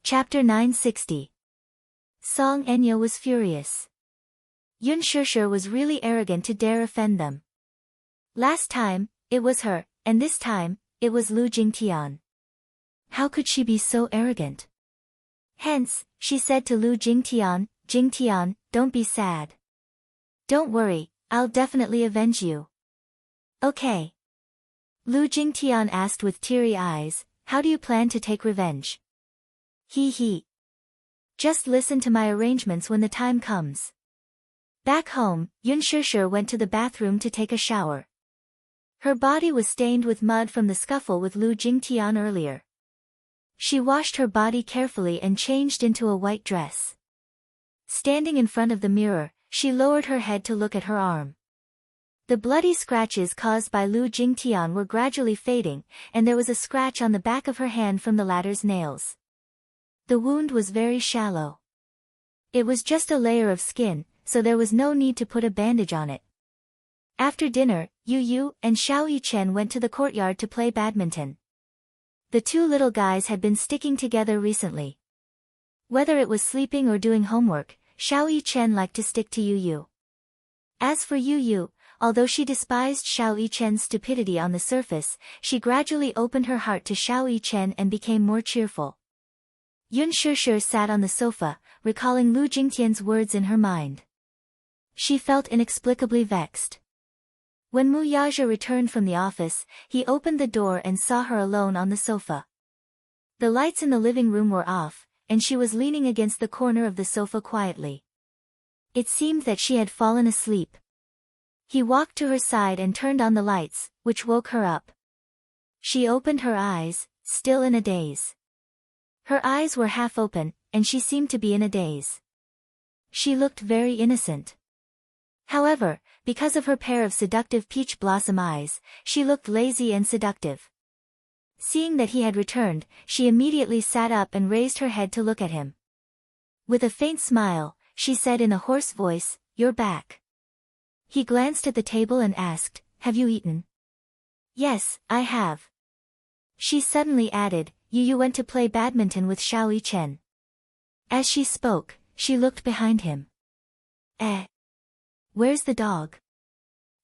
Chapter 960. Song Enya was furious. Yun Shishir was really arrogant to dare offend them. Last time, it was her, and this time, it was Lu Jingtian. How could she be so arrogant? Hence, she said to Lu Jingtian, "Jingtian, don't be sad. Don't worry, I'll definitely avenge you." Okay. Lu Jingtian asked with teary eyes, "How do you plan to take revenge?" He. Just listen to my arrangements when the time comes. Back home, Yun Shishir went to the bathroom to take a shower. Her body was stained with mud from the scuffle with Lu Jingtian earlier. She washed her body carefully and changed into a white dress. Standing in front of the mirror, she lowered her head to look at her arm. The bloody scratches caused by Lu Jingtian were gradually fading, and there was a scratch on the back of her hand from the latter's nails. The wound was very shallow. It was just a layer of skin, so there was no need to put a bandage on it. After dinner, Yu and Xiao Yichen went to the courtyard to play badminton. The two little guys had been sticking together recently. Whether it was sleeping or doing homework, Xiao Yichen liked to stick to Yu. As for Yu, although she despised Xiao Yichen's stupidity on the surface, she gradually opened her heart to Xiao Yichen and became more cheerful. Yun Shishir sat on the sofa, recalling Lu Jingtian's words in her mind. She felt inexplicably vexed. When Mu Yaja returned from the office, he opened the door and saw her alone on the sofa. The lights in the living room were off, and she was leaning against the corner of the sofa quietly. It seemed that she had fallen asleep. He walked to her side and turned on the lights, which woke her up. She opened her eyes, still in a daze. Her eyes were half open, and she seemed to be in a daze. She looked very innocent. However, because of her pair of seductive peach blossom eyes, she looked lazy and seductive. Seeing that he had returned, she immediately sat up and raised her head to look at him. With a faint smile, she said in a hoarse voice, "You're back." He glanced at the table and asked, "Have you eaten?" "Yes, I have." She suddenly added, "You went to play badminton with Xiao Yichen." As she spoke, she looked behind him. Where's the dog?"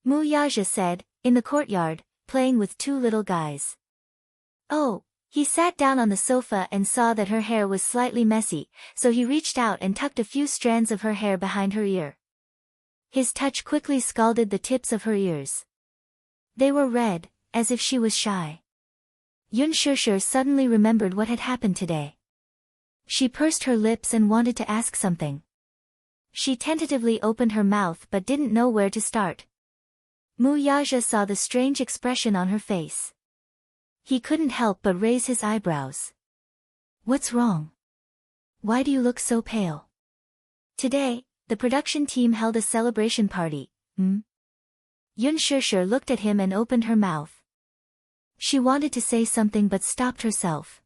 Mu Yaja said, "In the courtyard, playing with two little guys." Oh, he sat down on the sofa and saw that her hair was slightly messy, so he reached out and tucked a few strands of her hair behind her ear. His touch quickly scalded the tips of her ears. They were red, as if she was shy. Yun Shishir suddenly remembered what had happened today. She pursed her lips and wanted to ask something. She tentatively opened her mouth but didn't know where to start. Mu Yaja saw the strange expression on her face. He couldn't help but raise his eyebrows. "What's wrong? Why do you look so pale?" "Today, the production team held a celebration party, Yun Shishir looked at him and opened her mouth. She wanted to say something but stopped herself.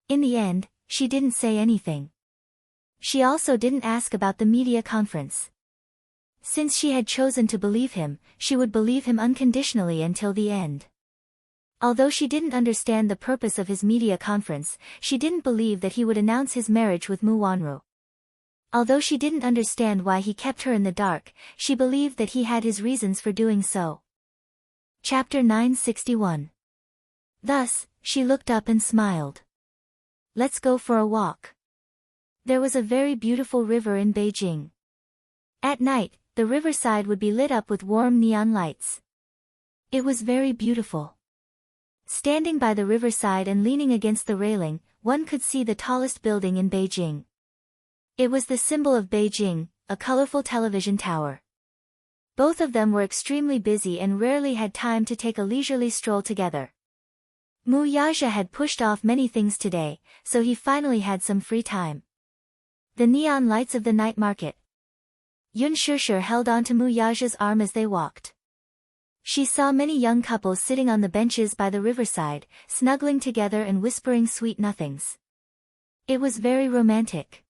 In the end, she didn't say anything. She also didn't ask about the media conference. Since she had chosen to believe him, she would believe him unconditionally until the end. Although she didn't understand the purpose of his media conference, she didn't believe that he would announce his marriage with Mu Wanru. Although she didn't understand why he kept her in the dark, she believed that he had his reasons for doing so. Chapter 961. Thus, she looked up and smiled. "Let's go for a walk." There was a very beautiful river in Beijing. At night, the riverside would be lit up with warm neon lights. It was very beautiful. Standing by the riverside and leaning against the railing, one could see the tallest building in Beijing. It was the symbol of Beijing, a colorful television tower. Both of them were extremely busy and rarely had time to take a leisurely stroll together. Mu Yaja had pushed off many things today, so he finally had some free time. The neon lights of the night market. Yun Shishir held onto Mu Yaja's arm as they walked. She saw many young couples sitting on the benches by the riverside, snuggling together and whispering sweet nothings. It was very romantic.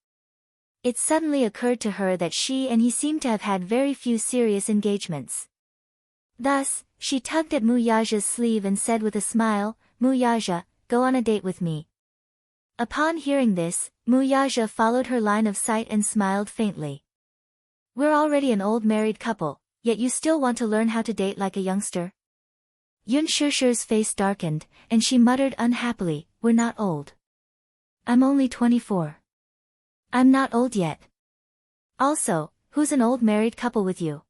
It suddenly occurred to her that she and he seemed to have had very few serious engagements. Thus, she tugged at Mu Yaja's sleeve and said with a smile, "Mu Yaja, go on a date with me." Upon hearing this, Muyaja followed her line of sight and smiled faintly. We're already an old married couple, yet you still want to learn how to date like a youngster? Yun Shusher's face darkened, and she muttered unhappily, we're not old. I'm only 24. I'm not old yet. Also, who's an old married couple with you?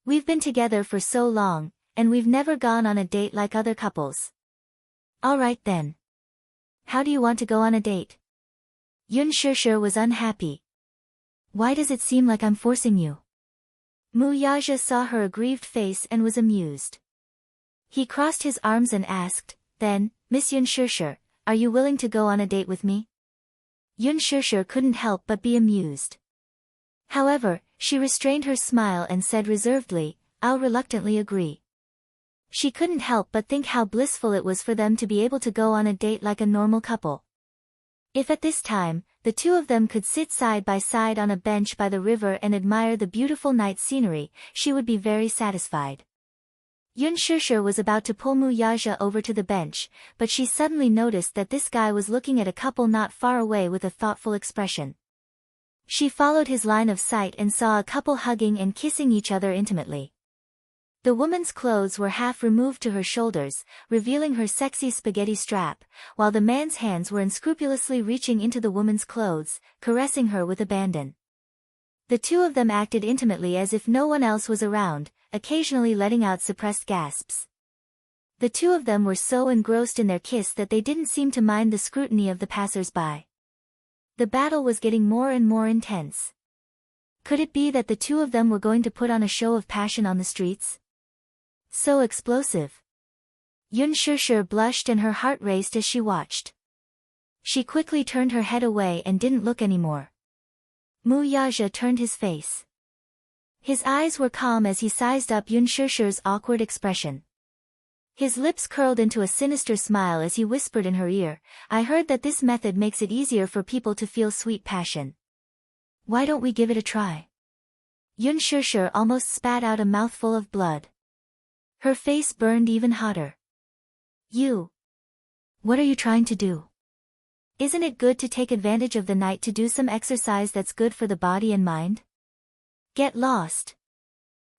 We've been together for so long, and we've never gone on a date like other couples. Alright then. How do you want to go on a date? Yun Shusher was unhappy. Why does it seem like I'm forcing you? Muyaja saw her aggrieved face and was amused. He crossed his arms and asked, then, Miss Yun Shusher, are you willing to go on a date with me? Yun Shusher couldn't help but be amused. However, she restrained her smile and said reservedly, I'll reluctantly agree. She couldn't help but think how blissful it was for them to be able to go on a date like a normal couple. If at this time, the two of them could sit side by side on a bench by the river and admire the beautiful night scenery, she would be very satisfied. Yun Shusher was about to pull Muyaja over to the bench, but she suddenly noticed that this guy was looking at a couple not far away with a thoughtful expression. She followed his line of sight and saw a couple hugging and kissing each other intimately. The woman's clothes were half removed to her shoulders, revealing her sexy spaghetti strap, while the man's hands were unscrupulously reaching into the woman's clothes, caressing her with abandon. The two of them acted intimately as if no one else was around, occasionally letting out suppressed gasps. The two of them were so engrossed in their kiss that they didn't seem to mind the scrutiny of the passers-by. The battle was getting more and more intense. Could it be that the two of them were going to put on a show of passion on the streets? So explosive. Yun Shusher blushed and her heart raced as she watched. She quickly turned her head away and didn't look anymore. Muyaja turned his face. His eyes were calm as he sized up Yun Shusher's awkward expression. His lips curled into a sinister smile as he whispered in her ear, I heard that this method makes it easier for people to feel sweet passion. Why don't we give it a try? Yun Shusher almost spat out a mouthful of blood. Her face burned even hotter. What are you trying to do? Isn't it good to take advantage of the night to do some exercise that's good for the body and mind? Get lost.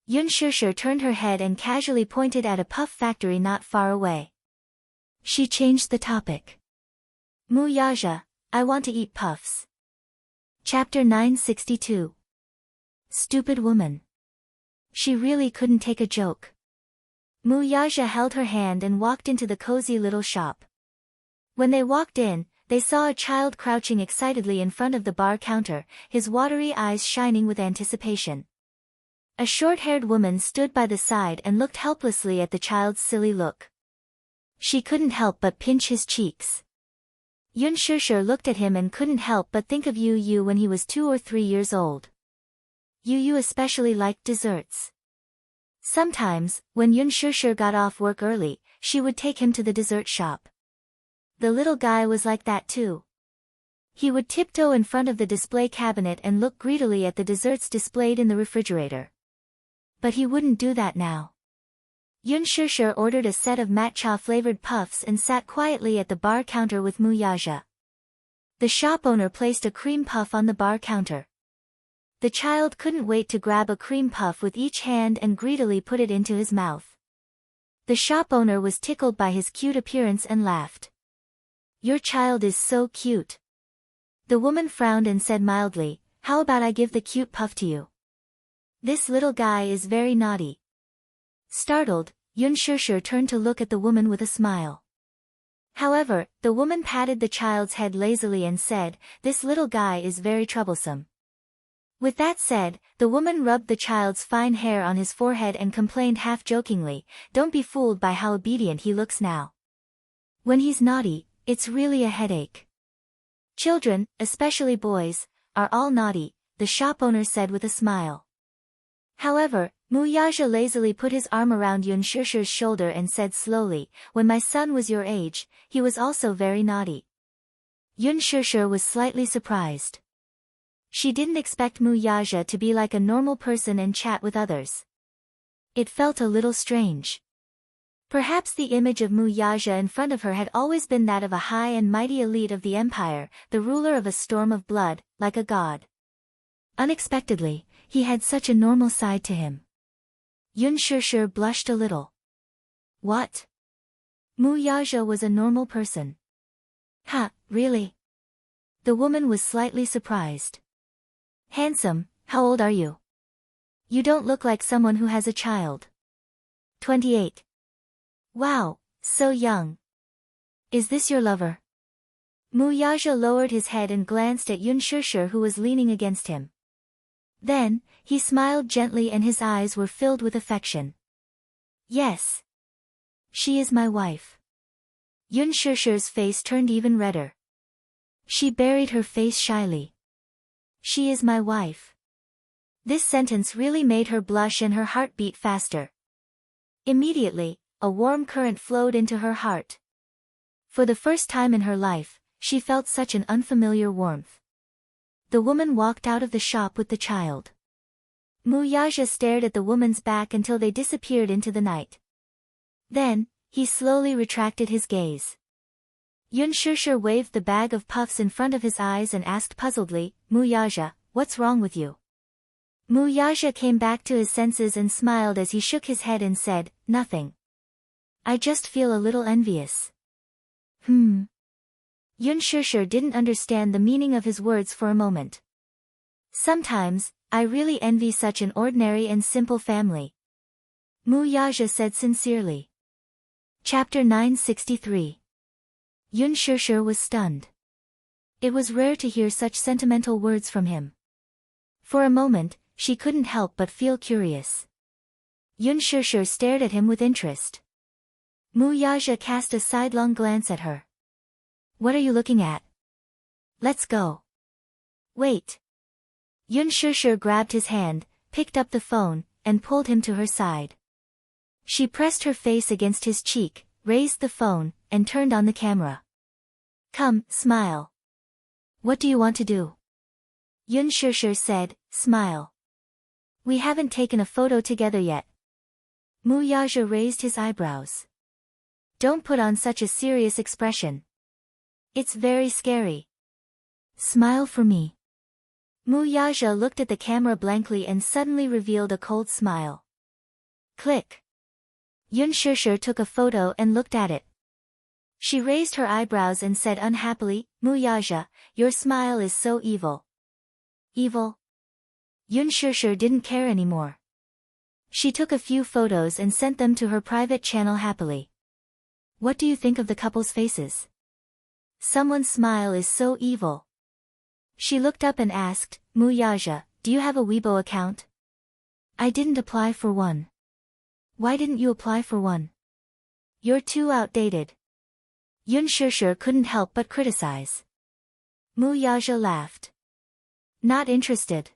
Yun Shusher turned her head and casually pointed at a puff factory not far away. She changed the topic. Muyaja, I want to eat puffs. Chapter 962. Stupid woman. She really couldn't take a joke. Muyaja held her hand and walked into the cozy little shop. When they walked in, they saw a child crouching excitedly in front of the bar counter, his watery eyes shining with anticipation. A short-haired woman stood by the side and looked helplessly at the child's silly look. She couldn't help but pinch his cheeks. Yun Shusher looked at him and couldn't help but think of Yu when he was 2 or 3 years old. Yu especially liked desserts. Sometimes, when Yun Shusher got off work early, she would take him to the dessert shop. The little guy was like that too. He would tiptoe in front of the display cabinet and look greedily at the desserts displayed in the refrigerator. But he wouldn't do that now. Yun Shusher ordered a set of matcha-flavored puffs and sat quietly at the bar counter with Muyaja. The shop owner placed a cream puff on the bar counter. The child couldn't wait to grab a cream puff with each hand and greedily put it into his mouth. The shop owner was tickled by his cute appearance and laughed. Your child is so cute. The woman frowned and said mildly, how about I give the cute puff to you? This little guy is very naughty. Startled, Yun Shusher turned to look at the woman with a smile. However, the woman patted the child's head lazily and said, this little guy is very troublesome. With that said, the woman rubbed the child's fine hair on his forehead and complained half-jokingly, don't be fooled by how obedient he looks now. When he's naughty, it's really a headache. Children, especially boys, are all naughty, the shop owner said with a smile. However, Muyaja lazily put his arm around Yun Shusher's shoulder and said slowly, when my son was your age, he was also very naughty. Yun Shusher was slightly surprised. She didn't expect Muyaja to be like a normal person and chat with others. It felt a little strange. Perhaps the image of Mu Yaja in front of her had always been that of a high and mighty elite of the empire, the ruler of a storm of blood, like a god. Unexpectedly, he had such a normal side to him. Yun Shishir blushed a little. What? Mu Yaja was a normal person. Ha, really? The woman was slightly surprised. Handsome, how old are you? You don't look like someone who has a child. 28. Wow, so young. Is this your lover? Mu Yaja lowered his head and glanced at Yun Shishir, who was leaning against him. Then, he smiled gently and his eyes were filled with affection. Yes. She is my wife. Yun Shishir's face turned even redder. She buried her face shyly. She is my wife. This sentence really made her blush and her heart beat faster. Immediately, a warm current flowed into her heart. For the first time in her life, she felt such an unfamiliar warmth. The woman walked out of the shop with the child. Mu Yaja stared at the woman's back until they disappeared into the night. Then, he slowly retracted his gaze. Yun Shishir waved the bag of puffs in front of his eyes and asked puzzledly, Mu Yaja, what's wrong with you? Mu Yaja came back to his senses and smiled as he shook his head and said, nothing. I just feel a little envious. Yun Shishir didn't understand the meaning of his words for a moment. Sometimes, I really envy such an ordinary and simple family. Mu Yaja said sincerely. Chapter 963. Yun Shishir was stunned. It was rare to hear such sentimental words from him. For a moment, she couldn't help but feel curious. Yun Shishir stared at him with interest. Mu Yaja cast a sidelong glance at her. What are you looking at? Let's go. Wait. Yun Shishir grabbed his hand, picked up the phone, and pulled him to her side. She pressed her face against his cheek, raised the phone, and turned on the camera. Come, smile. What do you want to do? Yun Shishir said, smile. We haven't taken a photo together yet. Mu Yaja raised his eyebrows. Don't put on such a serious expression. It's very scary. Smile for me. Mu Yaja looked at the camera blankly and suddenly revealed a cold smile. Click. Yun Shishir took a photo and looked at it. She raised her eyebrows and said unhappily, Mu Yaja, your smile is so evil. Evil? Yun Shishir didn't care anymore. She took a few photos and sent them to her private channel happily. What do you think of the couple's faces? Someone's smile is so evil. She looked up and asked, Mu Yaja, do you have a Weibo account? I didn't apply for one. Why didn't you apply for one? You're too outdated. Yun Shishir couldn't help but criticize. Mu Yaja laughed. Not interested.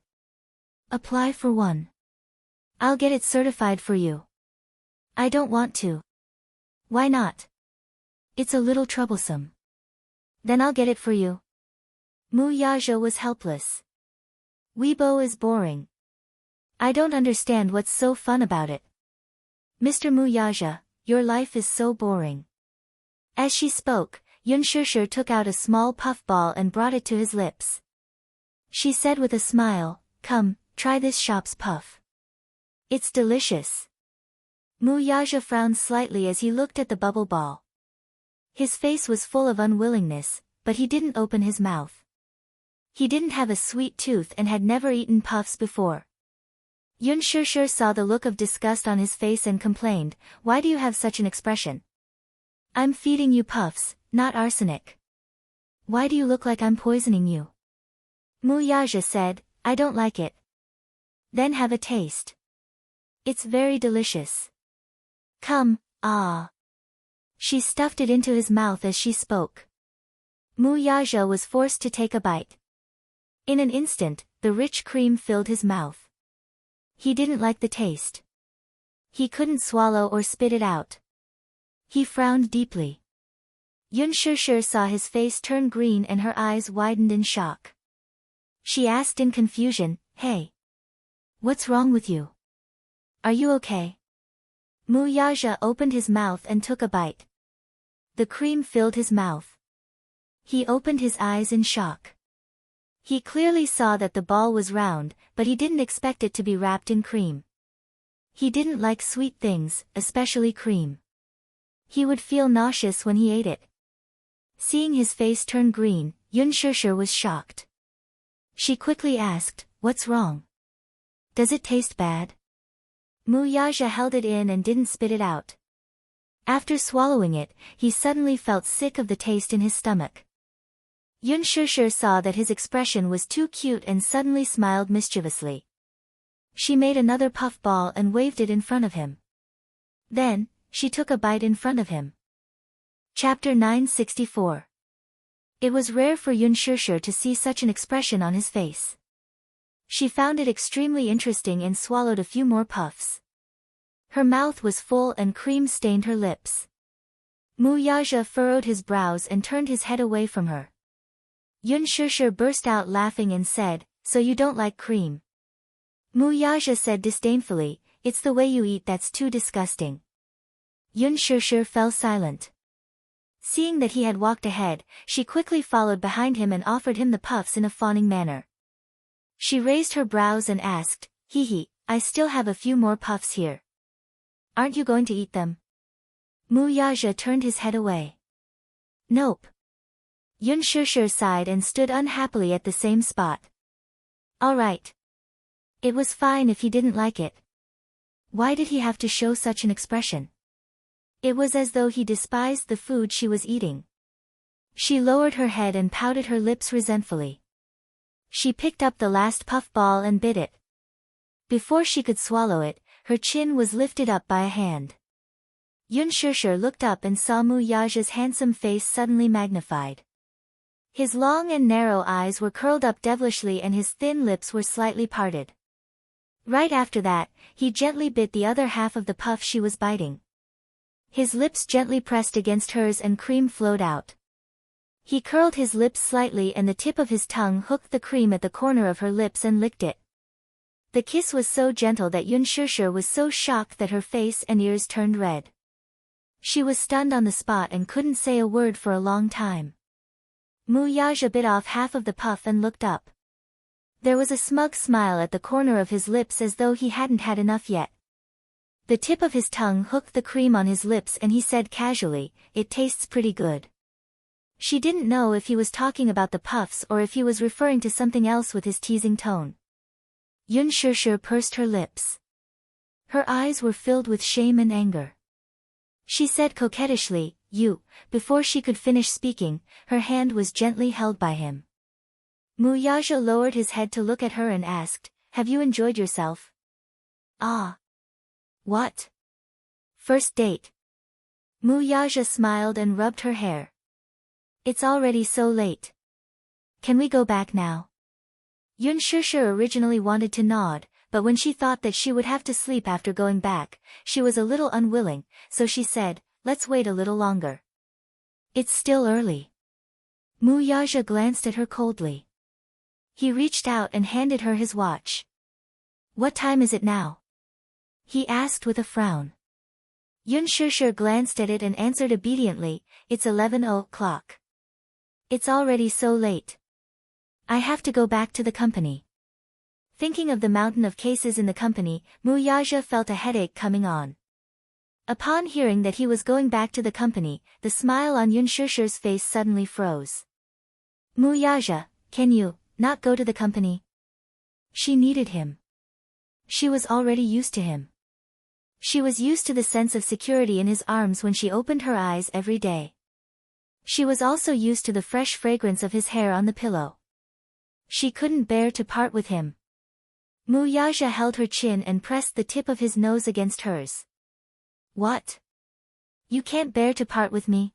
Apply for one. I'll get it certified for you. I don't want to. Why not? It's a little troublesome. Then I'll get it for you. Mu Yaja was helpless. Weibo is boring. I don't understand what's so fun about it. Mr. Mu Yaja, your life is so boring. As she spoke, Yun Shishir took out a small puffball and brought it to his lips. She said with a smile, come, try this shop's puff. It's delicious. Mu Yaja frowned slightly as he looked at the bubble ball. His face was full of unwillingness, but he didn't open his mouth. He didn't have a sweet tooth and had never eaten puffs before. Yun Shishir saw the look of disgust on his face and complained, why do you have such an expression? I'm feeding you puffs, not arsenic. Why do you look like I'm poisoning you? Mu Yaja said, I don't like it. Then have a taste. It's very delicious. Come, ah. She stuffed it into his mouth as she spoke. Mu Yaja was forced to take a bite. In an instant, the rich cream filled his mouth. He didn't like the taste. He couldn't swallow or spit it out. He frowned deeply. Yun Shishir saw his face turn green and her eyes widened in shock. She asked in confusion, hey. What's wrong with you? Are you okay? Muyaja opened his mouth and took a bite. The cream filled his mouth. He opened his eyes in shock. He clearly saw that the ball was round, but he didn't expect it to be wrapped in cream. He didn't like sweet things, especially cream. He would feel nauseous when he ate it. Seeing his face turn green, Yun Shishir was shocked. She quickly asked, "What's wrong? Does it taste bad?" Muyaja held it in and didn't spit it out. After swallowing it, he suddenly felt sick of the taste in his stomach. Yun Shishir saw that his expression was too cute and suddenly smiled mischievously. She made another puff ball and waved it in front of him. Then, she took a bite in front of him. Chapter 964. It was rare for Yun Shishir to see such an expression on his face. She found it extremely interesting and swallowed a few more puffs. Her mouth was full and cream stained her lips. Muyaja furrowed his brows and turned his head away from her. Yun Shishir burst out laughing and said, "So you don't like cream?" Muyaja said disdainfully, "It's the way you eat that's too disgusting." Yun Shishir fell silent. Seeing that he had walked ahead, she quickly followed behind him and offered him the puffs in a fawning manner. She raised her brows and asked, "Hee, I still have a few more puffs here. Aren't you going to eat them?" Muyaja turned his head away. "Nope." Yun Shishir sighed and stood unhappily at the same spot. All right. It was fine if he didn't like it. Why did he have to show such an expression? It was as though he despised the food she was eating. She lowered her head and pouted her lips resentfully. She picked up the last puff ball and bit it. Before she could swallow it, her chin was lifted up by a hand. Yun Shishir looked up and saw Muyaja's handsome face suddenly magnified. His long and narrow eyes were curled up devilishly and his thin lips were slightly parted. Right after that, he gently bit the other half of the puff she was biting. His lips gently pressed against hers and cream flowed out. He curled his lips slightly and the tip of his tongue hooked the cream at the corner of her lips and licked it. The kiss was so gentle that Yun Shishir was so shocked that her face and ears turned red. She was stunned on the spot and couldn't say a word for a long time. Muyaja bit off half of the puff and looked up. There was a smug smile at the corner of his lips as though he hadn't had enough yet. The tip of his tongue hooked the cream on his lips and he said casually, "It tastes pretty good." She didn't know if he was talking about the puffs or if he was referring to something else with his teasing tone. Yun Shishir pursed her lips. Her eyes were filled with shame and anger. She said coquettishly, "You," before she could finish speaking, her hand was gently held by him. Muyaja lowered his head to look at her and asked, "Have you enjoyed yourself?" "Ah." "What?" "First date." Muyaja smiled and rubbed her hair. "It's already so late. Can we go back now?" Yun Shishir originally wanted to nod, but when she thought that she would have to sleep after going back, she was a little unwilling, so she said, "Let's wait a little longer." "It's still early." Muyaja glanced at her coldly. He reached out and handed her his watch. "What time is it now?" he asked with a frown. Yun Shishir glanced at it and answered obediently, "It's 11:00. It's already so late. I have to go back to the company." Thinking of the mountain of cases in the company, Muyaja felt a headache coming on. Upon hearing that he was going back to the company, the smile on Yun Shishir's face suddenly froze. "Muyaja, can you not go to the company?" She needed him. She was already used to him. She was used to the sense of security in his arms when she opened her eyes every day. She was also used to the fresh fragrance of his hair on the pillow. She couldn't bear to part with him. Muyaja held her chin and pressed the tip of his nose against hers. "What? You can't bear to part with me?"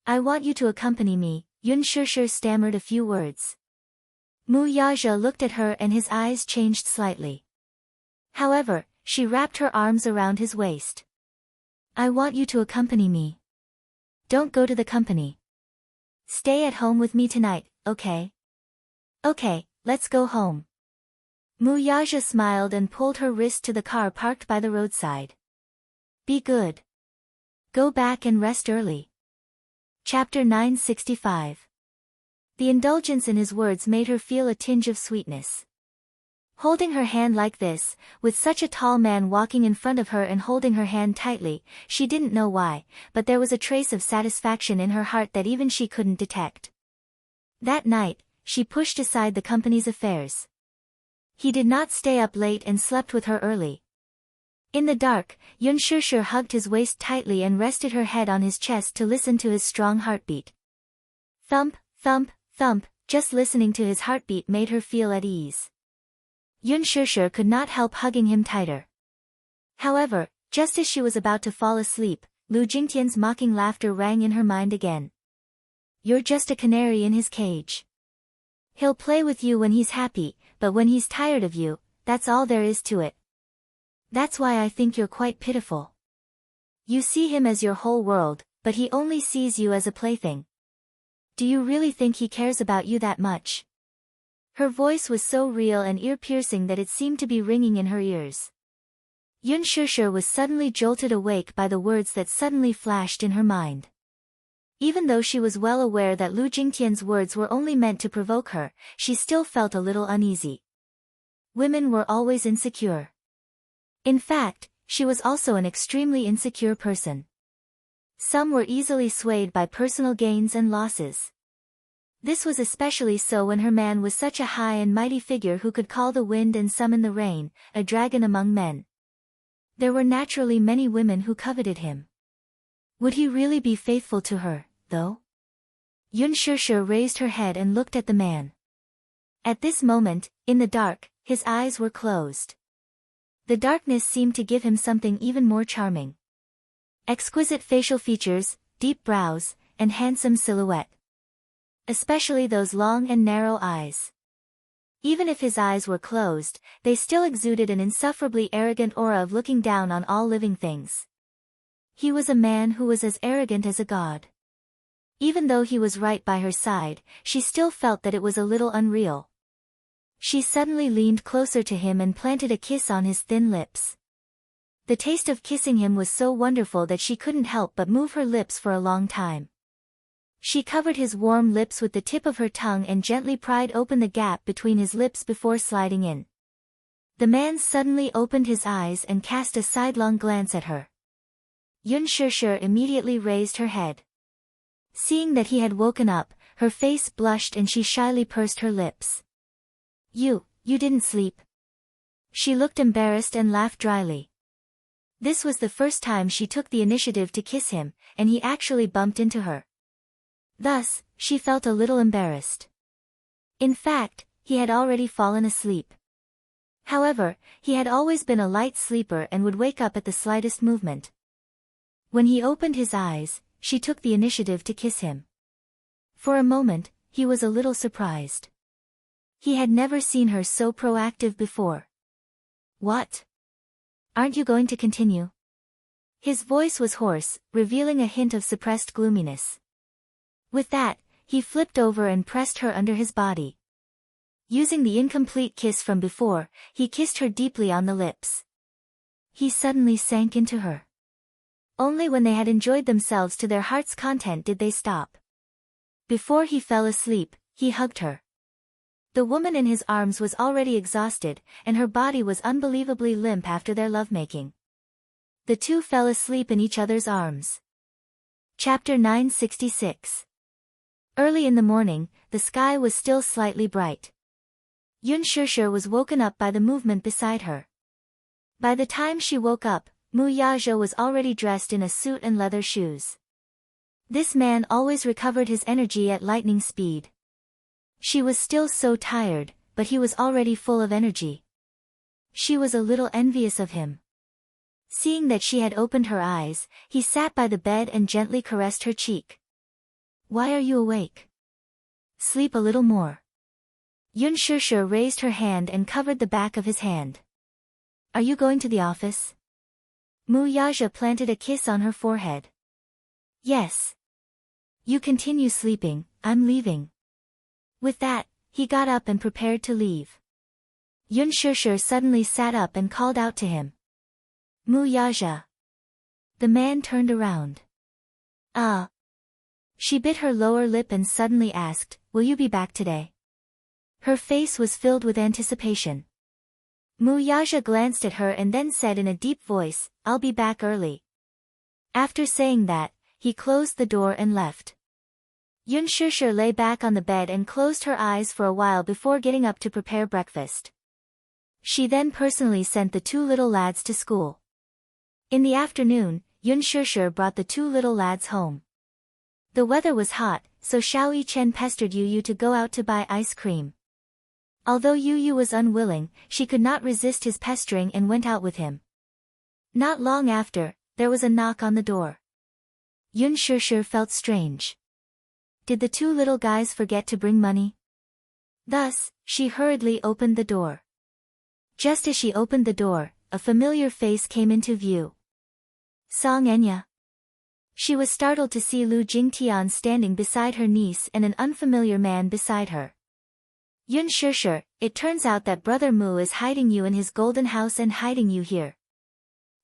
"I want you to accompany me," Yun Shishir stammered a few words. Muyaja looked at her and his eyes changed slightly. However, she wrapped her arms around his waist. "I want you to accompany me. Don't go to the company. Stay at home with me tonight, okay?" "Okay, let's go home." Muyaja smiled and pulled her wrist to the car parked by the roadside. Be good. Go back and rest early. Chapter 965. The indulgence in his words made her feel a tinge of sweetness. Holding her hand like this, with such a tall man walking in front of her and holding her hand tightly, she didn't know why, but there was a trace of satisfaction in her heart that even she couldn't detect. That night, she pushed aside the company's affairs. He did not stay up late and slept with her early. In the dark, Yun Shusher hugged his waist tightly and rested her head on his chest to listen to his strong heartbeat. Thump, thump, thump, just listening to his heartbeat made her feel at ease. Yun Shusher could not help hugging him tighter. However, just as she was about to fall asleep, Lu Jingtian's mocking laughter rang in her mind again. You're just a canary in his cage. He'll play with you when he's happy, but when he's tired of you, that's all there is to it. That's why I think you're quite pitiful. You see him as your whole world, but he only sees you as a plaything. Do you really think he cares about you that much? Her voice was so real and ear-piercing that it seemed to be ringing in her ears. Yun Shusher was suddenly jolted awake by the words that suddenly flashed in her mind. Even though she was well aware that Lu Jingtian's words were only meant to provoke her, she still felt a little uneasy. Women were always insecure. In fact, she was also an extremely insecure person. Some were easily swayed by personal gains and losses. This was especially so when her man was such a high and mighty figure who could call the wind and summon the rain, a dragon among men. There were naturally many women who coveted him. Would he really be faithful to her, though? Yun Shusher raised her head and looked at the man. At this moment, in the dark, his eyes were closed. The darkness seemed to give him something even more charming. Exquisite facial features, deep brows, and handsome silhouette. Especially those long and narrow eyes. Even if his eyes were closed, they still exuded an insufferably arrogant aura of looking down on all living things. He was a man who was as arrogant as a god. Even though he was right by her side, she still felt that it was a little unreal. She suddenly leaned closer to him and planted a kiss on his thin lips. The taste of kissing him was so wonderful that she couldn't help but move her lips for a long time. She covered his warm lips with the tip of her tongue and gently pried open the gap between his lips before sliding in. The man suddenly opened his eyes and cast a sidelong glance at her. Yun Shusher immediately raised her head. Seeing that he had woken up, her face blushed and she shyly pursed her lips. You didn't sleep." She looked embarrassed and laughed dryly. This was the first time she took the initiative to kiss him, and he actually bumped into her. Thus, she felt a little embarrassed. In fact, he had already fallen asleep. However, he had always been a light sleeper and would wake up at the slightest movement. When he opened his eyes, she took the initiative to kiss him. For a moment, he was a little surprised. He had never seen her so proactive before. "What? Aren't you going to continue?" His voice was hoarse, revealing a hint of suppressed gloominess. With that, he flipped over and pressed her under his body. Using the incomplete kiss from before, he kissed her deeply on the lips. He suddenly sank into her. Only when they had enjoyed themselves to their heart's content did they stop. Before he fell asleep, he hugged her. The woman in his arms was already exhausted, and her body was unbelievably limp after their lovemaking. The two fell asleep in each other's arms. Chapter 966. Early in the morning, the sky was still slightly bright. Yun Shusher was woken up by the movement beside her. By the time she woke up, Mu Yazhe was already dressed in a suit and leather shoes. This man always recovered his energy at lightning speed. She was still so tired, but he was already full of energy. She was a little envious of him. Seeing that she had opened her eyes, he sat by the bed and gently caressed her cheek. "Why are you awake? Sleep a little more." Yun Shusher raised her hand and covered the back of his hand. "Are you going to the office?" Mu Yazhe planted a kiss on her forehead. "Yes." "You continue sleeping, I'm leaving." With that, he got up and prepared to leave. Yun Shusher suddenly sat up and called out to him. "Mu Yazhe." The man turned around. Ah. She bit her lower lip and suddenly asked, will you be back today? Her face was filled with anticipation. Muyaja glanced at her and then said in a deep voice, I'll be back early. After saying that, he closed the door and left. Yun Shishir lay back on the bed and closed her eyes for a while before getting up to prepare breakfast. She then personally sent the two little lads to school. In the afternoon, Yun Shishir brought the two little lads home. The weather was hot, so Xiao Yichen pestered Yu Yu to go out to buy ice cream. Although Yu Yu was unwilling, she could not resist his pestering and went out with him. Not long after, there was a knock on the door. Yun Shishir felt strange. Did the two little guys forget to bring money? Thus, she hurriedly opened the door. Just as she opened the door, a familiar face came into view. Song Enya. She was startled to see Lu Jingtian standing beside her niece and an unfamiliar man beside her. Yun Shishir, it turns out that Brother Mu is hiding you in his golden house and hiding you here.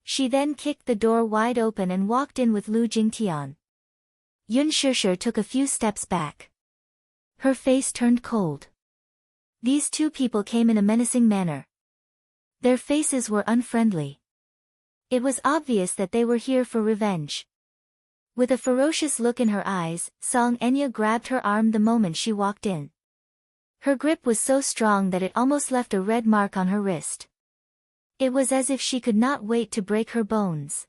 She then kicked the door wide open and walked in with Lu Jingtian. Yun Shishir took a few steps back. Her face turned cold. These two people came in a menacing manner. Their faces were unfriendly. It was obvious that they were here for revenge. With a ferocious look in her eyes, Song Enya grabbed her arm the moment she walked in. Her grip was so strong that it almost left a red mark on her wrist. It was as if she could not wait to break her bones.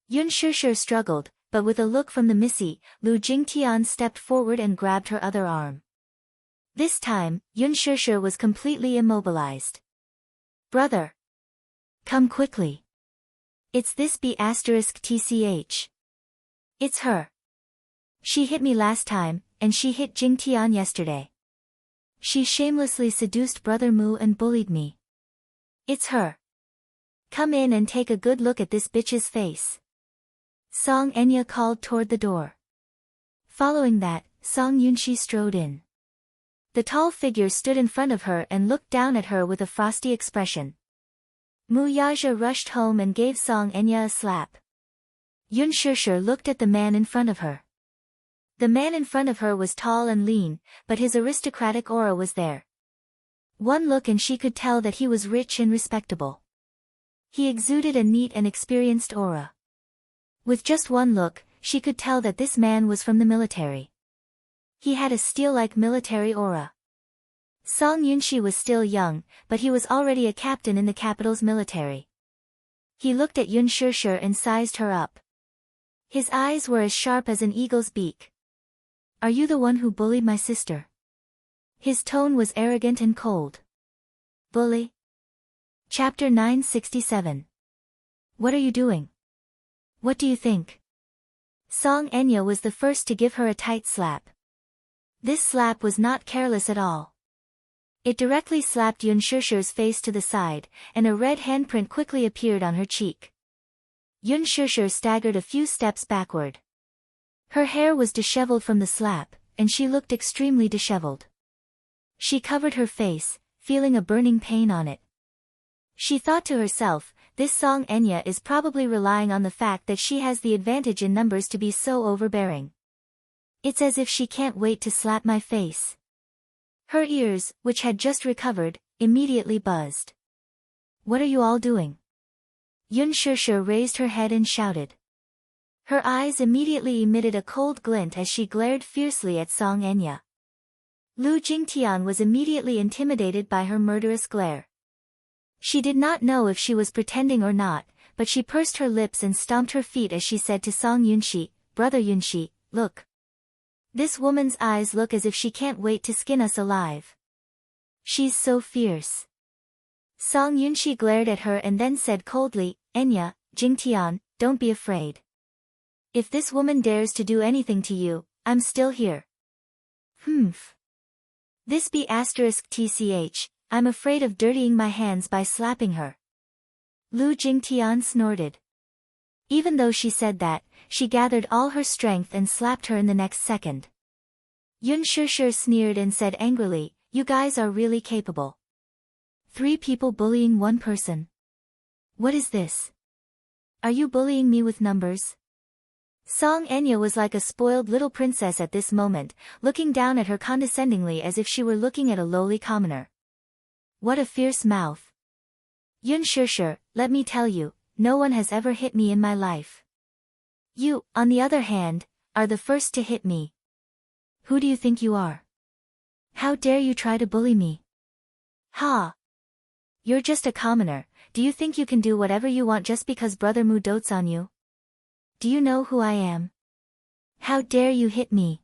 Yun Shishir struggled, but with a look from the Missy, Lu Jingtian stepped forward and grabbed her other arm. This time, Yun Shishir was completely immobilized. Brother! Come quickly. It's this B*TCH. It's her. She hit me last time, and she hit Jingtian yesterday. She shamelessly seduced Brother Mu and bullied me. It's her. Come in and take a good look at this bitch's face. Song Enya called toward the door. Following that, Song Yunshi strode in. The tall figure stood in front of her and looked down at her with a frosty expression. Muyaja rushed home and gave Song Enya a slap. Yun Shishir looked at the man in front of her. The man in front of her was tall and lean, but his aristocratic aura was there. One look and she could tell that he was rich and respectable. He exuded a neat and experienced aura. With just one look, she could tell that this man was from the military. He had a steel-like military aura. Song Yunshi was still young, but he was already a captain in the capital's military. He looked at Yun Shishir and sized her up. His eyes were as sharp as an eagle's beak. Are you the one who bullied my sister? His tone was arrogant and cold. Bully? Chapter 967. What are you doing? What do you think? Song Enya was the first to give her a tight slap. This slap was not careless at all. It directly slapped Yun Shishir's face to the side, and a red handprint quickly appeared on her cheek. Yun Shishir staggered a few steps backward. Her hair was disheveled from the slap, and she looked extremely disheveled. She covered her face, feeling a burning pain on it. She thought to herself, this Song Enya is probably relying on the fact that she has the advantage in numbers to be so overbearing. It's as if she can't wait to slap my face. Her ears, which had just recovered, immediately buzzed. What are you all doing? Yun Shishir raised her head and shouted. Her eyes immediately emitted a cold glint as she glared fiercely at Song Enya. Lu Jingtian was immediately intimidated by her murderous glare. She did not know if she was pretending or not, but she pursed her lips and stomped her feet as she said to Song Yunshi, Brother Yunshi, look. This woman's eyes look as if she can't wait to skin us alive. She's so fierce. Song Yunshi glared at her and then said coldly, Enya, Jingtian, don't be afraid. If this woman dares to do anything to you, I'm still here. Humph. This B*TCH, I'm afraid of dirtying my hands by slapping her. Lu Jingtian snorted. Even though she said that, she gathered all her strength and slapped her in the next second. Yun Shishir sneered and said angrily, you guys are really capable. 3 people bullying 1 person. What is this? Are you bullying me with numbers? Song Enya was like a spoiled little princess at this moment, looking down at her condescendingly as if she were looking at a lowly commoner. What a fierce mouth. Yun Shishir, let me tell you, no one has ever hit me in my life. You, on the other hand, are the first to hit me. Who do you think you are? How dare you try to bully me? Ha! You're just a commoner. Do you think you can do whatever you want just because Brother Mu dotes on you? Do you know who I am? How dare you hit me?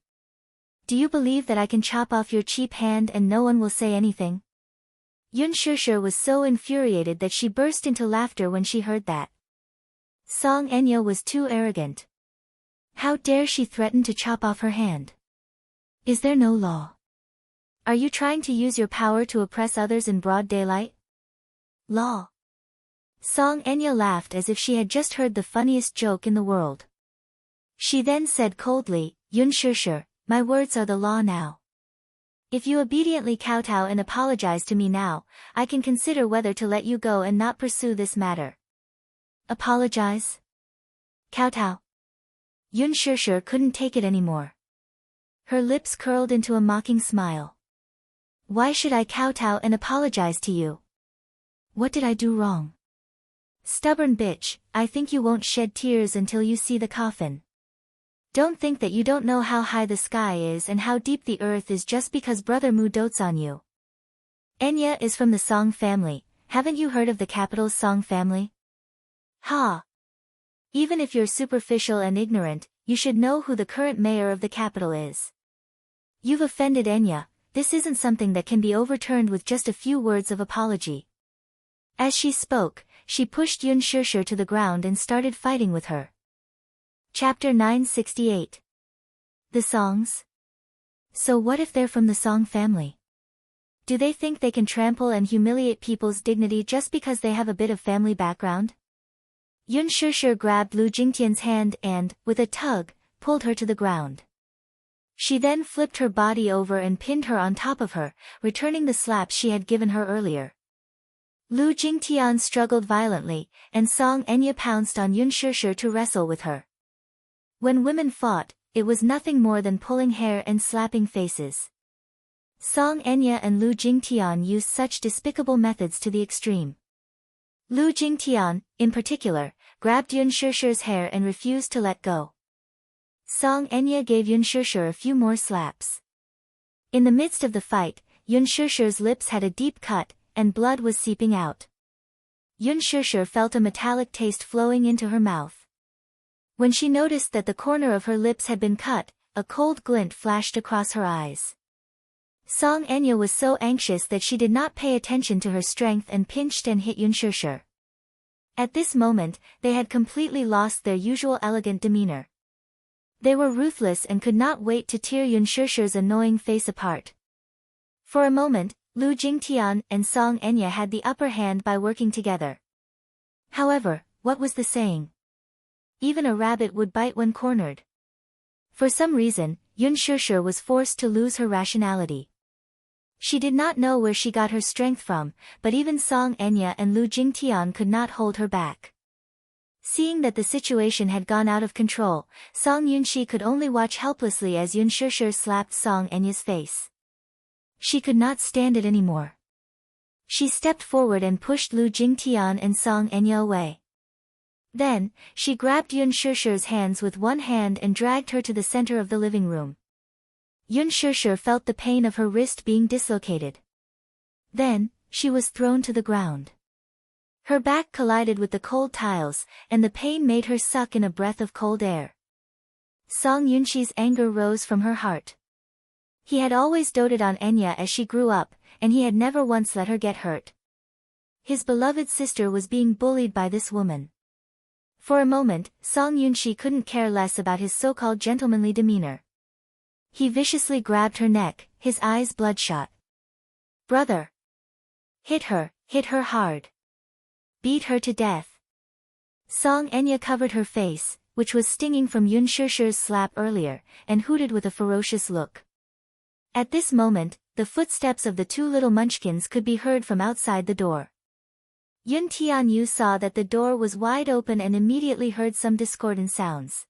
Do you believe that I can chop off your cheap hand and no one will say anything? Yun Shishir was so infuriated that she burst into laughter when she heard that. Song Enya was too arrogant. How dare she threaten to chop off her hand? Is there no law? Are you trying to use your power to oppress others in broad daylight? Law. Song Enya laughed as if she had just heard the funniest joke in the world. She then said coldly, Yun Shishir, my words are the law now. If you obediently kowtow and apologize to me now, I can consider whether to let you go and not pursue this matter. Apologize? Kowtow. Yun Shishir couldn't take it anymore. Her lips curled into a mocking smile. Why should I kowtow and apologize to you? What did I do wrong? Stubborn bitch, I think you won't shed tears until you see the coffin. Don't think that you don't know how high the sky is and how deep the earth is just because Brother Mu dotes on you. Enya is from the Song family. Haven't you heard of the capital's Song family? Ha! Even if you're superficial and ignorant, you should know who the current mayor of the capital is. You've offended Enya. This isn't something that can be overturned with just a few words of apology. As she spoke, she pushed Yun Shishir to the ground and started fighting with her. Chapter 968. The Songs? So what if they're from the Song family? Do they think they can trample and humiliate people's dignity just because they have a bit of family background? Yun Shishir grabbed Lu Jingtian's hand and, with a tug, pulled her to the ground. She then flipped her body over and pinned her on top of her, returning the slaps she had given her earlier. Lu Jingtian struggled violently, and Song Enya pounced on Yun Shishir to wrestle with her. When women fought, it was nothing more than pulling hair and slapping faces. Song Enya and Lu Jingtian used such despicable methods to the extreme. Lu Jingtian, in particular, grabbed Yun Shishir's hair and refused to let go. Song Enya gave Yun Shishir a few more slaps. In the midst of the fight, Yun Shishir's lips had a deep cut, and blood was seeping out. Yun Shishir felt a metallic taste flowing into her mouth. When she noticed that the corner of her lips had been cut, a cold glint flashed across her eyes. Song Enya was so anxious that she did not pay attention to her strength and pinched and hit Yun Shishir. At this moment, they had completely lost their usual elegant demeanor. They were ruthless and could not wait to tear Yun Shishir's annoying face apart. For a moment, Lu Jingtian and Song Enya had the upper hand by working together. However, what was the saying? Even a rabbit would bite when cornered. For some reason, Yun Shishir was forced to lose her rationality. She did not know where she got her strength from, but even Song Enya and Lu Jingtian could not hold her back. Seeing that the situation had gone out of control, Song Yunshi could only watch helplessly as Yun Shishir slapped Song Enya's face. She could not stand it anymore. She stepped forward and pushed Lu Jingtian and Song Enya away. Then, she grabbed Yun Shishir's hands with one hand and dragged her to the center of the living room. Yun Shishir felt the pain of her wrist being dislocated. Then, she was thrown to the ground. Her back collided with the cold tiles, and the pain made her suck in a breath of cold air. Song Yunshi's anger rose from her heart. He had always doted on Enya as she grew up, and he had never once let her get hurt. His beloved sister was being bullied by this woman. For a moment, Song Yunshi couldn't care less about his so-called gentlemanly demeanor. He viciously grabbed her neck, his eyes bloodshot. Brother! Hit her hard. Beat her to death. Song Enya covered her face, which was stinging from Yun Shishir's slap earlier, and hooted with a ferocious look. At this moment, the footsteps of the two little munchkins could be heard from outside the door. Yun Tianyu saw that the door was wide open and immediately heard some discordant sounds.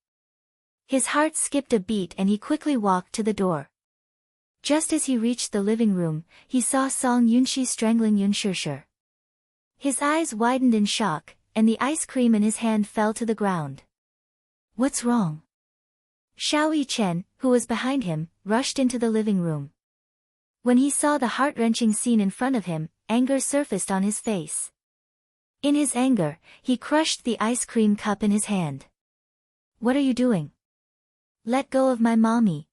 His heart skipped a beat and he quickly walked to the door. Just as he reached the living room, he saw Song Yunshi strangling Yun Shishir. His eyes widened in shock, and the ice cream in his hand fell to the ground. What's wrong? Xiao Yichen, who was behind him, rushed into the living room. When he saw the heart-wrenching scene in front of him, anger surfaced on his face. In his anger, he crushed the ice cream cup in his hand. What are you doing? Let go of my mommy.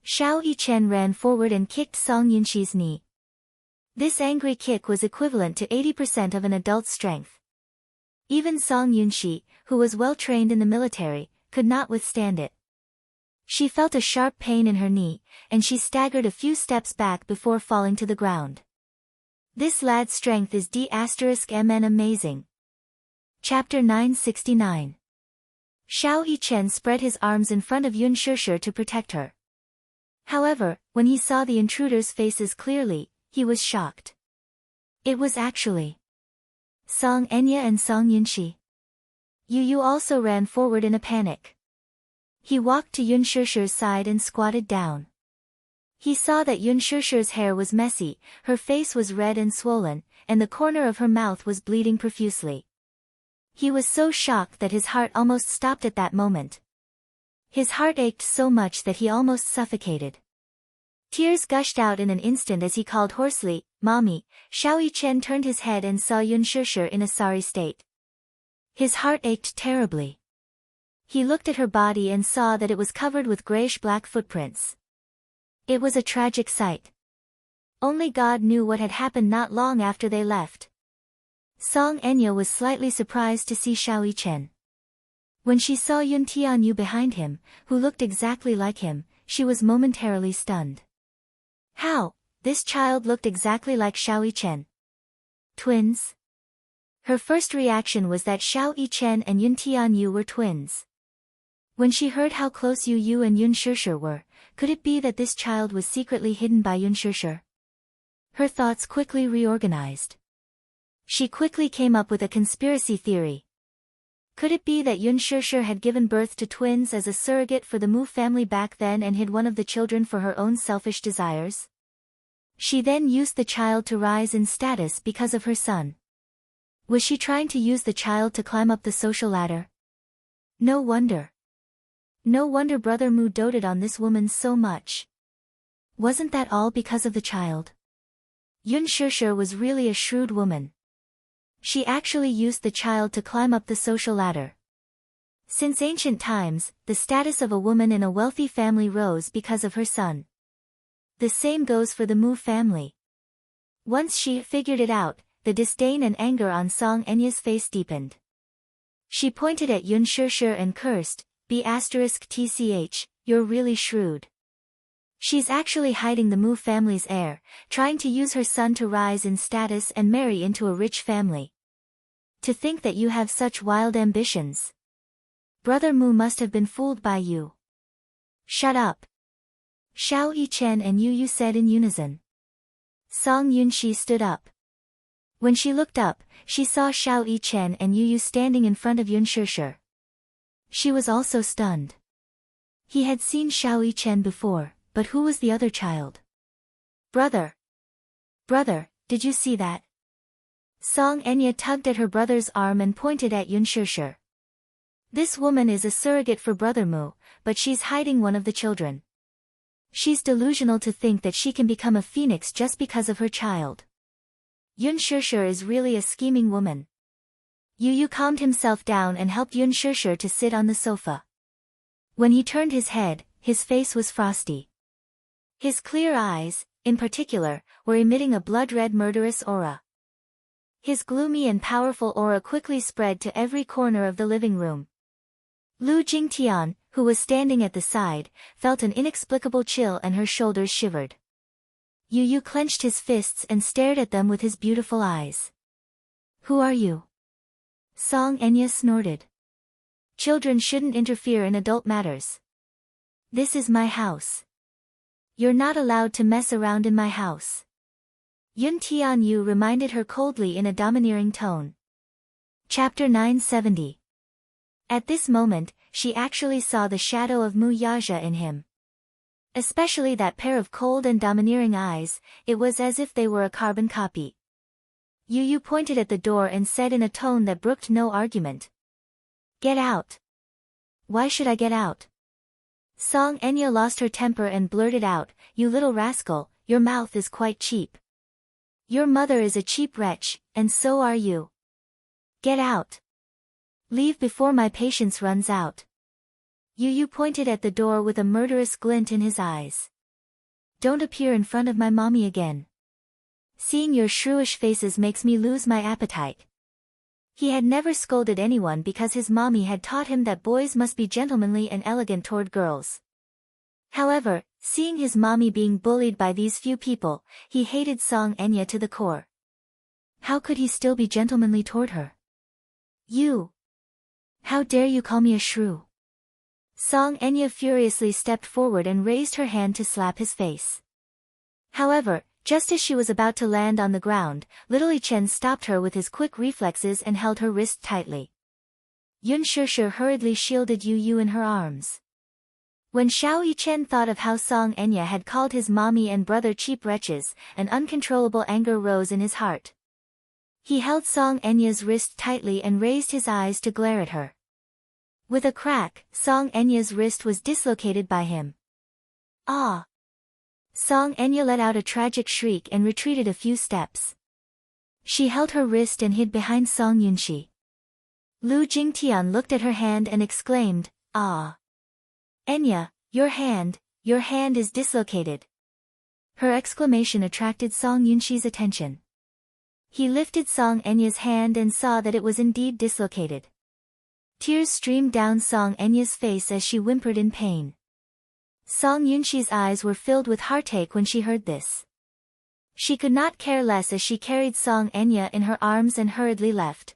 Xiao Yichen ran forward and kicked Song Yunshi's knee. This angry kick was equivalent to 80% of an adult's strength. Even Song Yunshi, who was well trained in the military, could not withstand it. She felt a sharp pain in her knee, and she staggered a few steps back before falling to the ground. This lad's strength is D*MN amazing. Chapter 969. Xiao Yichen spread his arms in front of Yun Shishir to protect her. However, when he saw the intruders' faces clearly, he was shocked. It was actually Song Enya and Song Yunshi. Yu also ran forward in a panic. He walked to Yun Shishir's side and squatted down. He saw that Yun Shishir's hair was messy, her face was red and swollen, and the corner of her mouth was bleeding profusely. He was so shocked that his heart almost stopped at that moment. His heart ached so much that he almost suffocated. Tears gushed out in an instant as he called hoarsely, "Mommy." Xiao Yichen turned his head and saw Yun Shishir in a sorry state. His heart ached terribly. He looked at her body and saw that it was covered with grayish-black footprints. It was a tragic sight. Only God knew what had happened not long after they left. Song Enya was slightly surprised to see Xiao Yichen. When she saw Yun Tianyu behind him, who looked exactly like him, she was momentarily stunned. How? This child looked exactly like Xiao Yichen. Twins? Her first reaction was that Xiao Yichen and Yun Tianyu were twins. When she heard how close Yu and Yun Shishir were, could it be that this child was secretly hidden by Yun Shishir? Her thoughts quickly reorganized. She quickly came up with a conspiracy theory. Could it be that Yun Shishir had given birth to twins as a surrogate for the Mu family back then and hid one of the children for her own selfish desires? She then used the child to rise in status because of her son. Was she trying to use the child to climb up the social ladder? No wonder. No wonder Brother Mu doted on this woman so much. Wasn't that all because of the child? Yun Shishir was really a shrewd woman. She actually used the child to climb up the social ladder. Since ancient times, the status of a woman in a wealthy family rose because of her son. The same goes for the Mu family. Once she figured it out, the disdain and anger on Song Enya's face deepened. She pointed at Yun Shishir and cursed, "B*TCH, you're really shrewd. She's actually hiding the Mu family's heir, trying to use her son to rise in status and marry into a rich family. To think that you have such wild ambitions. Brother Mu must have been fooled by you." "Shut up." Xiao Yichen and Yu said in unison. Song Yunshi stood up. When she looked up, she saw Xiao Yichen and Yu standing in front of Yun Shishir. She was also stunned. He had seen Xiao Yichen before, but who was the other child? Brother, did you see that? Song Enya tugged at her brother's arm and pointed at Yun Shishir. This woman is a surrogate for Brother Mu, but she's hiding one of the children. She's delusional to think that she can become a phoenix just because of her child. Yun Shishir is really a scheming woman. Yu calmed himself down and helped Yun Shishir to sit on the sofa. When he turned his head, his face was frosty. His clear eyes, in particular, were emitting a blood-red murderous aura. His gloomy and powerful aura quickly spread to every corner of the living room. Lu Jingtian, who was standing at the side, felt an inexplicable chill and her shoulders shivered. Yu clenched his fists and stared at them with his beautiful eyes. "Who are you?" Song Enya snorted. "Children shouldn't interfere in adult matters. This is my house. You're not allowed to mess around in my house." Yun Tianyu reminded her coldly in a domineering tone. Chapter 970. At this moment, she actually saw the shadow of Mu Yaja in him. Especially that pair of cold and domineering eyes, it was as if they were a carbon copy. Yu Yu pointed at the door and said in a tone that brooked no argument. Get out. Why should I get out? Song Enya lost her temper and blurted out, You little rascal, your mouth is quite cheap. Your mother is a cheap wretch, and so are you. Get out. Leave before my patience runs out. Yu Yu pointed at the door with a murderous glint in his eyes. Don't appear in front of my mommy again. Seeing your shrewish faces makes me lose my appetite. He had never scolded anyone because his mommy had taught him that boys must be gentlemanly and elegant toward girls. However, seeing his mommy being bullied by these few people, he hated Song Enya to the core. How could he still be gentlemanly toward her? You! How dare you call me a shrew? Song Enya furiously stepped forward and raised her hand to slap his face. However, just as she was about to land on the ground, Little Yi Chen stopped her with his quick reflexes and held her wrist tightly. Yun Shushu hurriedly shielded Yu Yu in her arms. When Xiao Yichen thought of how Song Enya had called his mommy and brother cheap wretches, an uncontrollable anger rose in his heart. He held Song Enya's wrist tightly and raised his eyes to glare at her. With a crack, Song Enya's wrist was dislocated by him. Ah! Song Enya let out a tragic shriek and retreated a few steps. She held her wrist and hid behind Song Yunxi. Lu Jingtian looked at her hand and exclaimed, Ah! Enya, your hand is dislocated. Her exclamation attracted Song Yunxi's attention. He lifted Song Enya's hand and saw that it was indeed dislocated. Tears streamed down Song Enya's face as she whimpered in pain. Song Yunxi's eyes were filled with heartache when she heard this. She could not care less as she carried Song Enya in her arms and hurriedly left.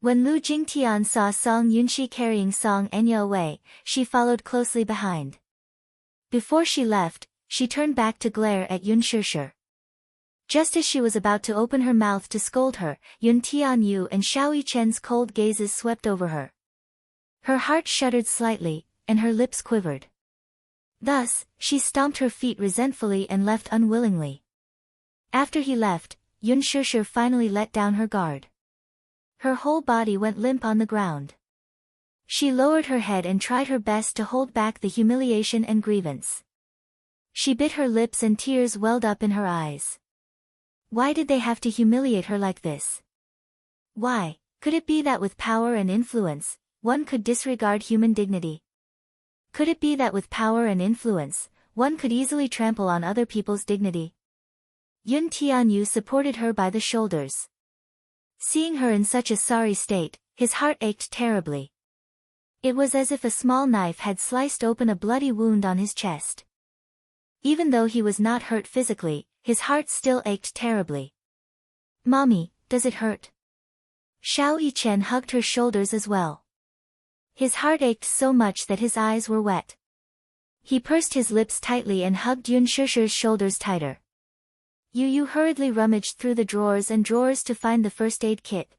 When Lu Jingtian saw Song Yunxi carrying Song Enya away, she followed closely behind. Before she left, she turned back to glare at Yun Shushu. Just as she was about to open her mouth to scold her, Yun Tianyu and Xiao Yichen's cold gazes swept over her. Her heart shuddered slightly, and her lips quivered. Thus, she stomped her feet resentfully and left unwillingly. After he left, Yun Shushu finally let down her guard. Her whole body went limp on the ground. She lowered her head and tried her best to hold back the humiliation and grievance. She bit her lips and tears welled up in her eyes. Why did they have to humiliate her like this? Why, could it be that with power and influence, one could disregard human dignity? Could it be that with power and influence, one could easily trample on other people's dignity? Yun Tianyu supported her by the shoulders. Seeing her in such a sorry state, his heart ached terribly. It was as if a small knife had sliced open a bloody wound on his chest. Even though he was not hurt physically, his heart still ached terribly. Mommy, does it hurt? Xiao Yichen hugged her shoulders as well. His heart ached so much that his eyes were wet. He pursed his lips tightly and hugged Yun Shushu's shoulders tighter. Yu Yu hurriedly rummaged through the drawers and drawers to find the first aid kit.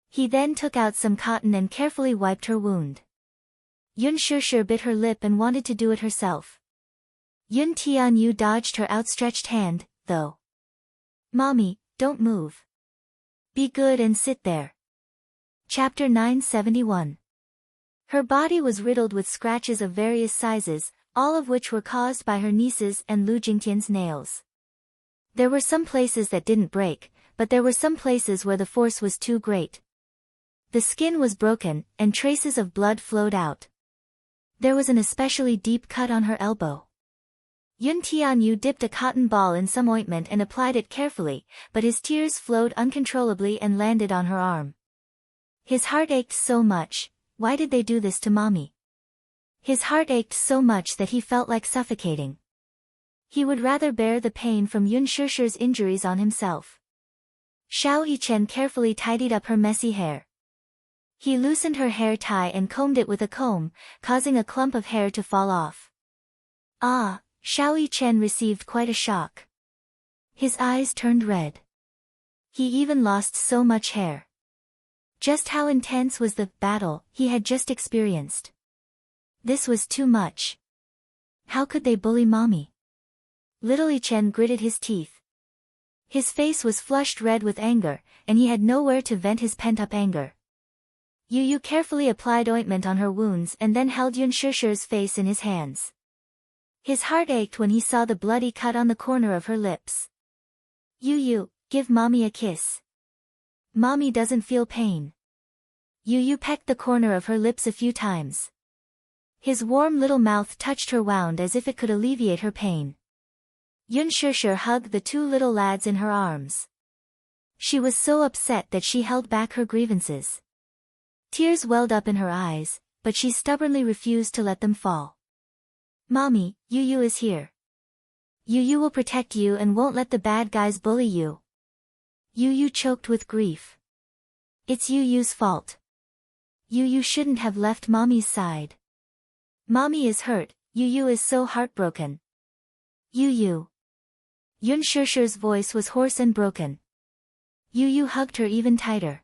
He then took out some cotton and carefully wiped her wound. Yun Shushu bit her lip and wanted to do it herself. Yun Tianyu dodged her outstretched hand, though. Mommy, don't move. Be good and sit there. Chapter 971. Her body was riddled with scratches of various sizes, all of which were caused by her niece's and Lu Jingtian's nails. There were some places that didn't break, but there were some places where the force was too great. The skin was broken, and traces of blood flowed out. There was an especially deep cut on her elbow. Yun Tianyu dipped a cotton ball in some ointment and applied it carefully, but his tears flowed uncontrollably and landed on her arm. His heart ached so much. Why did they do this to Mommy? His heart ached so much that he felt like suffocating. He would rather bear the pain from Yun Shushu's injuries on himself. Xiao Yichen carefully tidied up her messy hair. He loosened her hair tie and combed it with a comb, causing a clump of hair to fall off. Ah, Xiao Yichen received quite a shock. His eyes turned red. He even lost so much hair. Just how intense was the battle he had just experienced? This was too much. How could they bully mommy? Little Chen gritted his teeth. His face was flushed red with anger, and he had nowhere to vent his pent-up anger. Yu carefully applied ointment on her wounds and then held Yun Shusher's face in his hands. His heart ached when he saw the bloody cut on the corner of her lips. Yu, give mommy a kiss. Mommy doesn't feel pain. Yu pecked the corner of her lips a few times. His warm little mouth touched her wound as if it could alleviate her pain. Yun Shusher hugged the two little lads in her arms. She was so upset that she held back her grievances. Tears welled up in her eyes, but she stubbornly refused to let them fall. Mommy, Yu is here. Yu will protect you and won't let the bad guys bully you. Yu choked with grief. It's Yu's fault. Yu shouldn't have left mommy's side. Mommy is hurt, Yu is so heartbroken. Yu. Yun Shusher's voice was hoarse and broken. Yu hugged her even tighter.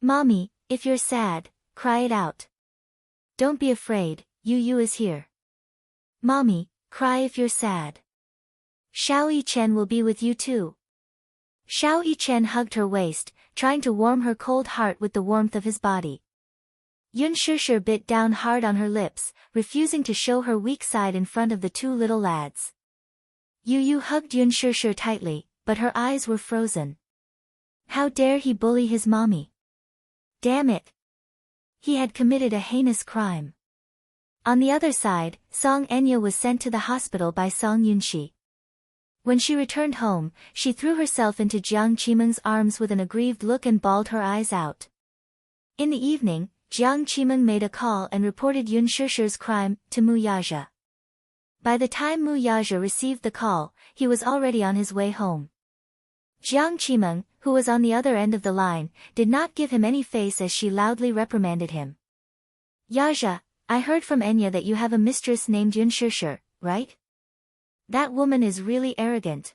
Mommy, if you're sad, cry it out. Don't be afraid, Yu is here. Mommy, cry if you're sad. Xiao Yichen will be with you too. Xiao Yichen hugged her waist, trying to warm her cold heart with the warmth of his body. Yun Shusher bit down hard on her lips, refusing to show her weak side in front of the two little lads. Yu hugged Yun Shusher tightly, but her eyes were frozen. How dare he bully his mommy? Damn it! He had committed a heinous crime. On the other side, Song Enya was sent to the hospital by Song Yunxi. When she returned home, she threw herself into Jiang Qimeng's arms with an aggrieved look and bawled her eyes out. In the evening, Jiang Qimeng made a call and reported Yun Shusher's crime to Mu Yaja. By the time Mu Yaja received the call, he was already on his way home. Jiang Qimeng, who was on the other end of the line, did not give him any face as she loudly reprimanded him. Yaja, I heard from Enya that you have a mistress named Yun Shusher, right? That woman is really arrogant.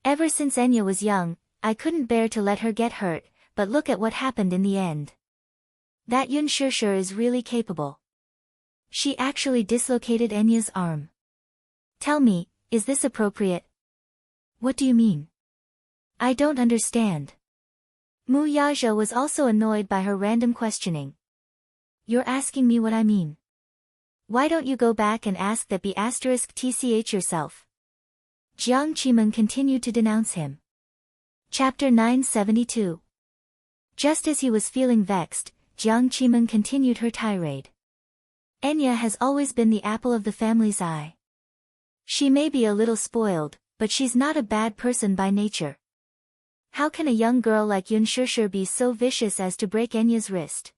Ever since Enya was young, I couldn't bear to let her get hurt, but look at what happened in the end. That Yun Shusher is really capable. She actually dislocated Enya's arm. Tell me, is this appropriate? What do you mean? I don't understand. Mu Yaja was also annoyed by her random questioning. You're asking me what I mean. Why don't you go back and ask that *tch yourself? Jiang Qimeng continued to denounce him. Chapter 972. Just as he was feeling vexed, Jiang Qimeng continued her tirade. Enya has always been the apple of the family's eye. She may be a little spoiled, but she's not a bad person by nature. How can a young girl like Yun Shusher be so vicious as to break Enya's wrist?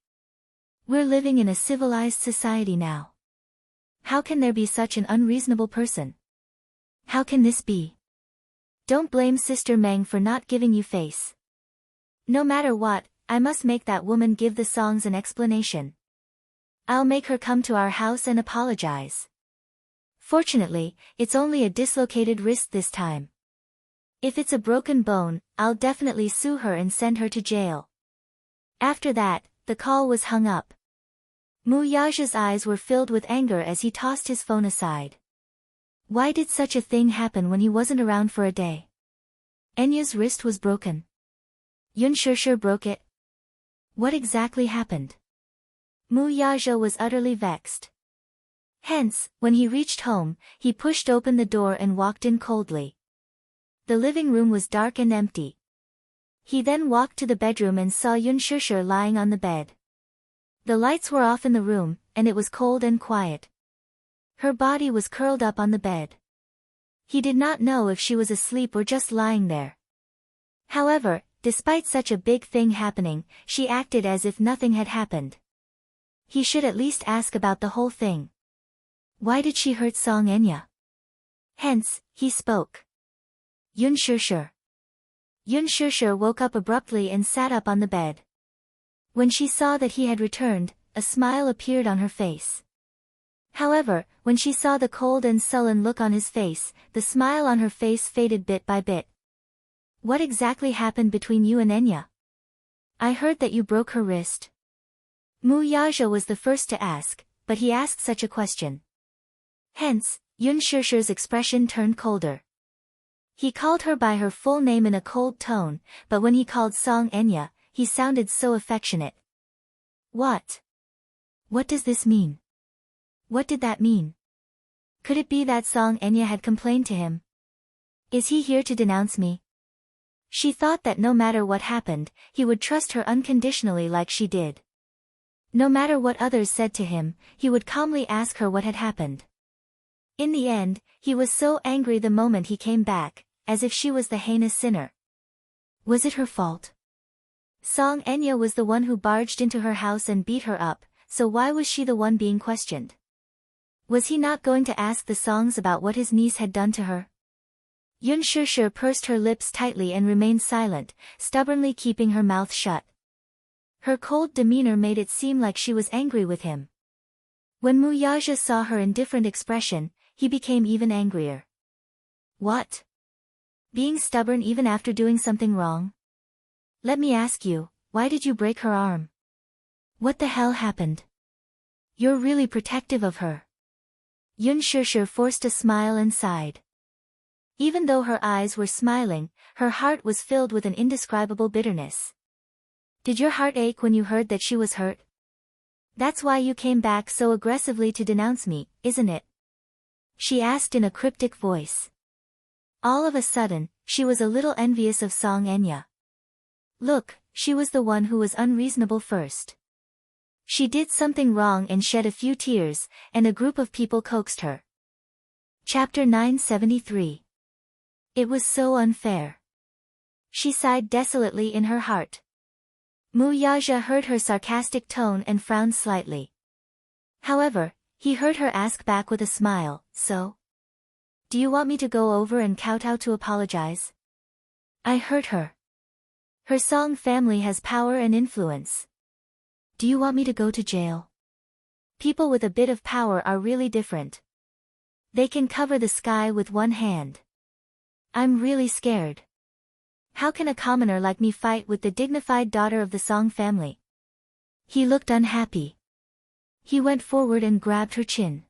We're living in a civilized society now. How can there be such an unreasonable person? How can this be? Don't blame Sister Meng for not giving you face. No matter what, I must make that woman give the songs an explanation. I'll make her come to our house and apologize. Fortunately, it's only a dislocated wrist this time. If it's a broken bone, I'll definitely sue her and send her to jail. After that, the call was hung up. Mu Yaja's eyes were filled with anger as he tossed his phone aside. Why did such a thing happen when he wasn't around for a day? Enya's wrist was broken. Yun Shusher broke it. What exactly happened? Mu Yaja was utterly vexed. Hence, when he reached home, he pushed open the door and walked in coldly. The living room was dark and empty. He then walked to the bedroom and saw Yun Shusher lying on the bed. The lights were off in the room, and it was cold and quiet. Her body was curled up on the bed. He did not know if she was asleep or just lying there. However, despite such a big thing happening, she acted as if nothing had happened. He should at least ask about the whole thing. Why did she hurt Song Enya? Hence, he spoke. Yun Shusher. Yun Shusher woke up abruptly and sat up on the bed. When she saw that he had returned, a smile appeared on her face. However, when she saw the cold and sullen look on his face, the smile on her face faded bit by bit. What exactly happened between you and Enya? I heard that you broke her wrist. Mu Yaja was the first to ask, but he asked such a question. Hence, Yun Shishir's expression turned colder. He called her by her full name in a cold tone, but when he called Song Enya, he sounded so affectionate. What? What does this mean? What did that mean? Could it be that Song Enya had complained to him? Is he here to denounce me? She thought that no matter what happened, he would trust her unconditionally like she did. No matter what others said to him, he would calmly ask her what had happened. In the end, he was so angry the moment he came back, as if she was the heinous sinner. Was it her fault? Song Enya was the one who barged into her house and beat her up, so why was she the one being questioned? Was he not going to ask the Songs about what his niece had done to her? Yun Shishir pursed her lips tightly and remained silent, stubbornly keeping her mouth shut. Her cold demeanor made it seem like she was angry with him. When Mu Yaja saw her indifferent expression, he became even angrier. What? Being stubborn even after doing something wrong? Let me ask you, why did you break her arm? What the hell happened? You're really protective of her. Yun Shishir forced a smile and sighed. Even though her eyes were smiling, her heart was filled with an indescribable bitterness. Did your heart ache when you heard that she was hurt? That's why you came back so aggressively to denounce me, isn't it? She asked in a cryptic voice. All of a sudden, she was a little envious of Song Enya. Look, she was the one who was unreasonable first. She did something wrong and shed a few tears, and a group of people coaxed her. Chapter 973. It was so unfair. She sighed desolately in her heart. Mu Yaja heard her sarcastic tone and frowned slightly. However, he heard her ask back with a smile, so? Do you want me to go over and kowtow to apologize? I hurt her. Her Song family has power and influence. Do you want me to go to jail? People with a bit of power are really different. They can cover the sky with one hand. I'm really scared. How can a commoner like me fight with the dignified daughter of the Song family? He looked unhappy. He went forward and grabbed her chin.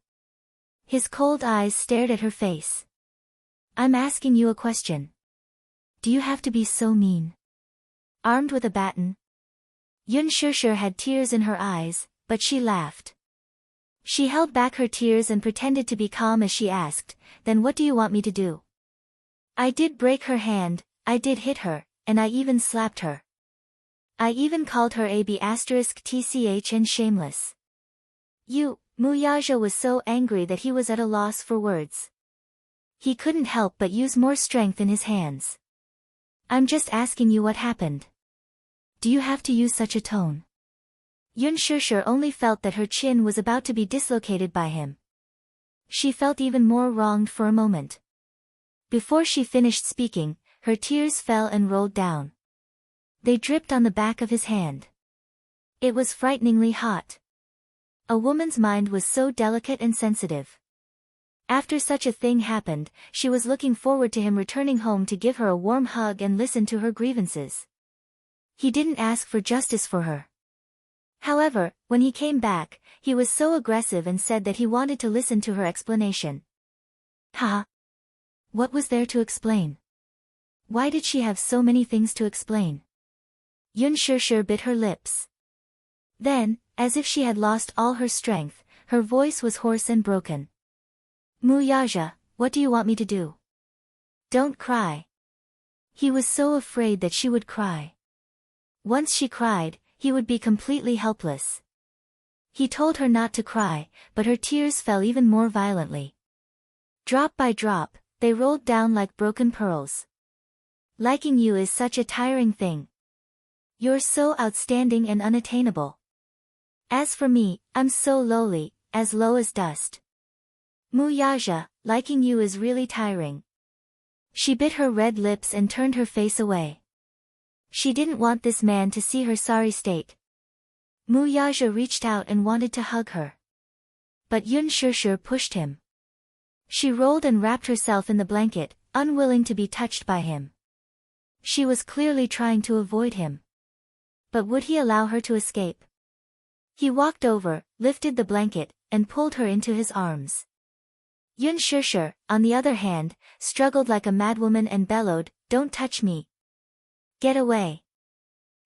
His cold eyes stared at her face. I'm asking you a question. Do you have to be so mean? Armed with a baton? Yun Shishir had tears in her eyes, but she laughed. She held back her tears and pretended to be calm as she asked, then what do you want me to do? I did break her hand, I did hit her, and I even slapped her. I even called her a B***tch and shameless. Mu Yaja was so angry that he was at a loss for words. He couldn't help but use more strength in his hands. I'm just asking you what happened. Do you have to use such a tone? Yun Shishir only felt that her chin was about to be dislocated by him. She felt even more wronged for a moment. Before she finished speaking, her tears fell and rolled down. They dripped on the back of his hand. It was frighteningly hot. A woman's mind was so delicate and sensitive. After such a thing happened, she was looking forward to him returning home to give her a warm hug and listen to her grievances. He didn't ask for justice for her. However, when he came back, he was so aggressive and said that he wanted to listen to her explanation. Haha. What was there to explain? Why did she have so many things to explain? Yun Shishir bit her lips. Then, as if she had lost all her strength, her voice was hoarse and broken. Mu Yaja, what do you want me to do? Don't cry. He was so afraid that she would cry. Once she cried, he would be completely helpless. He told her not to cry, but her tears fell even more violently. Drop by drop, they rolled down like broken pearls. Liking you is such a tiring thing. You're so outstanding and unattainable. As for me, I'm so lowly, as low as dust. Mu Yaja, liking you is really tiring. She bit her red lips and turned her face away. She didn't want this man to see her sorry state. Mu Yaja reached out and wanted to hug her. But Yun Shushu pushed him. She rolled and wrapped herself in the blanket, unwilling to be touched by him. She was clearly trying to avoid him. But would he allow her to escape? He walked over, lifted the blanket, and pulled her into his arms. Yun Shushu, on the other hand, struggled like a madwoman and bellowed, "Don't touch me. Get away.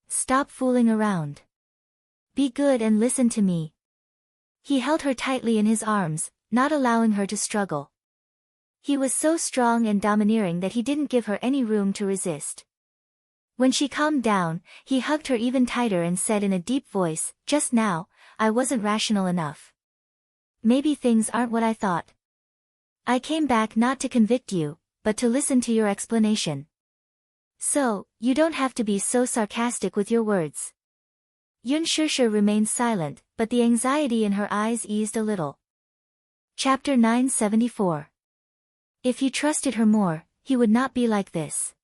Stop fooling around. Be good and listen to me." He held her tightly in his arms, not allowing her to struggle. He was so strong and domineering that he didn't give her any room to resist. When she calmed down, he hugged her even tighter and said in a deep voice, "Just now, I wasn't rational enough. Maybe things aren't what I thought. I came back not to convict you, but to listen to your explanation. So, you don't have to be so sarcastic with your words." Yun Shushu remained silent, but the anxiety in her eyes eased a little. Chapter 974. If he trusted her more, he would not be like this.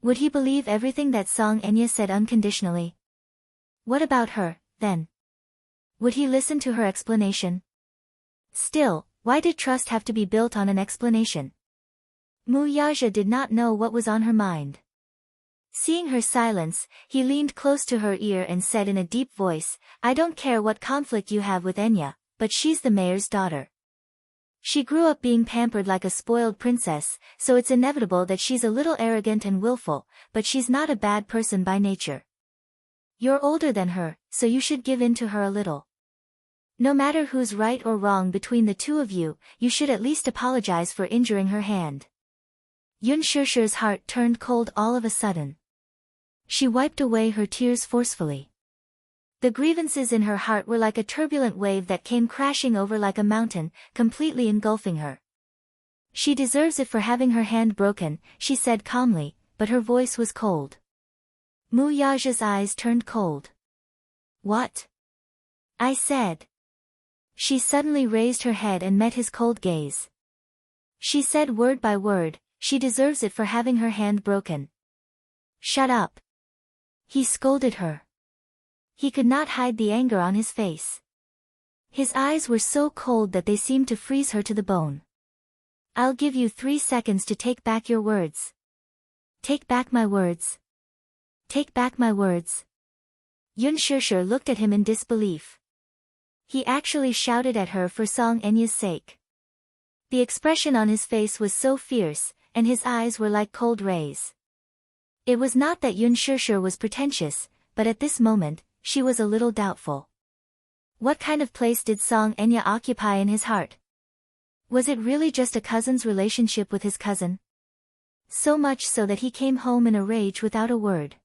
Would he believe everything that Song Enya said unconditionally? What about her, then? Would he listen to her explanation? Still, why did trust have to be built on an explanation? Mu Yaja did not know what was on her mind. Seeing her silence, he leaned close to her ear and said in a deep voice, "I don't care what conflict you have with Enya, but she's the mayor's daughter. She grew up being pampered like a spoiled princess, so it's inevitable that she's a little arrogant and willful, but she's not a bad person by nature. You're older than her, so you should give in to her a little. No matter who's right or wrong between the two of you, you should at least apologize for injuring her hand." Yun Shushu's heart turned cold all of a sudden. She wiped away her tears forcefully. The grievances in her heart were like a turbulent wave that came crashing over like a mountain, completely engulfing her. "She deserves it for having her hand broken," she said calmly, but her voice was cold. Mu Yaja's eyes turned cold. "What?" "I said." She suddenly raised her head and met his cold gaze. She said word by word, "She deserves it for having her hand broken." "Shut up." He scolded her. He could not hide the anger on his face. His eyes were so cold that they seemed to freeze her to the bone. "I'll give you 3 seconds to take back your words." "Take back my words? Take back my words?" Yun Shushu looked at him in disbelief. He actually shouted at her for Song Enya's sake. The expression on his face was so fierce, and his eyes were like cold rays. It was not that Yun Shushu was pretentious, but at this moment, she was a little doubtful. What kind of place did Song Enya occupy in his heart? Was it really just a cousin's relationship with his cousin? So much so that he came home in a rage without a word.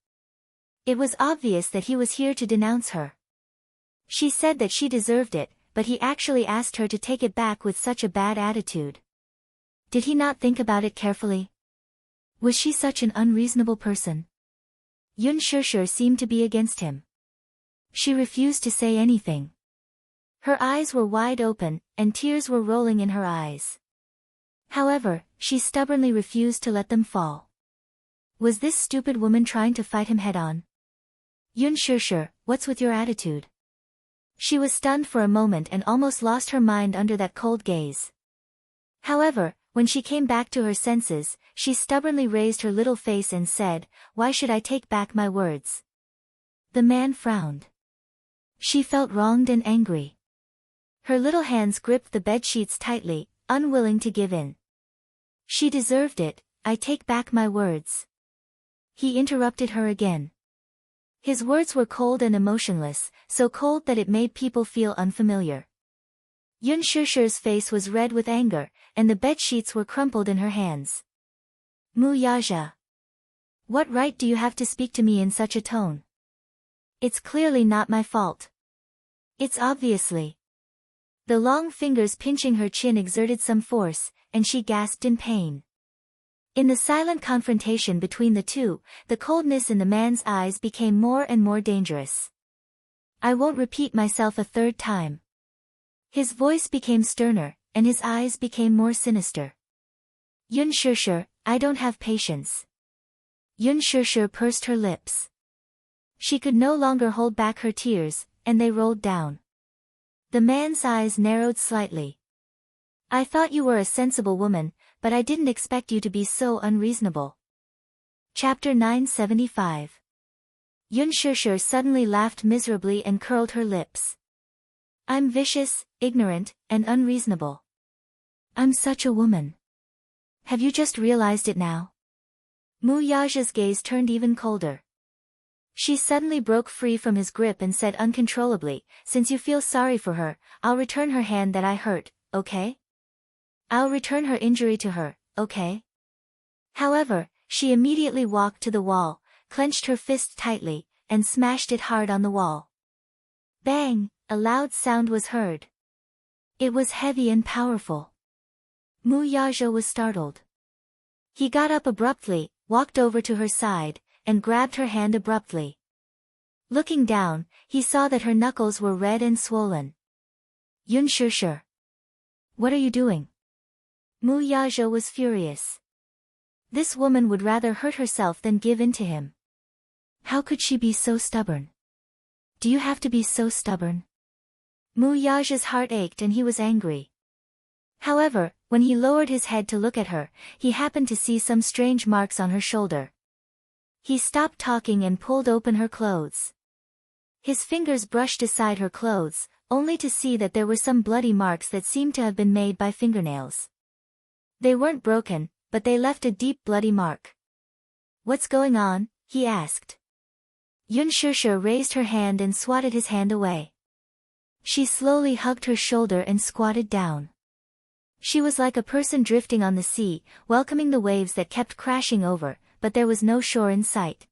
It was obvious that he was here to denounce her. She said that she deserved it, but he actually asked her to take it back with such a bad attitude. Did he not think about it carefully? Was she such an unreasonable person? Yun Shushu seemed to be against him. She refused to say anything. Her eyes were wide open, and tears were rolling in her eyes. However, she stubbornly refused to let them fall. Was this stupid woman trying to fight him head-on? "Yun Shushu, what's with your attitude?" She was stunned for a moment and almost lost her mind under that cold gaze. However, when she came back to her senses, she stubbornly raised her little face and said, "Why should I take back my words?" The man frowned. She felt wronged and angry. Her little hands gripped the bedsheets tightly, unwilling to give in. "She deserved it, I take back my words." He interrupted her again. His words were cold and emotionless, so cold that it made people feel unfamiliar. Yun Shushu's face was red with anger, and the bedsheets were crumpled in her hands. "Mu Yaja. What right do you have to speak to me in such a tone? It's clearly not my fault. It's obviously." The long fingers pinching her chin exerted some force, and she gasped in pain. In the silent confrontation between the two, the coldness in the man's eyes became more and more dangerous. "I won't repeat myself a third time." His voice became sterner, and his eyes became more sinister. "Yun Shushu, I don't have patience." Yun Shushu pursed her lips. She could no longer hold back her tears, and they rolled down. The man's eyes narrowed slightly. I thought you were a sensible woman, but I didn't expect you to be so unreasonable. Chapter 975. Yun Shishir suddenly laughed miserably and curled her lips. I'm vicious, ignorant, and unreasonable. I'm such a woman. Have you just realized it now? Mu Yaja's gaze turned even colder. She suddenly broke free from his grip and said uncontrollably, since you feel sorry for her, I'll return her hand that I hurt, okay? I'll return her injury to her, okay? However, she immediately walked to the wall, clenched her fist tightly, and smashed it hard on the wall. Bang! A loud sound was heard. It was heavy and powerful. Mu Yaja was startled. He got up abruptly, walked over to her side, and grabbed her hand abruptly. Looking down, he saw that her knuckles were red and swollen. Yun Shishir. What are you doing? Mu Yaja was furious. This woman would rather hurt herself than give in to him. How could she be so stubborn? Do you have to be so stubborn? Mu Yaja's heart ached and he was angry. However, when he lowered his head to look at her, he happened to see some strange marks on her shoulder. He stopped talking and pulled open her clothes. His fingers brushed aside her clothes, only to see that there were some bloody marks that seemed to have been made by fingernails. They weren't broken, but they left a deep bloody mark. What's going on? He asked. Yun Shishir raised her hand and swatted his hand away. She slowly hugged her shoulder and squatted down. She was like a person drifting on the sea, welcoming the waves that kept crashing over, but there was no shore in sight.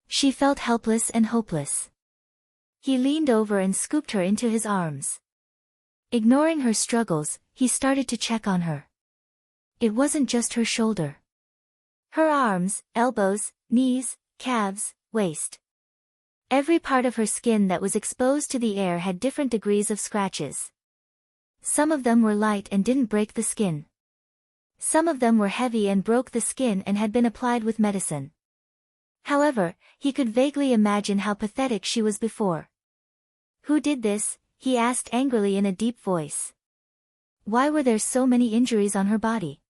She felt helpless and hopeless. He leaned over and scooped her into his arms. Ignoring her struggles, he started to check on her. It wasn't just her shoulder. Her arms, elbows, knees, calves, waist. Every part of her skin that was exposed to the air had different degrees of scratches. Some of them were light and didn't break the skin. Some of them were heavy and broke the skin and had been applied with medicine. However, he could vaguely imagine how pathetic she was before. Who did this? He asked angrily in a deep voice. Why were there so many injuries on her body?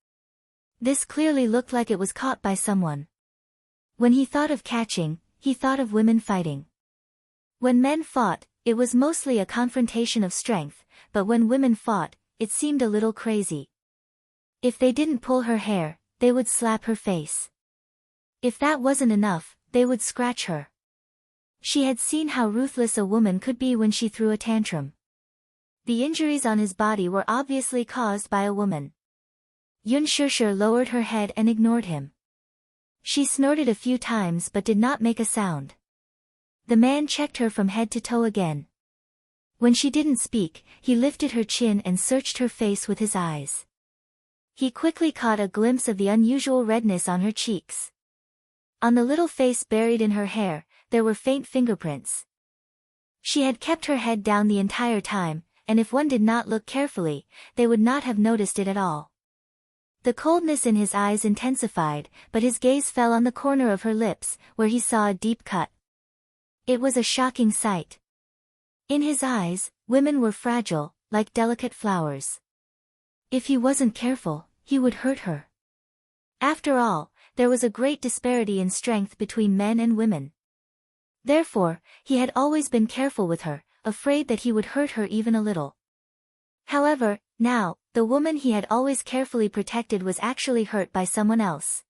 This clearly looked like it was caught by someone. When he thought of catching, he thought of women fighting. When men fought, it was mostly a confrontation of strength, but when women fought, it seemed a little crazy. If they didn't pull her hair, they would slap her face. If that wasn't enough, they would scratch her. She had seen how ruthless a woman could be when she threw a tantrum. The injuries on his body were obviously caused by a woman. Yun Shishir lowered her head and ignored him. She snorted a few times but did not make a sound. The man checked her from head to toe again. When she didn't speak, he lifted her chin and searched her face with his eyes. He quickly caught a glimpse of the unusual redness on her cheeks. On the little face buried in her hair, there were faint fingerprints. She had kept her head down the entire time, and if one did not look carefully, they would not have noticed it at all. The coldness in his eyes intensified, but his gaze fell on the corner of her lips, where he saw a deep cut. It was a shocking sight. In his eyes, women were fragile, like delicate flowers. If he wasn't careful, he would hurt her. After all, there was a great disparity in strength between men and women. Therefore, he had always been careful with her, afraid that he would hurt her even a little. However, now, the woman he had always carefully protected was actually hurt by someone else.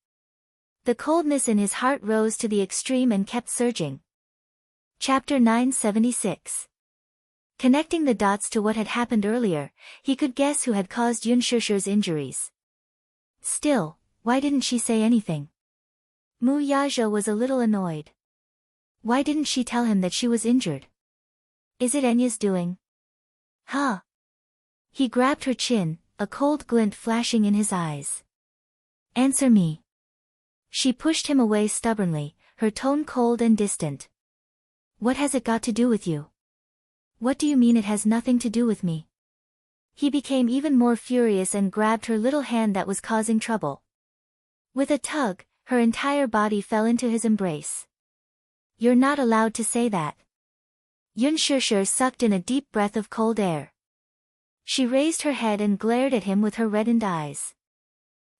The coldness in his heart rose to the extreme and kept surging. Chapter 976. Connecting the dots to what had happened earlier, he could guess who had caused Yun Shishir's injuries. Still, why didn't she say anything? Mu Yaja was a little annoyed. Why didn't she tell him that she was injured? Is it Enya's doing? Huh? He grabbed her chin, a cold glint flashing in his eyes. Answer me. She pushed him away stubbornly, her tone cold and distant. What has it got to do with you? What do you mean it has nothing to do with me? He became even more furious and grabbed her little hand that was causing trouble. With a tug, her entire body fell into his embrace. You're not allowed to say that. Yun Shusher sucked in a deep breath of cold air. She raised her head and glared at him with her reddened eyes.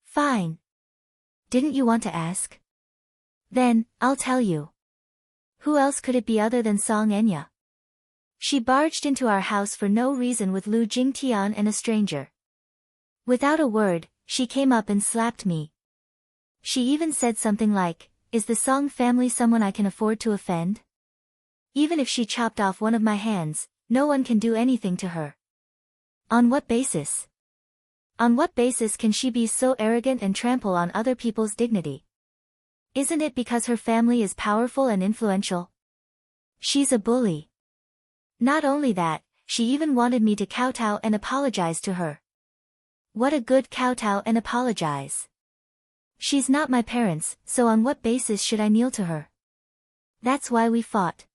Fine. Didn't you want to ask? Then, I'll tell you. Who else could it be other than Song Enya? She barged into our house for no reason with Lu Jingtian and a stranger. Without a word, she came up and slapped me. She even said something like, "Is the Song family someone I can afford to offend?" Even if she chopped off one of my hands, no one can do anything to her. On what basis? On what basis can she be so arrogant and trample on other people's dignity? Isn't it because her family is powerful and influential? She's a bully. Not only that, she even wanted me to kowtow and apologize to her. What a good kowtow and apologize. She's not my parents, so on what basis should I kneel to her? That's why we fought.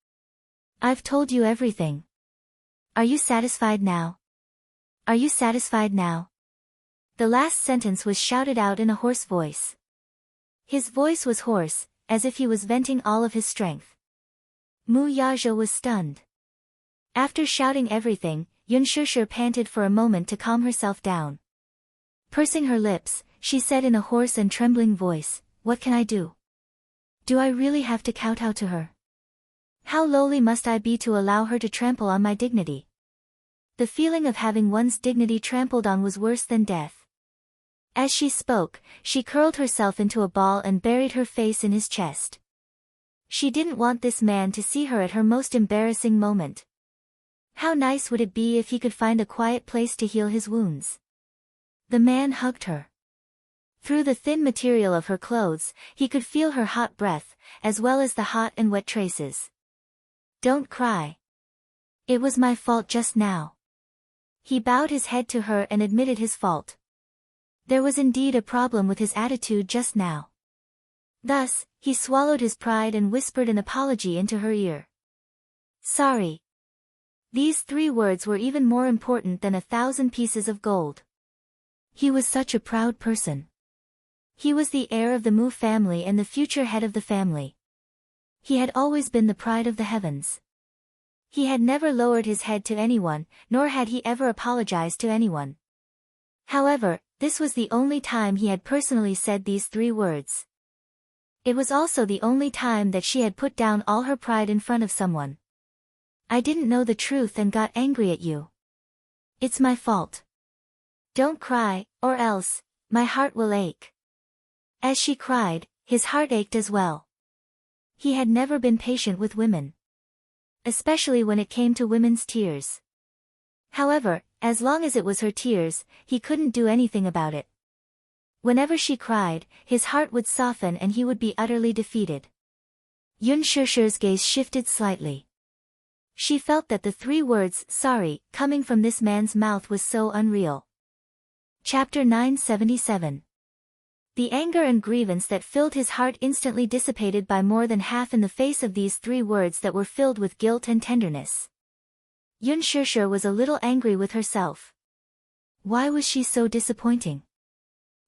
I've told you everything. Are you satisfied now? Are you satisfied now? The last sentence was shouted out in a hoarse voice. His voice was hoarse, as if he was venting all of his strength. Mu Yaja was stunned. After shouting everything, Yun Shusher panted for a moment to calm herself down. Pursing her lips, she said in a hoarse and trembling voice, "What can I do? Do I really have to kowtow to her? How lowly must I be to allow her to trample on my dignity?" The feeling of having one's dignity trampled on was worse than death. As she spoke, she curled herself into a ball and buried her face in his chest. She didn't want this man to see her at her most embarrassing moment. How nice would it be if he could find a quiet place to heal his wounds? The man hugged her. Through the thin material of her clothes, he could feel her hot breath, as well as the hot and wet traces. "Don't cry. It was my fault just now." He bowed his head to her and admitted his fault. There was indeed a problem with his attitude just now. Thus, he swallowed his pride and whispered an apology into her ear. "Sorry." These 3 words were even more important than 1,000 pieces of gold. He was such a proud person. He was the heir of the Mu family and the future head of the family. He had always been the pride of the heavens. He had never lowered his head to anyone, nor had he ever apologized to anyone. However, this was the only time he had personally said these 3 words. It was also the only time that she had put down all her pride in front of someone. "I didn't know the truth and got angry at you. It's my fault. Don't cry, or else, my heart will ache." As she cried, his heart ached as well. He had never been patient with women. Especially when it came to women's tears. However, as long as it was her tears, he couldn't do anything about it. Whenever she cried, his heart would soften and he would be utterly defeated. Yun Shusher's gaze shifted slightly. She felt that the 3 words, "sorry," coming from this man's mouth was so unreal. Chapter 977. The anger and grievance that filled his heart instantly dissipated by more than half in the face of these 3 words that were filled with guilt and tenderness. Yun Shusher was a little angry with herself. Why was she so disappointing?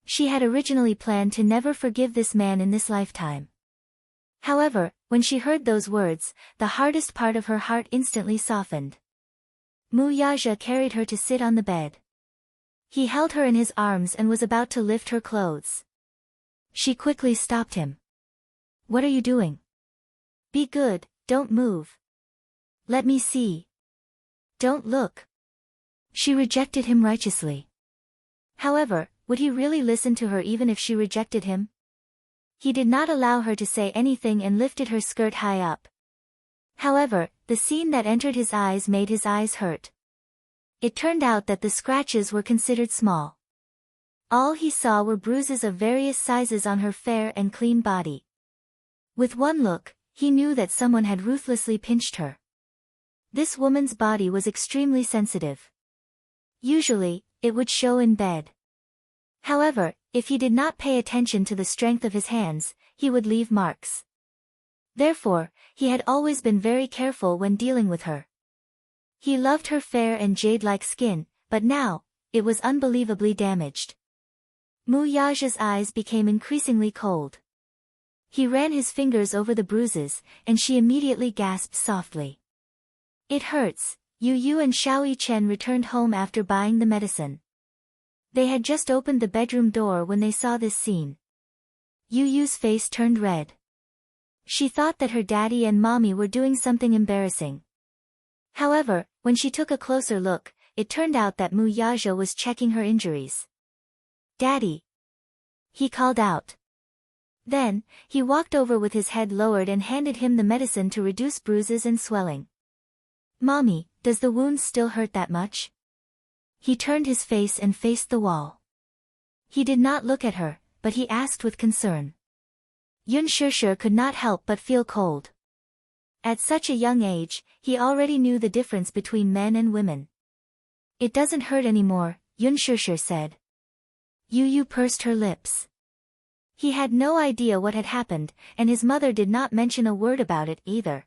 She had originally planned to never forgive this man in this lifetime. However, when she heard those words, the hardest part of her heart instantly softened. Mu Yaja carried her to sit on the bed. He held her in his arms and was about to lift her clothes. She quickly stopped him. "What are you doing? Be good, don't move. Let me see. Don't look." She rejected him righteously. However, would he really listen to her even if she rejected him? He did not allow her to say anything and lifted her skirt high up. However, the scene that entered his eyes made his eyes hurt. It turned out that the scratches were considered small. All he saw were bruises of various sizes on her fair and clean body. With one look, he knew that someone had ruthlessly pinched her. This woman's body was extremely sensitive. Usually, it would show in bed. However, if he did not pay attention to the strength of his hands, he would leave marks. Therefore, he had always been very careful when dealing with her. He loved her fair and jade-like skin, but now, it was unbelievably damaged. Mu Yaja's eyes became increasingly cold. He ran his fingers over the bruises, and she immediately gasped softly. It hurts. Yu Yu and Xiao Chen returned home after buying the medicine. They had just opened the bedroom door when they saw this scene. Yu Yu's face turned red. She thought that her daddy and mommy were doing something embarrassing. However, when she took a closer look, it turned out that Mu Yaja was checking her injuries. "Daddy!" he called out. Then, he walked over with his head lowered and handed him the medicine to reduce bruises and swelling. "Mommy, does the wound still hurt that much?" He turned his face and faced the wall. He did not look at her, but he asked with concern. Yun Shishir could not help but feel cold. At such a young age, he already knew the difference between men and women. "It doesn't hurt anymore," Yun Shishir said. Yu Yu pursed her lips. He had no idea what had happened, and his mother did not mention a word about it either.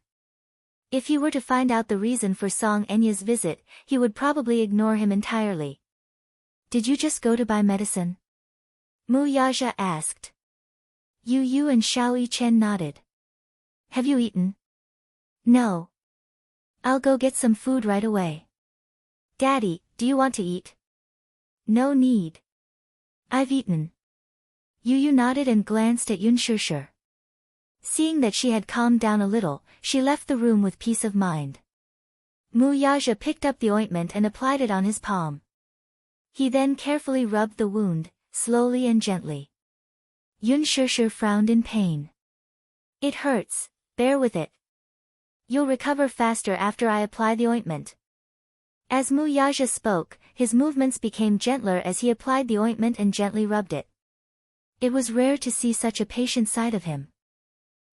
If he were to find out the reason for Song Enya's visit, he would probably ignore him entirely. "Did you just go to buy medicine?" Mu Yaja asked. Yu Yu and Xiao Chen nodded. "Have you eaten?" "No. I'll go get some food right away." "Daddy, do you want to eat?" "No need. I've eaten." Yu Yu nodded and glanced at Yun Shishir. Seeing that she had calmed down a little, she left the room with peace of mind. Mu Yaja picked up the ointment and applied it on his palm. He then carefully rubbed the wound, slowly and gently. Yun Shishir frowned in pain. "It hurts, bear with it. You'll recover faster after I apply the ointment." As Mu Yaja spoke, his movements became gentler as he applied the ointment and gently rubbed it. It was rare to see such a patient side of him.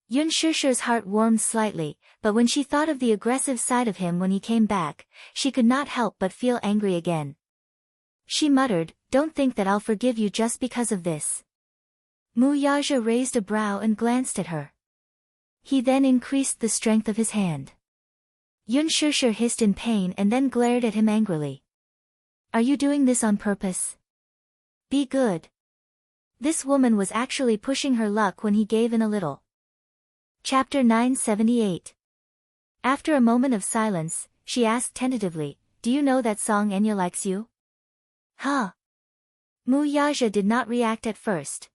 Yun Shishir's heart warmed slightly, but when she thought of the aggressive side of him when he came back, she could not help but feel angry again. She muttered, "Don't think that I'll forgive you just because of this." Mu Yaja raised a brow and glanced at her. He then increased the strength of his hand. Yun Shishir hissed in pain and then glared at him angrily. "Are you doing this on purpose? Be good." This woman was actually pushing her luck when he gave in a little. Chapter 978. After a moment of silence, she asked tentatively, "Do you know that Song Enya likes you?" "Huh?" Mu Yaja did not react at first.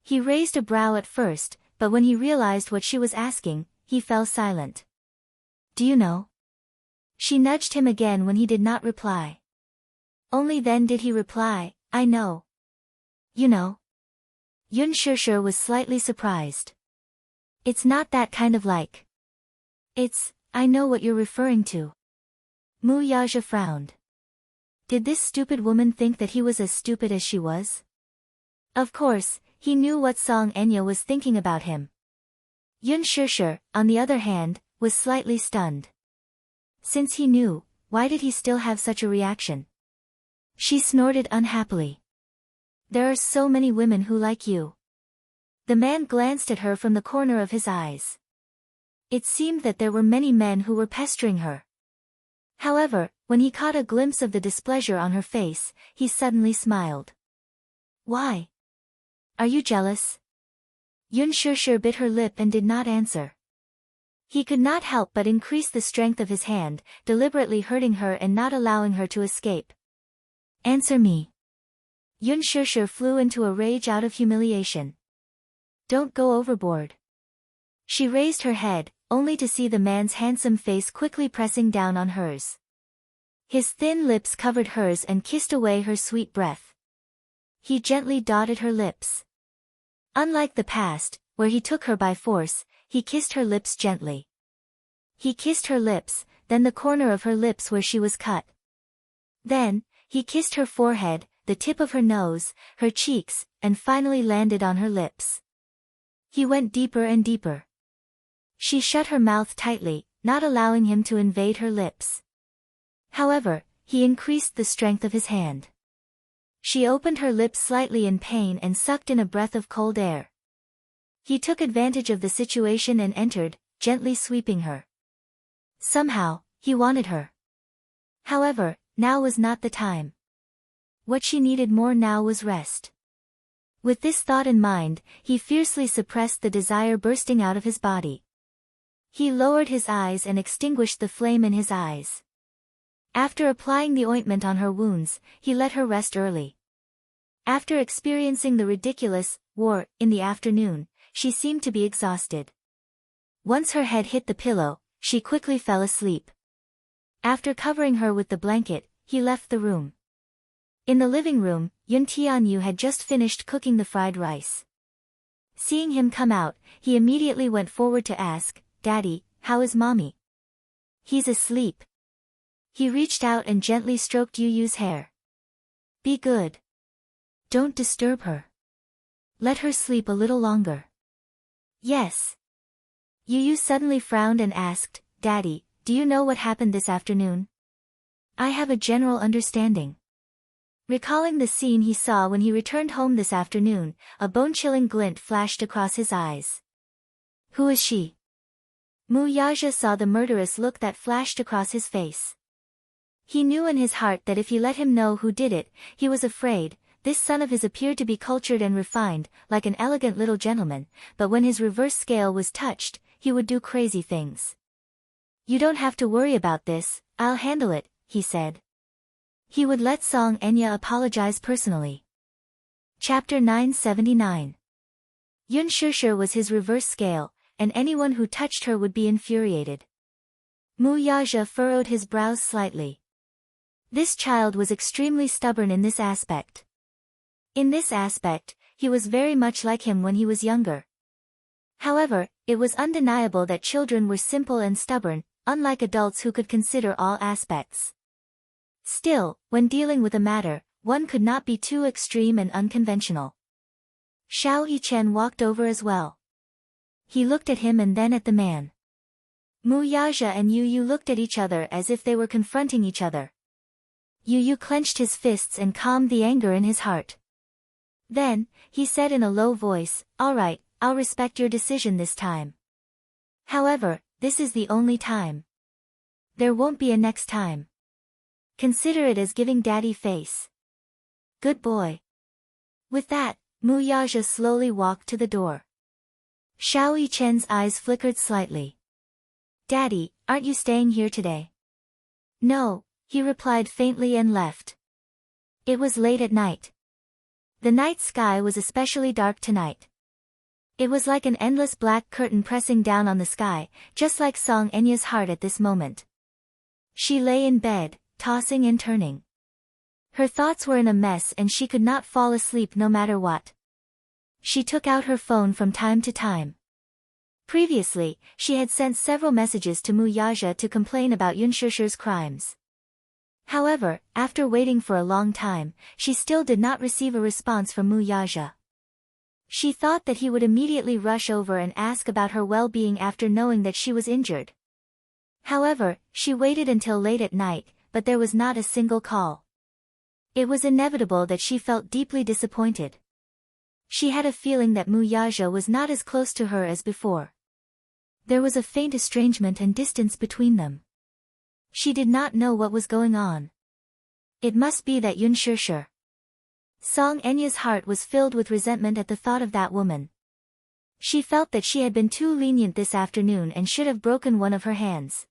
He raised a brow at first, but when he realized what she was asking, he fell silent. "Do you know?" She nudged him again when he did not reply. Only then did he reply, "I know." "You know?" Yun Shishir was slightly surprised. "It's not that kind of like. I know what you're referring to." Mu Yaja frowned. Did this stupid woman think that he was as stupid as she was? Of course, he knew what Song Enya was thinking about him. Yun Shishir, on the other hand, was slightly stunned. Since he knew, why did he still have such a reaction? She snorted unhappily. "There are so many women who like you." The man glanced at her from the corner of his eyes. It seemed that there were many men who were pestering her. However, when he caught a glimpse of the displeasure on her face, he suddenly smiled. "Why? Are you jealous?" Yun Shishir bit her lip and did not answer. He could not help but increase the strength of his hand, deliberately hurting her and not allowing her to escape. "Answer me." Yun Shishir flew into a rage out of humiliation. "Don't go overboard." She raised her head, only to see the man's handsome face quickly pressing down on hers. His thin lips covered hers and kissed away her sweet breath. He gently dotted her lips. Unlike the past, where he took her by force, he kissed her lips gently. He kissed her lips, then the corner of her lips where she was cut. Then, he kissed her forehead, the tip of her nose, her cheeks, and finally landed on her lips. He went deeper and deeper. She shut her mouth tightly, not allowing him to invade her lips. However, he increased the strength of his hand. She opened her lips slightly in pain and sucked in a breath of cold air. He took advantage of the situation and entered, gently sweeping her. Somehow, he wanted her. However, now was not the time. What she needed more now was rest. With this thought in mind, he fiercely suppressed the desire bursting out of his body. He lowered his eyes and extinguished the flame in his eyes. After applying the ointment on her wounds, he let her rest early. After experiencing the ridiculous war in the afternoon, she seemed to be exhausted. Once her head hit the pillow, she quickly fell asleep. After covering her with the blanket, he left the room. In the living room, Yun Tianyu had just finished cooking the fried rice. Seeing him come out, he immediately went forward to ask, "Daddy, how is Mommy?" "He's asleep." He reached out and gently stroked Yu's hair. "Be good. Don't disturb her. Let her sleep a little longer." "Yes." Yu suddenly frowned and asked, "Daddy, do you know what happened this afternoon?" "I have a general understanding." Recalling the scene he saw when he returned home this afternoon, a bone-chilling glint flashed across his eyes. "Who is she?" Mu Yaja saw the murderous look that flashed across his face. He knew in his heart that if he let him know who did it, he was afraid. This son of his appeared to be cultured and refined, like an elegant little gentleman, but when his reverse scale was touched, he would do crazy things. "You don't have to worry about this, I'll handle it," he said. He would let Song Enya apologize personally. Chapter 979. Yun Shishir was his reverse scale, and anyone who touched her would be infuriated. Mu Yaja furrowed his brows slightly. This child was extremely stubborn in this aspect. In this aspect, he was very much like him when he was younger. However, it was undeniable that children were simple and stubborn, unlike adults who could consider all aspects. Still, when dealing with a matter, one could not be too extreme and unconventional. Xiao Yichen walked over as well. He looked at him and then at the man. Mu Yaja and Yu looked at each other as if they were confronting each other. Yu clenched his fists and calmed the anger in his heart. Then, he said in a low voice, "All right, I'll respect your decision this time. However, this is the only time. There won't be a next time. Consider it as giving Daddy face. Good boy." With that, Mu Yaja slowly walked to the door. Xiao Yichen's eyes flickered slightly. "Daddy, aren't you staying here today?" "No," he replied faintly and left. It was late at night. The night sky was especially dark tonight. It was like an endless black curtain pressing down on the sky, just like Song Enya's heart at this moment. She lay in bed, tossing and turning. Her thoughts were in a mess and she could not fall asleep no matter what. She took out her phone from time to time. Previously, she had sent several messages to Mu Yaja to complain about Yun Shishir's crimes. However, after waiting for a long time, she still did not receive a response from Mu Yaja. She thought that he would immediately rush over and ask about her well-being after knowing that she was injured. However, she waited until late at night, but there was not a single call. It was inevitable that she felt deeply disappointed. She had a feeling that Mu Yaja was not as close to her as before. There was a faint estrangement and distance between them. She did not know what was going on. It must be that Yun Shishir. Song Enya's heart was filled with resentment at the thought of that woman. She felt that she had been too lenient this afternoon and should have broken one of her hands.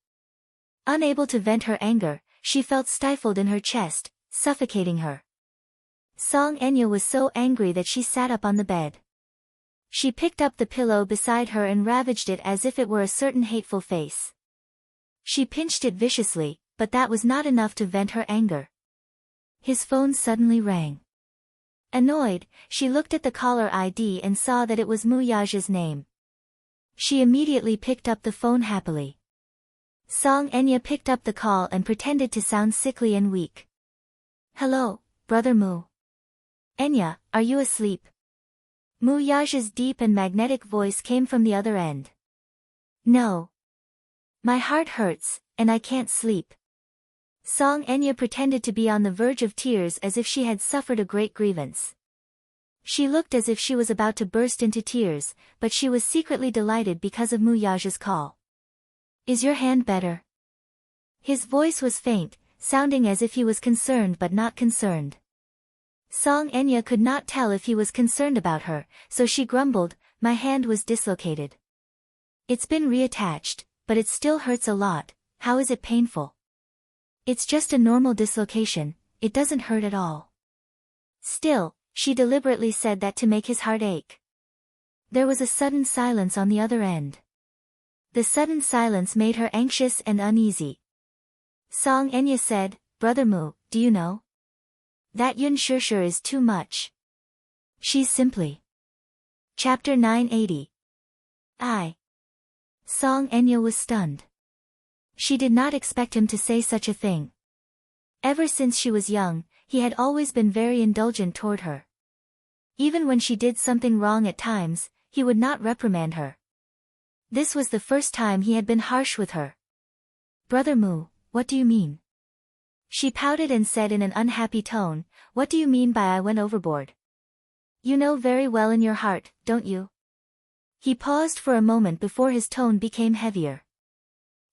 Unable to vent her anger, she felt stifled in her chest, suffocating her. Song Enya was so angry that she sat up on the bed. She picked up the pillow beside her and ravaged it as if it were a certain hateful face. She pinched it viciously, but that was not enough to vent her anger. His phone suddenly rang. Annoyed, she looked at the caller ID and saw that it was Mu Yaja's name. She immediately picked up the phone happily. Song Enya picked up the call and pretended to sound sickly and weak. "Hello, brother Mu. Enya, are you asleep?" Mu Yaja's deep and magnetic voice came from the other end. "No. My heart hurts, and I can't sleep." Song Enya pretended to be on the verge of tears as if she had suffered a great grievance. She looked as if she was about to burst into tears, but she was secretly delighted because of Mu Yaja's call. "Is your hand better?" His voice was faint, sounding as if he was concerned but not concerned. Song Enya could not tell if he was concerned about her, so she grumbled, "My hand was dislocated. It's been reattached, but it still hurts a lot. How is it painful? It's just a normal dislocation, it doesn't hurt at all. Still, she deliberately said that to make his heart ache. There was a sudden silence on the other end. The sudden silence made her anxious and uneasy. Song Enya said, Brother Mu, do you know? That Yun Shusher is too much. She's simply. Chapter 980. Song Enya was stunned. She did not expect him to say such a thing. Ever since she was young, he had always been very indulgent toward her. Even when she did something wrong at times, he would not reprimand her. This was the first time he had been harsh with her. Brother Mu, what do you mean? She pouted and said in an unhappy tone, What do you mean by I went overboard? You know very well in your heart, don't you? He paused for a moment before his tone became heavier.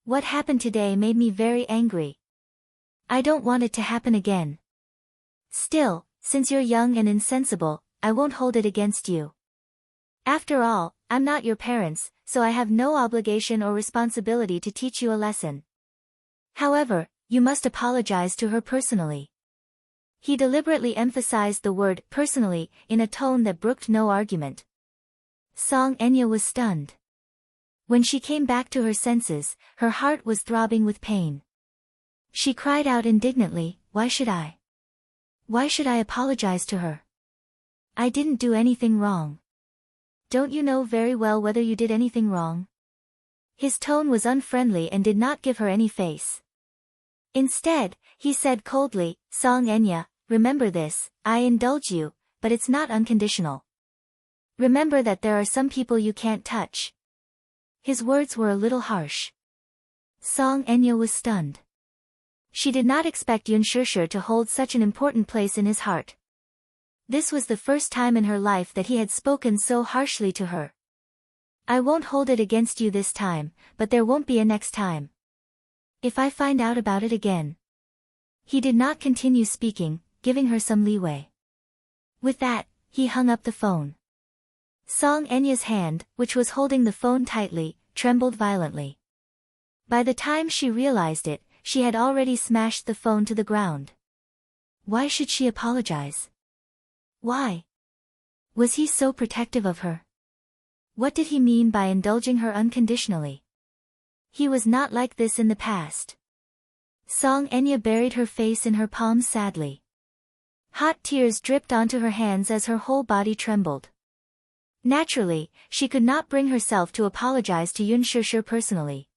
What happened today made me very angry. I don't want it to happen again. Still, since you're young and insensible, I won't hold it against you. After all, I'm not your parents, so I have no obligation or responsibility to teach you a lesson. However, you must apologize to her personally. He deliberately emphasized the word personally in a tone that brooked no argument. Song Enya was stunned. When she came back to her senses, her heart was throbbing with pain. She cried out indignantly, Why should I? Why should I apologize to her? I didn't do anything wrong. Don't you know very well whether you did anything wrong? His tone was unfriendly and did not give her any face. Instead, he said coldly, Song Enya, remember this, I indulge you, but it's not unconditional. Remember that there are some people you can't touch. His words were a little harsh. Song Enya was stunned. She did not expect Yun Shusher to hold such an important place in his heart. This was the first time in her life that he had spoken so harshly to her. I won't hold it against you this time, but there won't be a next time. If I find out about it again. He did not continue speaking, giving her some leeway. With that, he hung up the phone. Song Enya's hand, which was holding the phone tightly, trembled violently. By the time she realized it, she had already smashed the phone to the ground. Why should she apologize? Why? Was he so protective of her? What did he mean by indulging her unconditionally? He was not like this in the past. Song Enya buried her face in her palms sadly. Hot tears dripped onto her hands as her whole body trembled. Naturally, she could not bring herself to apologize to Yun Shusher personally.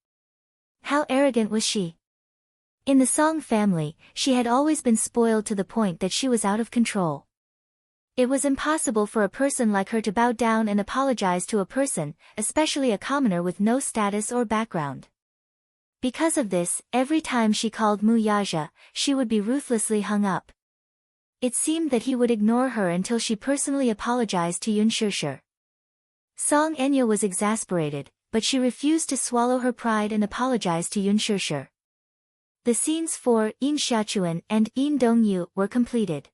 How arrogant was she? In the Song family, she had always been spoiled to the point that she was out of control. It was impossible for a person like her to bow down and apologize to a person, especially a commoner with no status or background. Because of this, every time she called Mu Yaja, she would be ruthlessly hung up. It seemed that he would ignore her until she personally apologized to Yun Shusher. Song Enya was exasperated, but she refused to swallow her pride and apologize to Yun Shusher. The scenes for In Xiachuan and In Dongyu were completed.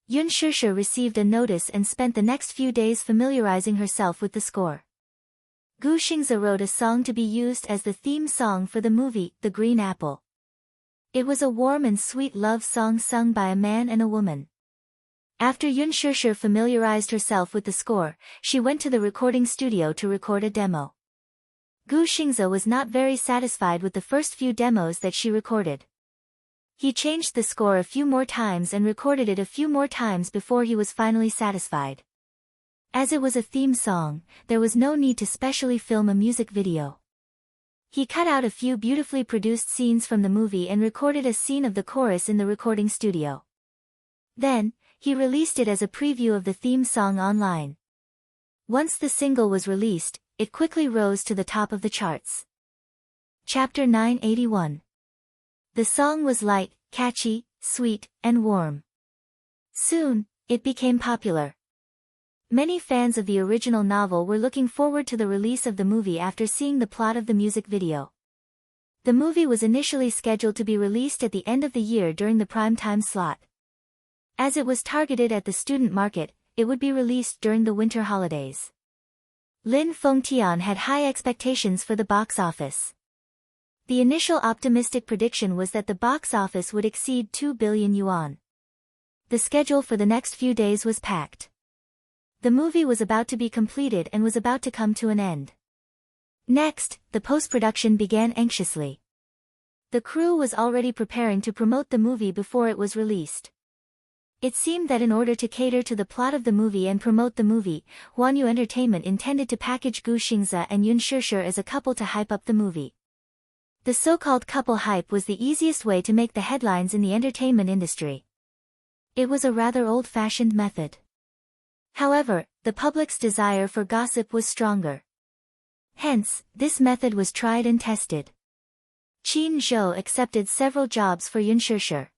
Yun Shusher received a notice and spent the next few days familiarizing herself with the score. Gu Xingze wrote a song to be used as the theme song for the movie, The Green Apple. It was a warm and sweet love song sung by a man and a woman. After Yun Shusher familiarized herself with the score, she went to the recording studio to record a demo. Gu Xingze was not very satisfied with the first few demos that she recorded. He changed the score a few more times and recorded it a few more times before he was finally satisfied. As it was a theme song, there was no need to specially film a music video. He cut out a few beautifully produced scenes from the movie and recorded a scene of the chorus in the recording studio. Then, he released it as a preview of the theme song online. Once the single was released, it quickly rose to the top of the charts. Chapter 981. The song was light, catchy, sweet, and warm. Soon, it became popular. Many fans of the original novel were looking forward to the release of the movie after seeing the plot of the music video. The movie was initially scheduled to be released at the end of the year during the prime time slot. As it was targeted at the student market, it would be released during the winter holidays. Lin Fengtian had high expectations for the box office. The initial optimistic prediction was that the box office would exceed 2 billion yuan. The schedule for the next few days was packed. The movie was about to be completed and was about to come to an end. Next, the post-production began anxiously. The crew was already preparing to promote the movie before it was released. It seemed that in order to cater to the plot of the movie and promote the movie, Huanyu Entertainment intended to package Gu Xingze and Yun Shishir as a couple to hype up the movie. The so-called couple hype was the easiest way to make the headlines in the entertainment industry. It was a rather old-fashioned method. However, the public's desire for gossip was stronger. Hence, this method was tried and tested. Qin Zhou accepted several jobs for Yun Shishir.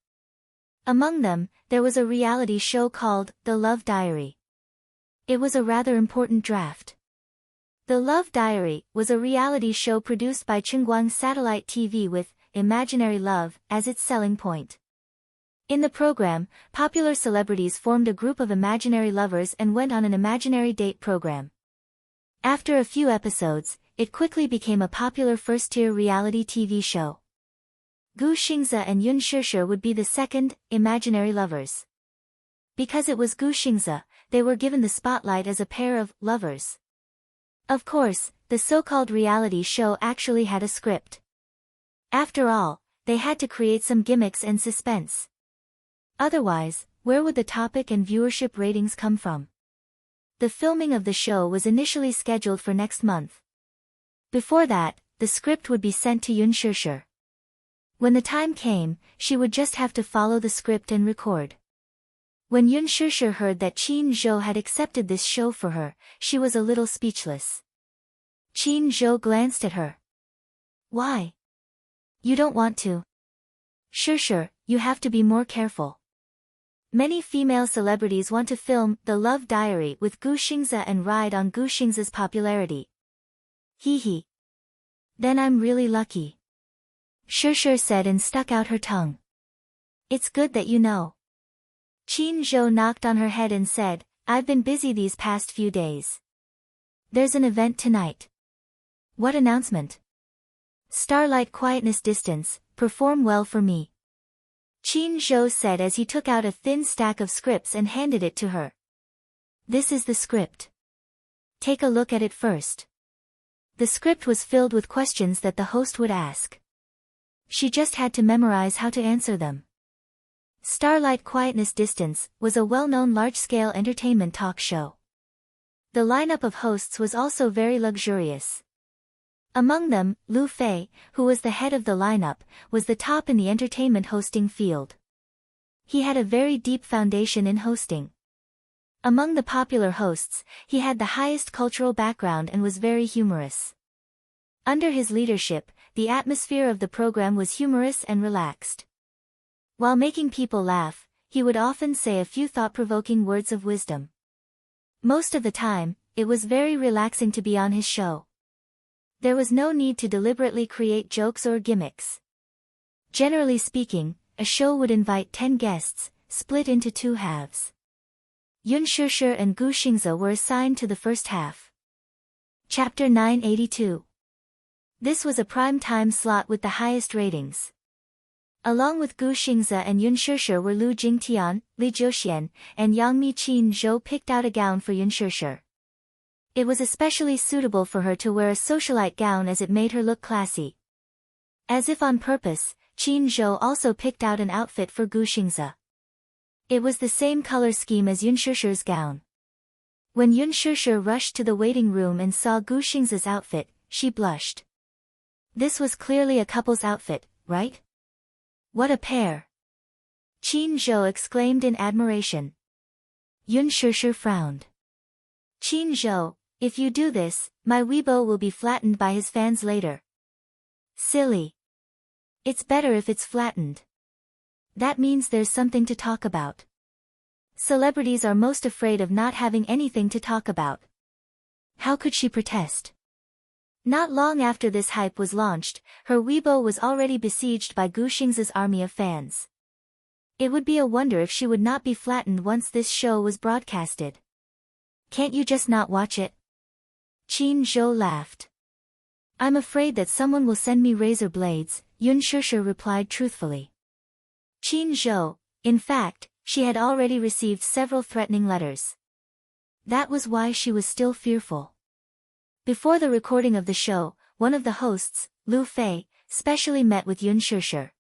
Among them, there was a reality show called The Love Diary. It was a rather important draft. The Love Diary was a reality show produced by Chungguang Satellite TV with imaginary love as its selling point. In the program, popular celebrities formed a group of imaginary lovers and went on an imaginary date program. After a few episodes, it quickly became a popular first-tier reality TV show. Gu Xingze and Yun Shishir would be the second, imaginary lovers. Because it was Gu Xingze, they were given the spotlight as a pair of lovers. Of course, the so-called reality show actually had a script. After all, they had to create some gimmicks and suspense. Otherwise, where would the topic and viewership ratings come from? The filming of the show was initially scheduled for next month. Before that, the script would be sent to Yun Shishir. When the time came, she would just have to follow the script and record. When Yun Shishir heard that Qin Zhou had accepted this show for her, she was a little speechless. Qin Zhou glanced at her. Why? You don't want to? Shishir, you have to be more careful. Many female celebrities want to film The Love Diary with Gu Xingze and ride on Gu Xingze's popularity. Hee. Then I'm really lucky. Shishir said and stuck out her tongue. It's good that you know. Qin Zhou knocked on her head and said, I've been busy these past few days. There's an event tonight. What announcement? Starlight Quietness Distance, perform well for me. Qin Zhou said as he took out a thin stack of scripts and handed it to her. This is the script. Take a look at it first. The script was filled with questions that the host would ask. She just had to memorize how to answer them. Starlight Quietness Distance was a well-known large-scale entertainment talk show. The lineup of hosts was also very luxurious. Among them, Lu Fei, who was the head of the lineup, was the top in the entertainment hosting field. He had a very deep foundation in hosting. Among the popular hosts, he had the highest cultural background and was very humorous. Under his leadership, the atmosphere of the program was humorous and relaxed. While making people laugh, he would often say a few thought-provoking words of wisdom. Most of the time, it was very relaxing to be on his show. There was no need to deliberately create jokes or gimmicks. Generally speaking, a show would invite 10 guests, split into two halves. Yun Shishir and Gu Xingze were assigned to the first half. Chapter 982. This was a prime time slot with the highest ratings. Along with Gu Xingze and Yun Shishir were Lu Jingtian, Li Jiuxian, and Yang Mi. Qin Zhou picked out a gown for Yun Shishir. It was especially suitable for her to wear a socialite gown as it made her look classy. As if on purpose, Qin Zhou also picked out an outfit for Gu Xingze. It was the same color scheme as Yun Shishir's gown. When Yun Shishir rushed to the waiting room and saw Gu Xingze's outfit, she blushed. This was clearly a couple's outfit, right? What a pair! Qin Zhou exclaimed in admiration. Yun Shishir frowned. Qin Zhou, if you do this, my Weibo will be flattened by his fans later. Silly. It's better if it's flattened. That means there's something to talk about. Celebrities are most afraid of not having anything to talk about. How could she protest? Not long after this hype was launched, her Weibo was already besieged by Gu Xingze's army of fans. It would be a wonder if she would not be flattened once this show was broadcasted. Can't you just not watch it? Qin Zhou laughed. I'm afraid that someone will send me razor blades, Yun Shusher replied truthfully. Qin Zhou, in fact, she had already received several threatening letters. That was why she was still fearful. Before the recording of the show, one of the hosts, Lu Fei, specially met with Yun Shusher.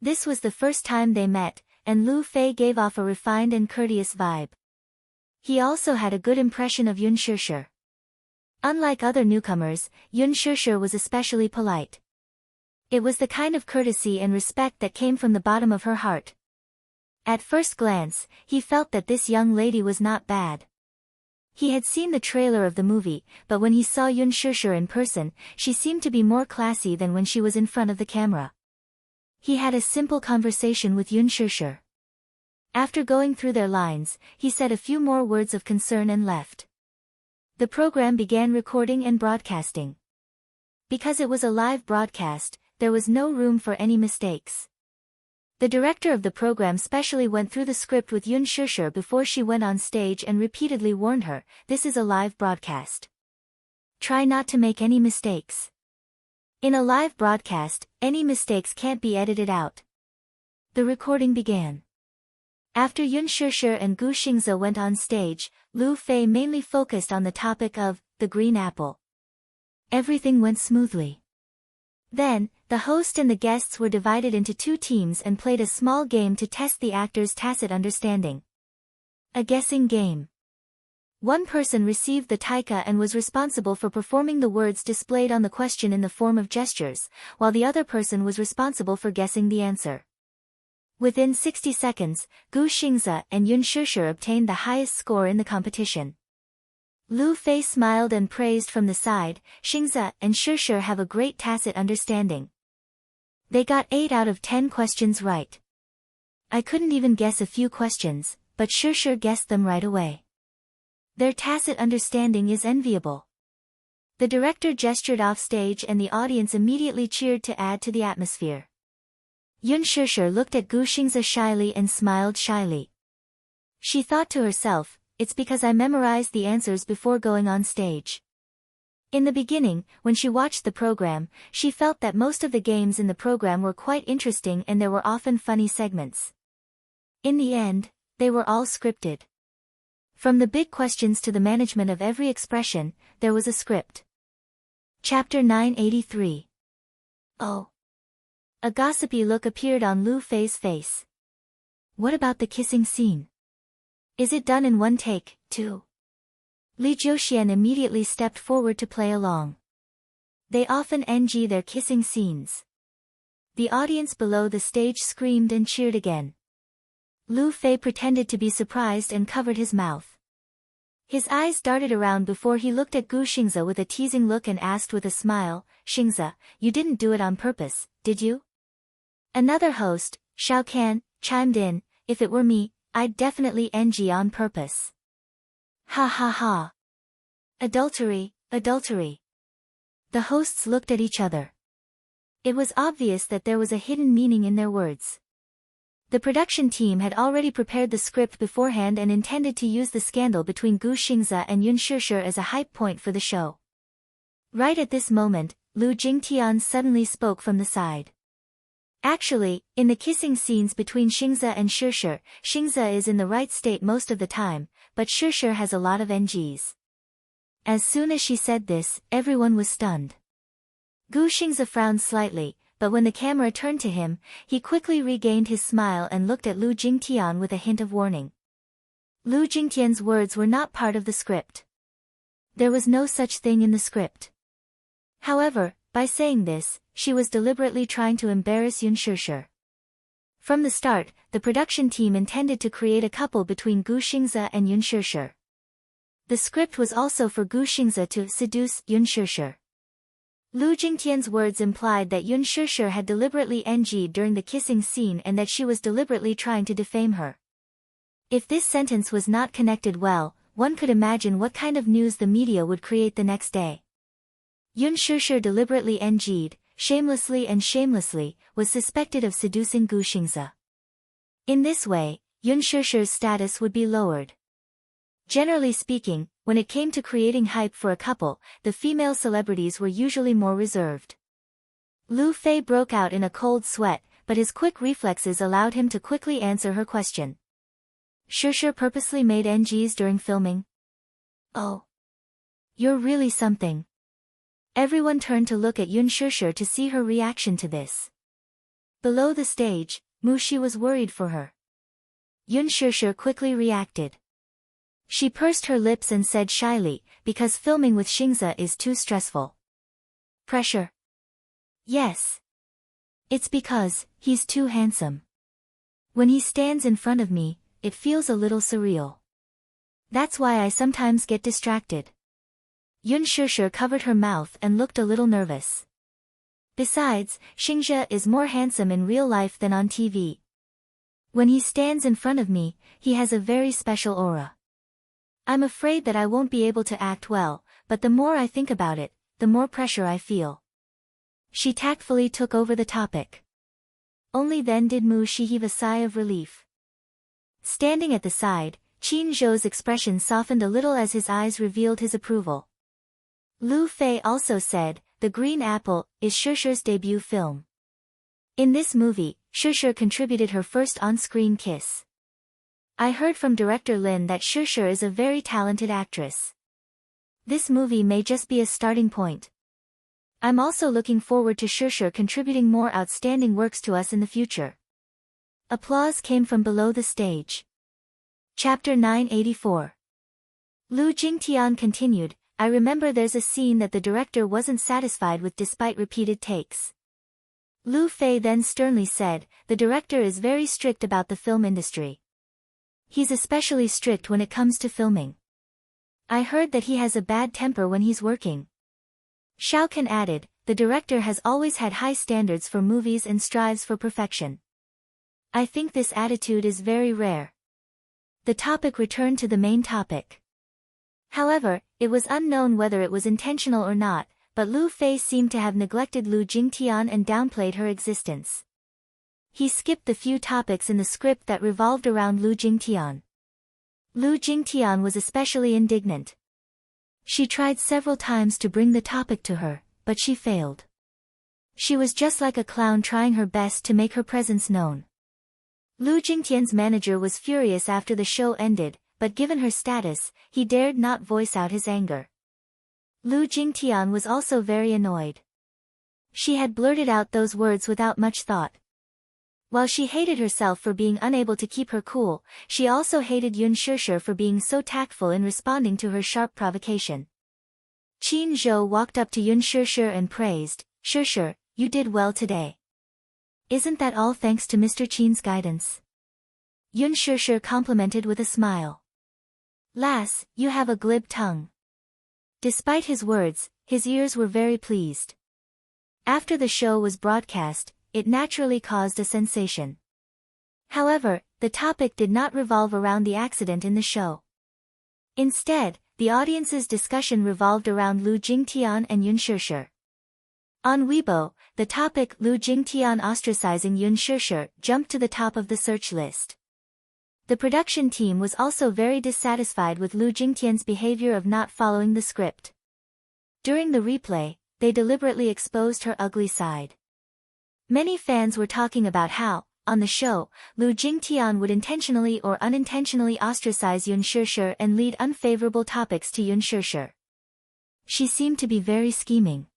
This was the first time they met, and Lu Fei gave off a refined and courteous vibe. He also had a good impression of Yun Shusher. Unlike other newcomers, Yun Shusher was especially polite. It was the kind of courtesy and respect that came from the bottom of her heart. At first glance, he felt that this young lady was not bad. He had seen the trailer of the movie, but when he saw Yun Shusher in person, she seemed to be more classy than when she was in front of the camera. He had a simple conversation with Yun Shusher. After going through their lines, he said a few more words of concern and left. The program began recording and broadcasting. Because it was a live broadcast, there was no room for any mistakes. The director of the program specially went through the script with Yun Shusher before she went on stage and repeatedly warned her, "This is a live broadcast. Try not to make any mistakes. In a live broadcast, any mistakes can't be edited out." The recording began. After Yun Shusher and Gu Xingze went on stage, Lu Fei mainly focused on the topic of the green apple. Everything went smoothly. Then, the host and the guests were divided into two teams and played a small game to test the actors' tacit understanding. A guessing game. One person received the taika and was responsible for performing the words displayed on the question in the form of gestures, while the other person was responsible for guessing the answer. Within 60 seconds, Gu Xingze and Yun Shusher obtained the highest score in the competition. Lu Fei smiled and praised from the side, "Xingze and Shusher have a great tacit understanding. They got 8 out of 10 questions right. I couldn't even guess a few questions, but Shusher guessed them right away. Their tacit understanding is enviable." The director gestured off stage and the audience immediately cheered to add to the atmosphere. Yun Shusher looked at Gu Xingze shyly and smiled shyly. She thought to herself, "It's because I memorized the answers before going on stage." In the beginning, when she watched the program, she felt that most of the games in the program were quite interesting and there were often funny segments. In the end, they were all scripted. From the big questions to the management of every expression, there was a script. Chapter 983. Oh. A gossipy look appeared on Lu Fei's face. What about the kissing scene? Is it done in one take, too? Li Jiuxian immediately stepped forward to play along. They often NG their kissing scenes. The audience below the stage screamed and cheered again. Lu Fei pretended to be surprised and covered his mouth. His eyes darted around before he looked at Gu Xingze with a teasing look and asked with a smile, "Xingze, you didn't do it on purpose, did you?" Another host, Shao Kan, chimed in, "If it were me, I'd definitely NG on purpose." Ha ha ha. Adultery, adultery. The hosts looked at each other. It was obvious that there was a hidden meaning in their words. The production team had already prepared the script beforehand and intended to use the scandal between Gu Xingze and Yun Shusher as a hype point for the show. Right at this moment, Lu Jingtian suddenly spoke from the side. Actually, in the kissing scenes between Xingze and Shusher, Xingze is in the right state most of the time, but Shusher has a lot of NGs. As soon as she said this, everyone was stunned. Gu Xingze frowned slightly, but when the camera turned to him, he quickly regained his smile and looked at Lu Jingtian with a hint of warning. Lu Jingtian's words were not part of the script. There was no such thing in the script. However, by saying this, she was deliberately trying to embarrass Yun Shusher. From the start, the production team intended to create a couple between Gu Xingze and Yun Shusher. The script was also for Gu Xingze to seduce Yun Shusher. Lu Jingtian's words implied that Yun Shusher had deliberately NG'd during the kissing scene and that she was deliberately trying to defame her. If this sentence was not connected well, one could imagine what kind of news the media would create the next day. Yun Shusher deliberately NG'd, shamelessly and shamelessly, was suspected of seducing Gu Xingze. In this way, Yun Shusher's status would be lowered. Generally speaking, when it came to creating hype for a couple, the female celebrities were usually more reserved. Lu Fei broke out in a cold sweat, but his quick reflexes allowed him to quickly answer her question. Shusher purposely made NGs during filming? Oh. You're really something. Everyone turned to look at Yun Shusher to see her reaction to this. Below the stage, Mu Shi was worried for her. Yun Shusher quickly reacted. She pursed her lips and said shyly, because filming with Xingze is too stressful. Pressure? Yes. It's because he's too handsome. When he stands in front of me, it feels a little surreal. That's why I sometimes get distracted. Yun Shusher covered her mouth and looked a little nervous. Besides, Xingze is more handsome in real life than on TV. When he stands in front of me, he has a very special aura. I'm afraid that I won't be able to act well, but the more I think about it, the more pressure I feel. She tactfully took over the topic. Only then did Mu Shi heave a sigh of relief. Standing at the side, Qin Zhou's expression softened a little as his eyes revealed his approval. Lu Fei also said, The Green Apple is Shusher's debut film. In this movie, Shusher contributed her first on-screen kiss. I heard from director Lin that Shusher is a very talented actress. This movie may just be a starting point. I'm also looking forward to Shusher contributing more outstanding works to us in the future. Applause came from below the stage. Chapter 984. Lu Jingtian continued, I remember there's a scene that the director wasn't satisfied with despite repeated takes. Lu Fei then sternly said, the director is very strict about the film industry. He's especially strict when it comes to filming. I heard that he has a bad temper when he's working. Shao Kan added, the director has always had high standards for movies and strives for perfection. I think this attitude is very rare. The topic returned to the main topic. However, it was unknown whether it was intentional or not, but Lu Fei seemed to have neglected Lu Jingtian and downplayed her existence. He skipped the few topics in the script that revolved around Lu Jingtian. Lu Jingtian was especially indignant. She tried several times to bring the topic to her, but she failed. She was just like a clown trying her best to make her presence known. Lu Jingtian's manager was furious after the show ended, but given her status, he dared not voice out his anger. Lu Jingtian was also very annoyed. She had blurted out those words without much thought. While she hated herself for being unable to keep her cool, she also hated Yun Shusher for being so tactful in responding to her sharp provocation. Qin Zhou walked up to Yun Shusher and praised, Shusher, you did well today. Isn't that all thanks to Mr. Qin's guidance? Yun Shusher complimented with a smile. Lass, you have a glib tongue. Despite his words, his ears were very pleased. After the show was broadcast, it naturally caused a sensation. However, the topic did not revolve around the accident in the show. Instead, the audience's discussion revolved around Lu Jingtian and Yun Shusher. On Weibo, the topic Lu Jingtian ostracizing Yun Shusher jumped to the top of the search list. The production team was also very dissatisfied with Lu Jingtian's behavior of not following the script. During the replay, they deliberately exposed her ugly side. Many fans were talking about how, on the show, Lu Jingtian would intentionally or unintentionally ostracize Yun Shusher and lead unfavorable topics to Yun Shusher. She seemed to be very scheming.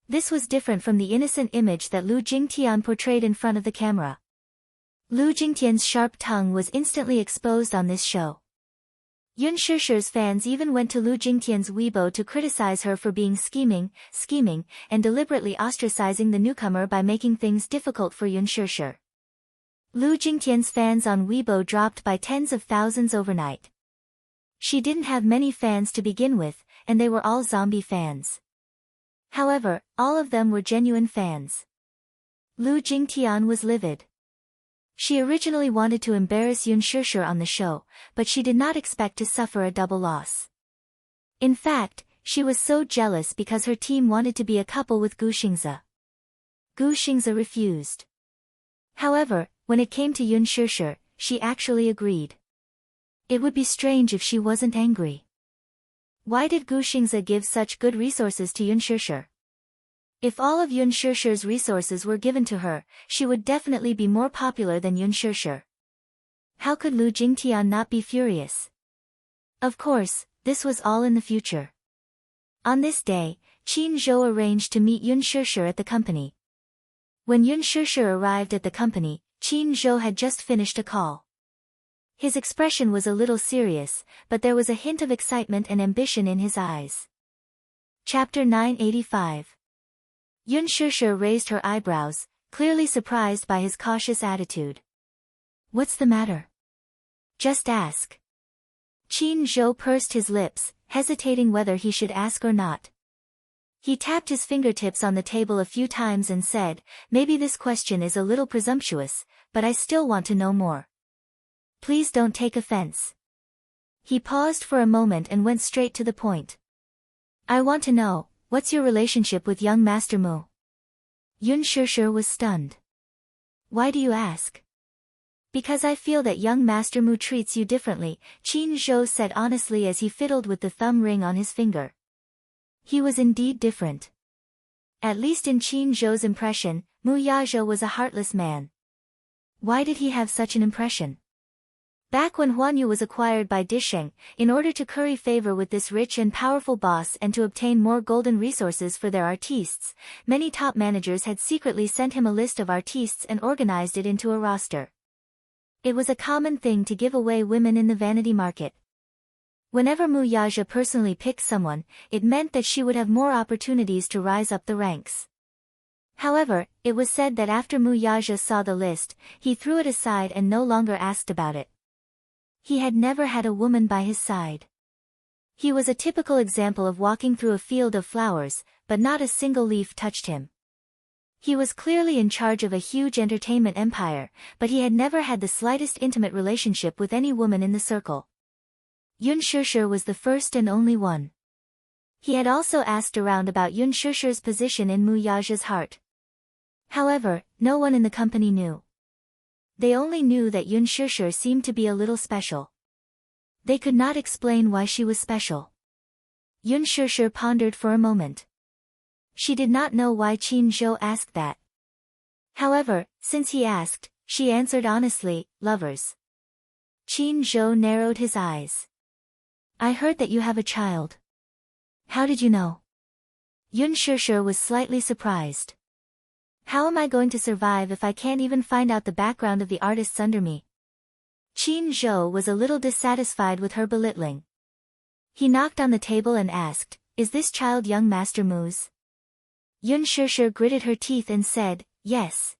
This was different from the innocent image that Lu Jingtian portrayed in front of the camera. Lu Jingtian's sharp tongue was instantly exposed on this show. Yun Shusher's fans even went to Lu Jingtian's Weibo to criticize her for being scheming, and deliberately ostracizing the newcomer by making things difficult for Yun Shusher. Lu Jingtian's fans on Weibo dropped by tens of thousands overnight. She didn't have many fans to begin with, and they were all zombie fans. However, all of them were genuine fans. Lu Jingtian was livid. She originally wanted to embarrass Yun Shusher on the show, but she did not expect to suffer a double loss. In fact, she was so jealous because her team wanted to be a couple with Gu Xingze. Gu Xingze refused. However, when it came to Yun Shusher, she actually agreed. It would be strange if she wasn't angry. Why did Gu Xingze give such good resources to Yun Shishir? If all of Yun Shishir's resources were given to her, she would definitely be more popular than Yun Shishir. How could Lu Jingtian not be furious? Of course, this was all in the future. On this day, Qin Zhou arranged to meet Yun Shishir at the company. When Yun Shishir arrived at the company, Qin Zhou had just finished a call. His expression was a little serious, but there was a hint of excitement and ambition in his eyes. Chapter 985. Yun Shishir raised her eyebrows, clearly surprised by his cautious attitude. What's the matter? Just ask. Qin Zhou pursed his lips, hesitating whether he should ask or not. He tapped his fingertips on the table a few times and said, maybe this question is a little presumptuous, but I still want to know more. Please don't take offense. He paused for a moment and went straight to the point. I want to know, what's your relationship with young Master Mu? Yun Shishir was stunned. Why do you ask? Because I feel that young Master Mu treats you differently, Qin Zhou said honestly as he fiddled with the thumb ring on his finger. He was indeed different. At least in Qin Zhou's impression, Mu Yazhe was a heartless man. Why did he have such an impression? Back when Huanyu was acquired by Disheng, in order to curry favor with this rich and powerful boss and to obtain more golden resources for their artistes, many top managers had secretly sent him a list of artistes and organized it into a roster. It was a common thing to give away women in the vanity market. Whenever Mu Yazhe personally picked someone, it meant that she would have more opportunities to rise up the ranks. However, it was said that after Mu Yazhe saw the list, he threw it aside and no longer asked about it. He had never had a woman by his side. He was a typical example of walking through a field of flowers, but not a single leaf touched him. He was clearly in charge of a huge entertainment empire, but he had never had the slightest intimate relationship with any woman in the circle. Yun Shishir was the first and only one. He had also asked around about Yun Shishir's position in Mu Yazhe's heart. However, no one in the company knew. They only knew that Yun Shishir seemed to be a little special. They could not explain why she was special. Yun Shishir pondered for a moment. She did not know why Qin Zhou asked that. However, since he asked, she answered honestly, lovers. Qin Zhou narrowed his eyes. I heard that you have a child. How did you know? Yun Shishir was slightly surprised. How am I going to survive if I can't even find out the background of the artists under me? Qin Zhou was a little dissatisfied with her belittling. He knocked on the table and asked, is this child young Master Mu's? Yun Shishir gritted her teeth and said, yes.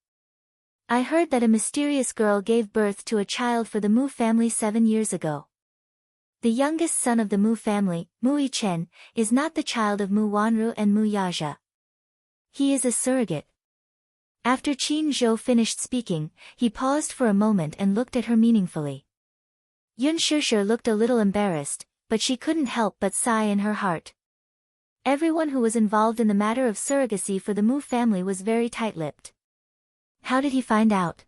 I heard that a mysterious girl gave birth to a child for the Mu family 7 years ago. The youngest son of the Mu family, Mu Yichen, is not the child of Mu Wanru and Mu Yazhe. He is a surrogate. After Qin Zhou finished speaking, he paused for a moment and looked at her meaningfully. Yun Shishir looked a little embarrassed, but she couldn't help but sigh in her heart. Everyone who was involved in the matter of surrogacy for the Mu family was very tight-lipped. How did he find out?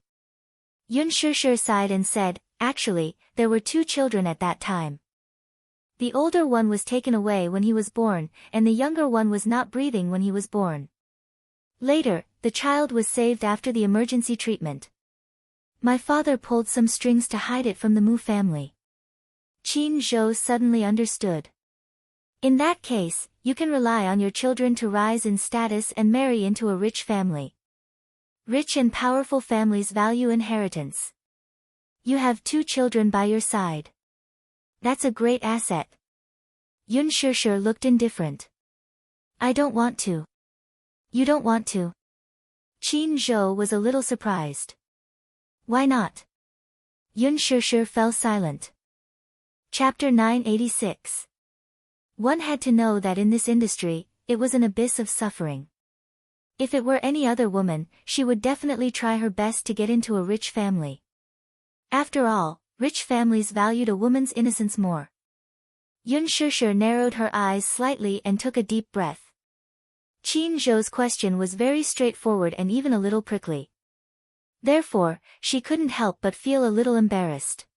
Yun Shishir sighed and said, actually, there were 2 children at that time. The older one was taken away when he was born, and the younger one was not breathing when he was born. Later, the child was saved after the emergency treatment. My father pulled some strings to hide it from the Mu family. Qin Zhou suddenly understood. In that case, you can rely on your children to rise in status and marry into a rich family. Rich and powerful families value inheritance. You have 2 children by your side. That's a great asset. Yun Shishir looked indifferent. I don't want to. You don't want to? Qin Zhou was a little surprised. Why not? Yun Shishir fell silent. Chapter 986. One had to know that in this industry, it was an abyss of suffering. If it were any other woman, she would definitely try her best to get into a rich family. After all, rich families valued a woman's innocence more. Yun Shishir narrowed her eyes slightly and took a deep breath. Qin Zhou's question was very straightforward and even a little prickly. Therefore, she couldn't help but feel a little embarrassed.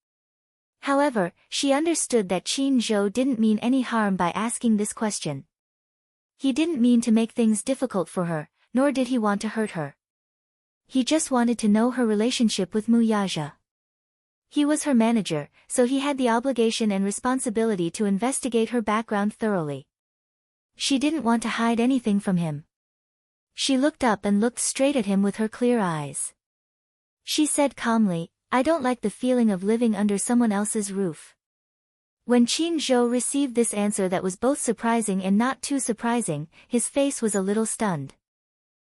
However, she understood that Qin Zhou didn't mean any harm by asking this question. He didn't mean to make things difficult for her, nor did he want to hurt her. He just wanted to know her relationship with Mu Yaja. He was her manager, so he had the obligation and responsibility to investigate her background thoroughly. She didn't want to hide anything from him. She looked up and looked straight at him with her clear eyes. She said calmly, "I don't like the feeling of living under someone else's roof." When Qin Zhou received this answer that was both surprising and not too surprising, his face was a little stunned.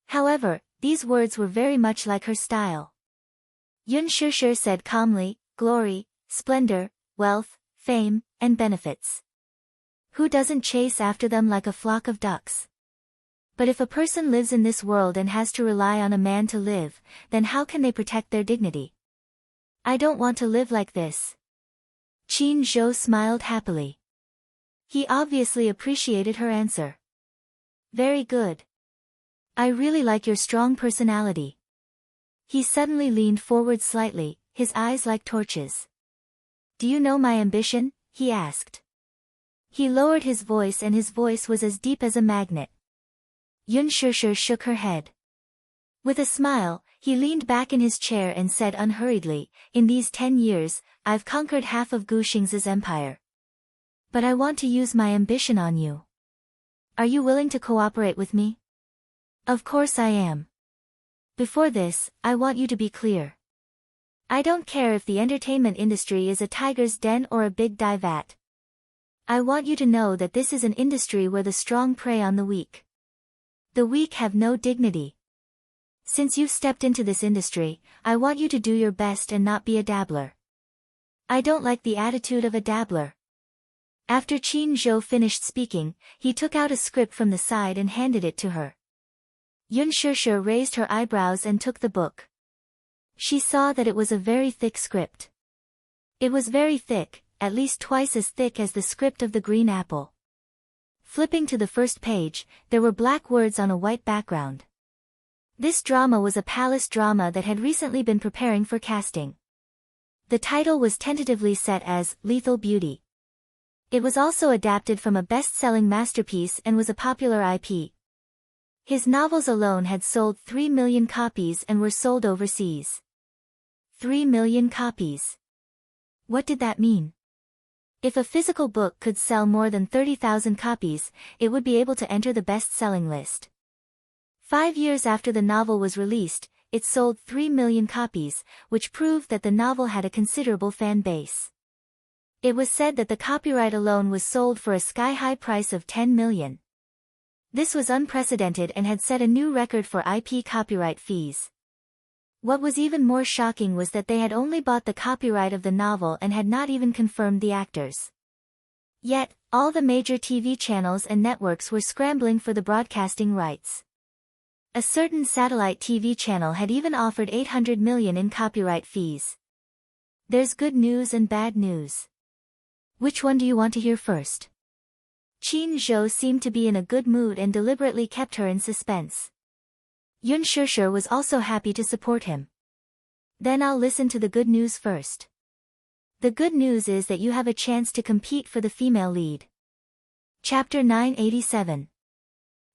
However, these words were very much like her style. Yun Shishir said calmly, "Glory, splendor, wealth, fame, and benefits. Who doesn't chase after them like a flock of ducks? But if a person lives in this world and has to rely on a man to live, then how can they protect their dignity? I don't want to live like this." Qin Zhou smiled happily. He obviously appreciated her answer. "Very good. I really like your strong personality." He suddenly leaned forward slightly, his eyes like torches. "Do you know my ambition?" he asked. He lowered his voice and his voice was as deep as a magnet. Yun Shishir shook her head. With a smile, he leaned back in his chair and said unhurriedly, "In these 10 years, I've conquered half of Gu Xing's empire. But I want to use my ambition on you. Are you willing to cooperate with me?" "Of course I am. Before this, I want you to be clear. I don't care if the entertainment industry is a tiger's den or a big dye vat. I want you to know that this is an industry where the strong prey on the weak. The weak have no dignity. Since you've stepped into this industry, I want you to do your best and not be a dabbler. I don't like the attitude of a dabbler." After Qin Zhou finished speaking, he took out a script from the side and handed it to her. Yun Shishir raised her eyebrows and took the book. She saw that it was a very thick script. It was very thick, at least twice as thick as the script of the green apple. Flipping to the first page, there were black words on a white background. This drama was a palace drama that had recently been preparing for casting. The title was tentatively set as Lethal Beauty. It was also adapted from a best-selling masterpiece and was a popular IP. His novels alone had sold 3 million copies and were sold overseas. 3 million copies. What did that mean? If a physical book could sell more than 30,000 copies, it would be able to enter the best-selling list. 5 years after the novel was released, it sold 3 million copies, which proved that the novel had a considerable fan base. It was said that the copyright alone was sold for a sky-high price of 10 million. This was unprecedented and had set a new record for IP copyright fees. What was even more shocking was that they had only bought the copyright of the novel and had not even confirmed the actors. Yet, all the major TV channels and networks were scrambling for the broadcasting rights. A certain satellite TV channel had even offered 800 million in copyright fees. There's good news and bad news. Which one do you want to hear first? Qin Zhou seemed to be in a good mood and deliberately kept her in suspense. Yun Shishir was also happy to support him. Then I'll listen to the good news first. The good news is that you have a chance to compete for the female lead. Chapter 987.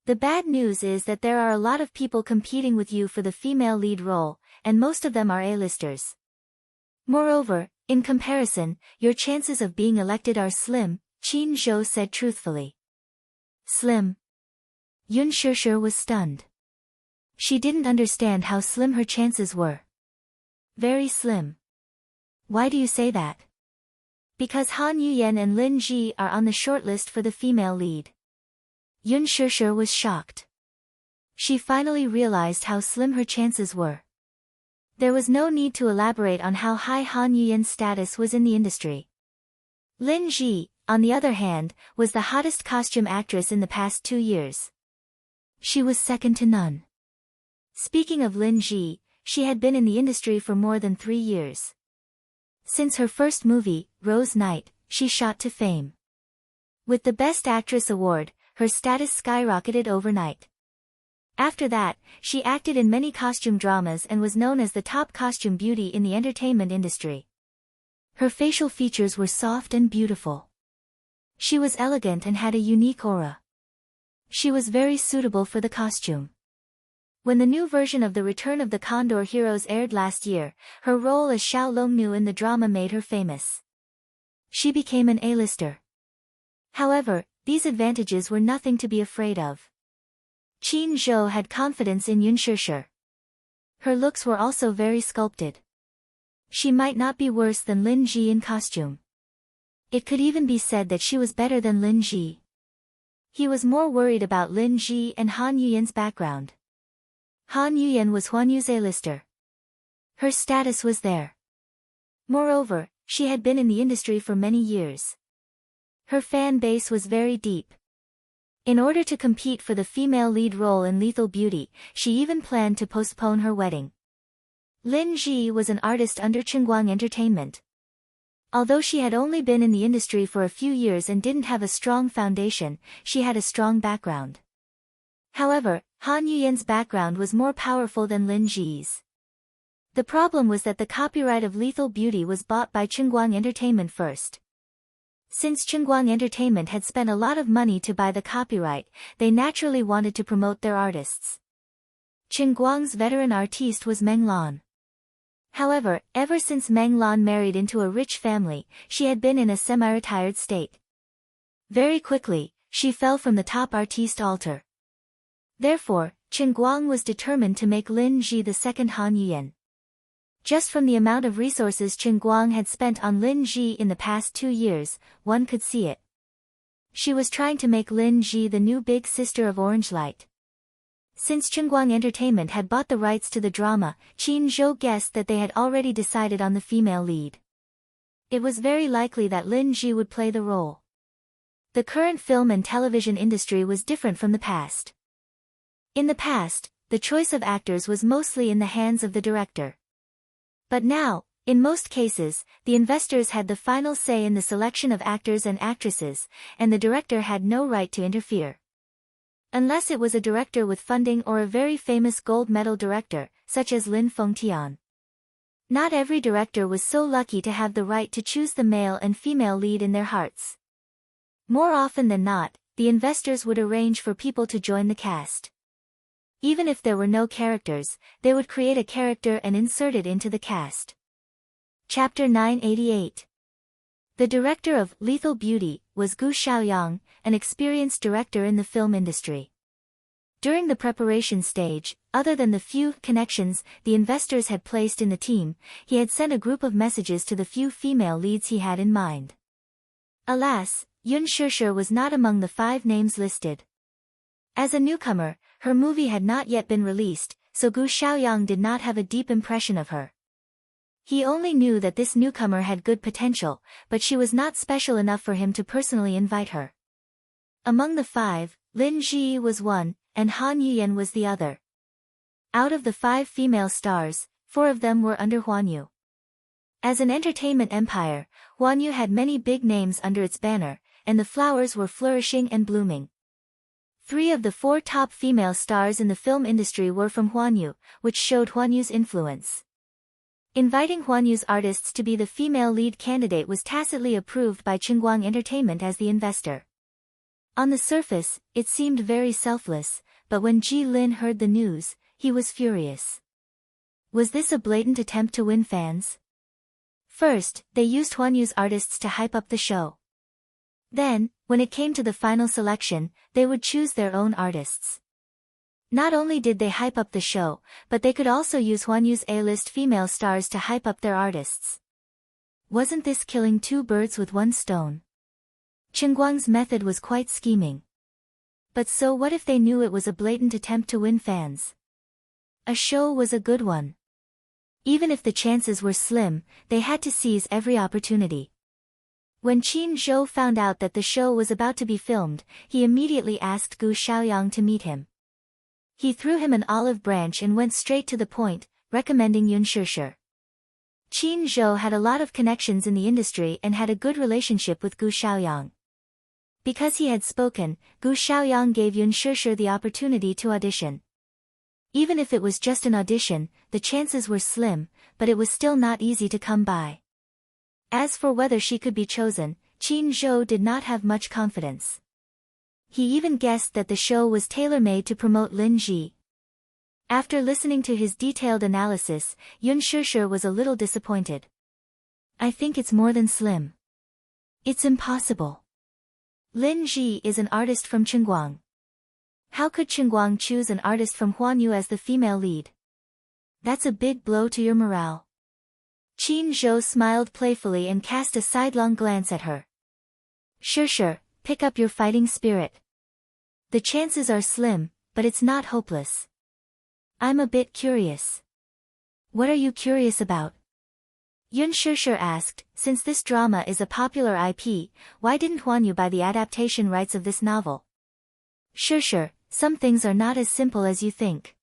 The bad news is that there are a lot of people competing with you for the female lead role, and most of them are A-listers. Moreover, in comparison, your chances of being elected are slim, Qin Zhou said truthfully. Slim? Yun Shishir was stunned. She didn't understand how slim her chances were. Very slim. Why do you say that? Because Han Yuyan and Lin Ji are on the shortlist for the female lead. Yun Shishir was shocked. She finally realized how slim her chances were. There was no need to elaborate on how high Han Yuyan's status was in the industry. Lin Ji, on the other hand, was the hottest costume actress in the past 2 years. She was second to none. Speaking of Lin Ji, she had been in the industry for more than 3 years. Since her first movie, Rose Night, she shot to fame. With the Best Actress award, her status skyrocketed overnight. After that, she acted in many costume dramas and was known as the top costume beauty in the entertainment industry. Her facial features were soft and beautiful. She was elegant and had a unique aura. She was very suitable for the costume. When the new version of The Return of the Condor Heroes aired last year, her role as Xiao Longnu in the drama made her famous. She became an A-lister. However, these advantages were nothing to be afraid of. Qin Zhou had confidence in Yun Shishir. Her looks were also very sculpted. She might not be worse than Lin Ji in costume. It could even be said that she was better than Lin Ji. He was more worried about Lin Ji and Han Yuyan's background. Han Yuyan was Huan Yu's A-lister. Her status was there. Moreover, she had been in the industry for many years. Her fan base was very deep. In order to compete for the female lead role in Lethal Beauty, she even planned to postpone her wedding. Lin Ji was an artist under Qingguang Entertainment. Although she had only been in the industry for a few years and didn't have a strong foundation, she had a strong background. However, Han Yuyan's background was more powerful than Lin Ji's. The problem was that the copyright of Lethal Beauty was bought by Qingguang Entertainment first. Since Qingguang Entertainment had spent a lot of money to buy the copyright, they naturally wanted to promote their artists. Qingguang's veteran artiste was Meng Lan. However, ever since Meng Lan married into a rich family, she had been in a semi-retired state. Very quickly, she fell from the top artiste altar. Therefore, Qingguang was determined to make Lin Ji the second Han Yuyan. Just from the amount of resources Qingguang had spent on Lin Ji in the past 2 years, one could see it. She was trying to make Lin Ji the new big sister of Orange Light. Since Qingguang Entertainment had bought the rights to the drama, Qin Zhou guessed that they had already decided on the female lead. It was very likely that Lin Ji would play the role. The current film and television industry was different from the past. In the past, the choice of actors was mostly in the hands of the director. But now, in most cases, the investors had the final say in the selection of actors and actresses, and the director had no right to interfere. Unless it was a director with funding or a very famous gold medal director, such as Lin Fengtian. Not every director was so lucky to have the right to choose the male and female lead in their hearts. More often than not, the investors would arrange for people to join the cast. Even if there were no characters, they would create a character and insert it into the cast. Chapter 988. The director of Lethal Beauty was Gu Xiaoyang, an experienced director in the film industry. During the preparation stage, other than the few connections the investors had placed in the team, he had sent a group of messages to the few female leads he had in mind. Alas, Yun Shishir was not among the 5 names listed. As a newcomer, her movie had not yet been released, so Gu Xiaoyang did not have a deep impression of her. He only knew that this newcomer had good potential, but she was not special enough for him to personally invite her. Among the 5, Lin Ji was one, and Han Yuyan was the other. Out of the 5 female stars, 4 of them were under Huan Yu. As an entertainment empire, Huan Yu had many big names under its banner, and the flowers were flourishing and blooming. 3 of the 4 top female stars in the film industry were from Huan Yu, which showed Huan Yu's influence. Inviting Huan Yu's artists to be the female lead candidate was tacitly approved by Qingguang Entertainment as the investor. On the surface, it seemed very selfless, but when Ji Lin heard the news, he was furious. Was this a blatant attempt to win fans? First, they used Huan Yu's artists to hype up the show. Then, when it came to the final selection, they would choose their own artists. Not only did they hype up the show, but they could also use Huan Yu's A-list female stars to hype up their artists. Wasn't this killing 2 birds with 1 stone? Qingguang's method was quite scheming. But so what if they knew it was a blatant attempt to win fans? A show was a good one. Even if the chances were slim, they had to seize every opportunity. When Qin Zhou found out that the show was about to be filmed, he immediately asked Gu Xiaoyang to meet him. He threw him an olive branch and went straight to the point, recommending Yun Shishir. Qin Zhou had a lot of connections in the industry and had a good relationship with Gu Xiaoyang. Because he had spoken, Gu Xiaoyang gave Yun Shishir the opportunity to audition. Even if it was just an audition, the chances were slim, but it was still not easy to come by. As for whether she could be chosen, Qin Zhou did not have much confidence. He even guessed that the show was tailor-made to promote Lin Ji. After listening to his detailed analysis, Yun Shishir was a little disappointed. I think it's more than slim. It's impossible. Lin Ji is an artist from Qingguang. How could Qingguang choose an artist from Huanyu as the female lead? That's a big blow to your morale. Qin Zhou smiled playfully and cast a sidelong glance at her. Shishir, pick up your fighting spirit. The chances are slim, but it's not hopeless. I'm a bit curious. What are you curious about? Yun Shishir asked, since this drama is a popular IP, why didn't Huanyu buy the adaptation rights of this novel? Shishir, some things are not as simple as you think.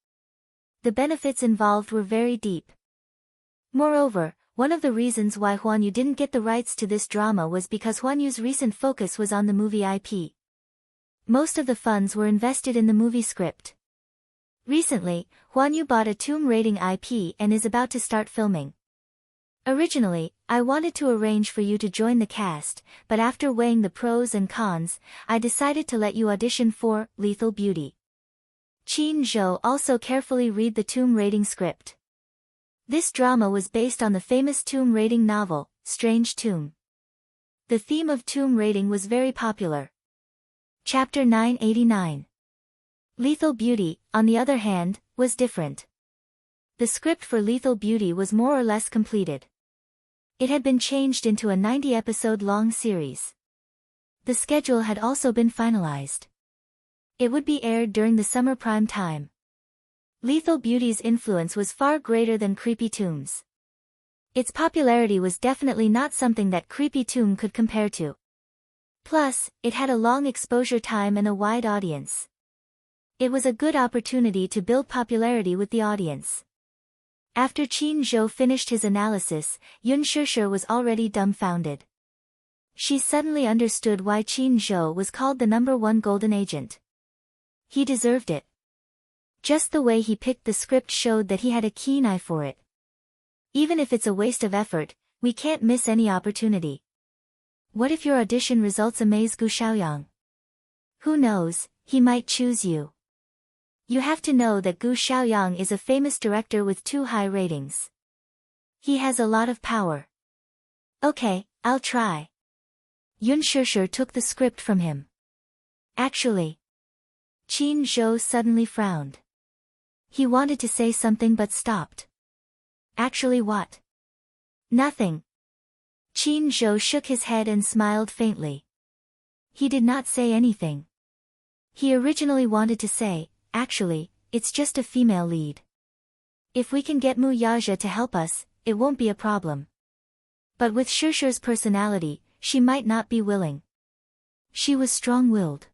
The benefits involved were very deep. Moreover, one of the reasons why Huanyu didn't get the rights to this drama was because Huanyu's recent focus was on the movie IP. Most of the funds were invested in the movie script. Recently, Huanyu bought a Tomb Raiding IP and is about to start filming. Originally, I wanted to arrange for you to join the cast, but after weighing the pros and cons, I decided to let you audition for Lethal Beauty. Qin Zhou also carefully read the Tomb Raiding script. This drama was based on the famous tomb raiding novel, Strange Tomb. The theme of tomb raiding was very popular. Chapter 989. Lethal Beauty, on the other hand, was different. The script for Lethal Beauty was more or less completed. It had been changed into a 90-episode-long series. The schedule had also been finalized. It would be aired during the summer prime time. Lethal Beauty's influence was far greater than Creepy Tomb's. Its popularity was definitely not something that Creepy Tomb could compare to. Plus, it had a long exposure time and a wide audience. It was a good opportunity to build popularity with the audience. After Qin Zhou finished his analysis, Yun Shishir was already dumbfounded. She suddenly understood why Qin Zhou was called the #1 golden agent. He deserved it. Just the way he picked the script showed that he had a keen eye for it. Even if it's a waste of effort, we can't miss any opportunity. What if your audition results amaze Gu Xiaoyang? Who knows, he might choose you. You have to know that Gu Xiaoyang is a famous director with 2 high ratings. He has a lot of power. Okay, I'll try. Yun Shishir took the script from him. Actually. Qin Zhou suddenly frowned. He wanted to say something but stopped. Actually what? Nothing. Qin Zhou shook his head and smiled faintly. He did not say anything. He originally wanted to say, actually, it's just a female lead. If we can get Mu Yaja to help us, it won't be a problem. But with Shishir's personality, she might not be willing. She was strong-willed.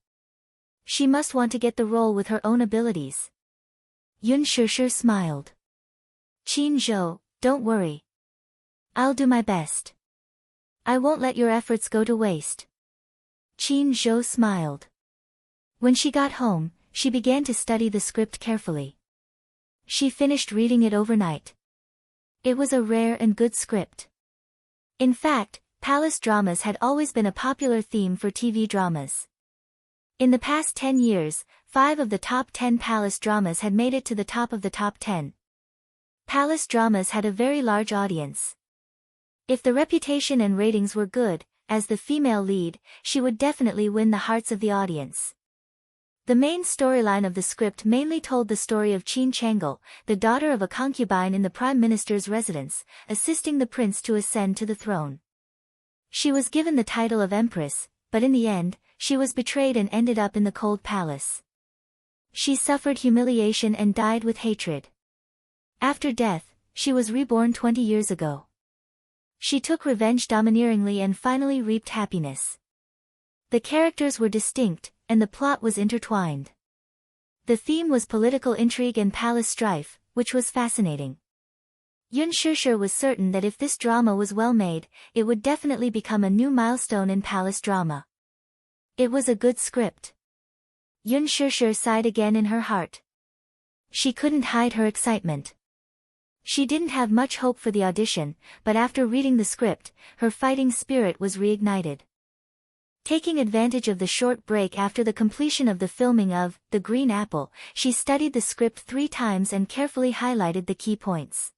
She must want to get the role with her own abilities. Yun Shishir smiled. Qin Zhou, don't worry. I'll do my best. I won't let your efforts go to waste. Qin Zhou smiled. When she got home, she began to study the script carefully. She finished reading it overnight. It was a rare and good script. In fact, palace dramas had always been a popular theme for TV dramas. In the past 10 years, 5 of the top 10 palace dramas had made it to the top of the top 10. Palace dramas had a very large audience. If the reputation and ratings were good, as the female lead, she would definitely win the hearts of the audience. The main storyline of the script mainly told the story of Qin Changle, the daughter of a concubine in the prime minister's residence, assisting the prince to ascend to the throne. She was given the title of empress, but in the end, she was betrayed and ended up in the cold palace. She suffered humiliation and died with hatred. After death, she was reborn 20 years ago. She took revenge domineeringly and finally reaped happiness. The characters were distinct, and the plot was intertwined. The theme was political intrigue and palace strife, which was fascinating. Yun Shishir was certain that if this drama was well made, it would definitely become a new milestone in palace drama. It was a good script. Yun Shishir sighed again in her heart. She couldn't hide her excitement. She didn't have much hope for the audition, but after reading the script, her fighting spirit was reignited. Taking advantage of the short break after the completion of the filming of The Green Apple, she studied the script 3 times and carefully highlighted the key points.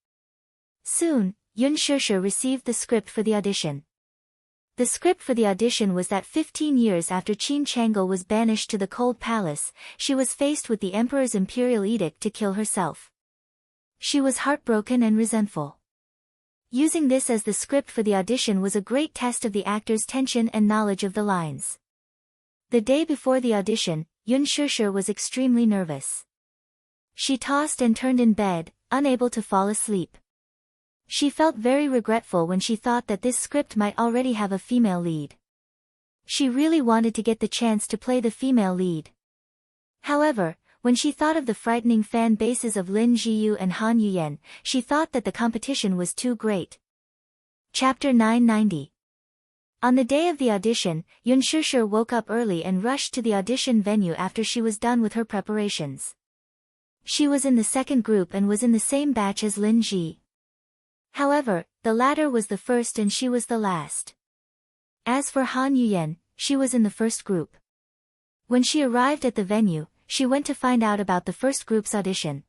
Soon, Yoon Shusher received the script for the audition. The script for the audition was that 15 years after Qin Changel was banished to the Cold Palace, she was faced with the emperor's imperial edict to kill herself. She was heartbroken and resentful. Using this as the script for the audition was a great test of the actor's tension and knowledge of the lines. The day before the audition, Yoon Shusher was extremely nervous. She tossed and turned in bed, unable to fall asleep. She felt very regretful when she thought that this script might already have a female lead. She really wanted to get the chance to play the female lead. However, when she thought of the frightening fan bases of Lin Jiyu and Han Yuyen, she thought that the competition was too great. Chapter 990. On the day of the audition, Yoon Shusher woke up early and rushed to the audition venue after she was done with her preparations. She was in the second group and was in the same batch as Lin Ji. However, the latter was the first and she was the last. As for Han Yuyen, she was in the first group. When she arrived at the venue, she went to find out about the first group's audition.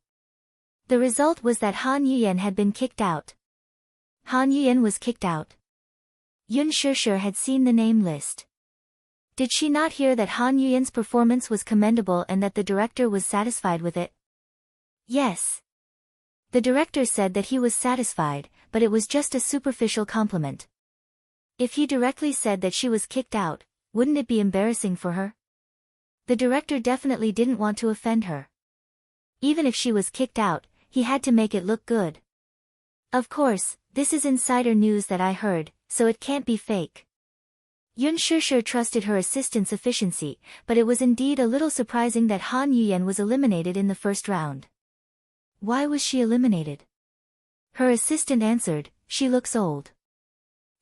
The result was that Han Yuyen had been kicked out. Han Yuyen was kicked out. Yoon Shusher had seen the name list. Did she not hear that Han Yuyen's performance was commendable and that the director was satisfied with it? Yes. The director said that he was satisfied, but it was just a superficial compliment. If he directly said that she was kicked out, wouldn't it be embarrassing for her? The director definitely didn't want to offend her. Even if she was kicked out, he had to make it look good. Of course, this is insider news that I heard, so it can't be fake. Yoon Shusher trusted her assistant's efficiency, but it was indeed a little surprising that Han Yuyen was eliminated in the first round. Why was she eliminated? Her assistant answered, she looks old.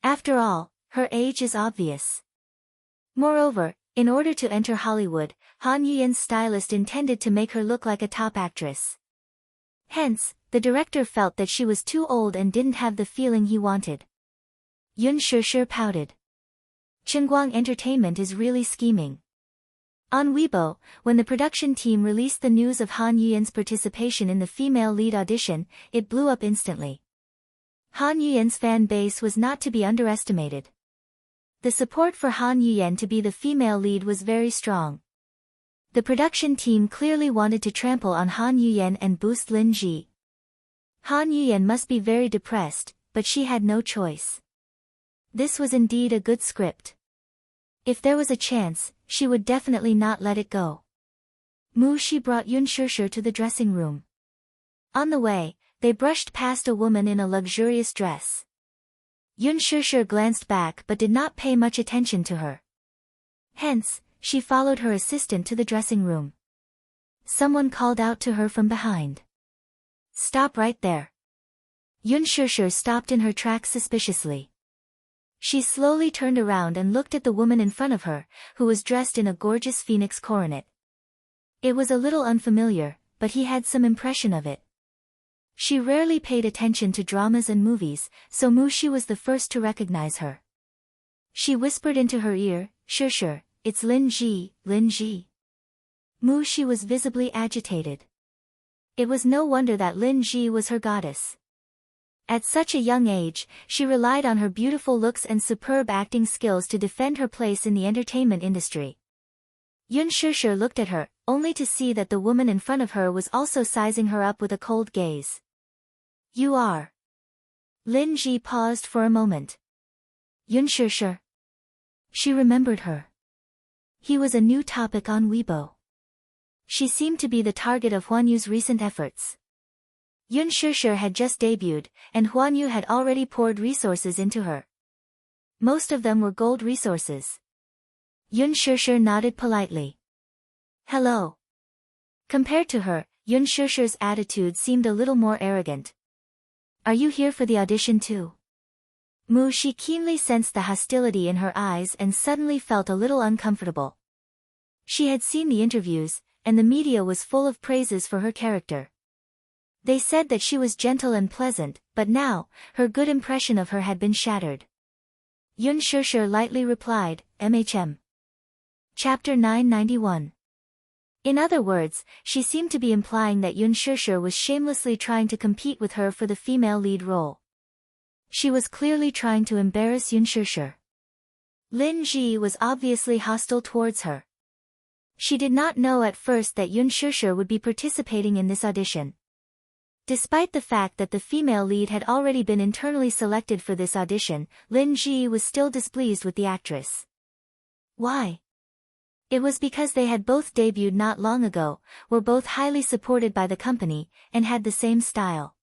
After all, her age is obvious. Moreover, in order to enter Hollywood, Han Yuyen's stylist intended to make her look like a top actress. Hence, the director felt that she was too old and didn't have the feeling he wanted. Yoon Shusher pouted. Chungkwang Entertainment is really scheming. On Weibo, when the production team released the news of Han Yuyen's participation in the female lead audition, it blew up instantly. Han Yuyen's fan base was not to be underestimated. The support for Han Yuyen to be the female lead was very strong. The production team clearly wanted to trample on Han Yuyen and boost Lin Ji. Han Yuyen must be very depressed, but she had no choice. This was indeed a good script. If there was a chance, she would definitely not let it go. Mu Shi brought Yoon Shusher to the dressing room. On the way, they brushed past a woman in a luxurious dress. Yoon Shusher glanced back but did not pay much attention to her. Hence, she followed her assistant to the dressing room. Someone called out to her from behind. Stop right there. Yoon Shusher stopped in her tracks suspiciously. She slowly turned around and looked at the woman in front of her, who was dressed in a gorgeous phoenix coronet. It was a little unfamiliar, but he had some impression of it. She rarely paid attention to dramas and movies, so Mu Shi was the first to recognize her. She whispered into her ear, Shusher, it's Lin Ji, Lin Ji. Mu Shi was visibly agitated. It was no wonder that Lin Ji was her goddess. At such a young age, she relied on her beautiful looks and superb acting skills to defend her place in the entertainment industry. Yoon Shusher looked at her, only to see that the woman in front of her was also sizing her up with a cold gaze. You are. Lin Ji paused for a moment. Yoon Shusher. She remembered her. He was a new topic on Weibo. She seemed to be the target of Huan Yu's recent efforts. Yoon Shusher had just debuted, and Huan Yu had already poured resources into her. Most of them were gold resources. Yoon Shusher nodded politely. Hello. Compared to her, Yoon Shusher's attitude seemed a little more arrogant. Are you here for the audition too? Mu Shi keenly sensed the hostility in her eyes and suddenly felt a little uncomfortable. She had seen the interviews, and the media was full of praises for her character. They said that she was gentle and pleasant, but now, her good impression of her had been shattered. Yun Shishir lightly replied, "MHM." Chapter 991. In other words, she seemed to be implying that Yun Shishir was shamelessly trying to compete with her for the female lead role. She was clearly trying to embarrass Yun Shishir. Lin Ji was obviously hostile towards her. She did not know at first that Yun Shishir would be participating in this audition. Despite the fact that the female lead had already been internally selected for this audition, Lin Ji was still displeased with the actress. Why? It was because they had both debuted not long ago, were both highly supported by the company, and had the same style.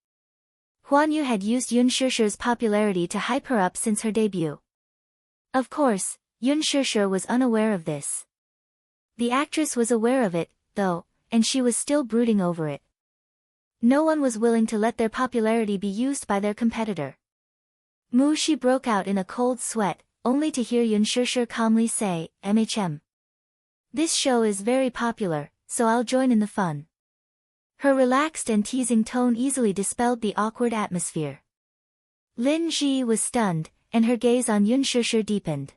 Huan Yu had used Yun Shishir's popularity to hype her up since her debut. Of course, Yun Shishir was unaware of this. The actress was aware of it, though, and she was still brooding over it. No one was willing to let their popularity be used by their competitor. Mu Shi broke out in a cold sweat, only to hear Yun Shishir calmly say, "MHM. This show is very popular, so I'll join in the fun." Her relaxed and teasing tone easily dispelled the awkward atmosphere. Lin Ji was stunned, and her gaze on Yun Shishir deepened.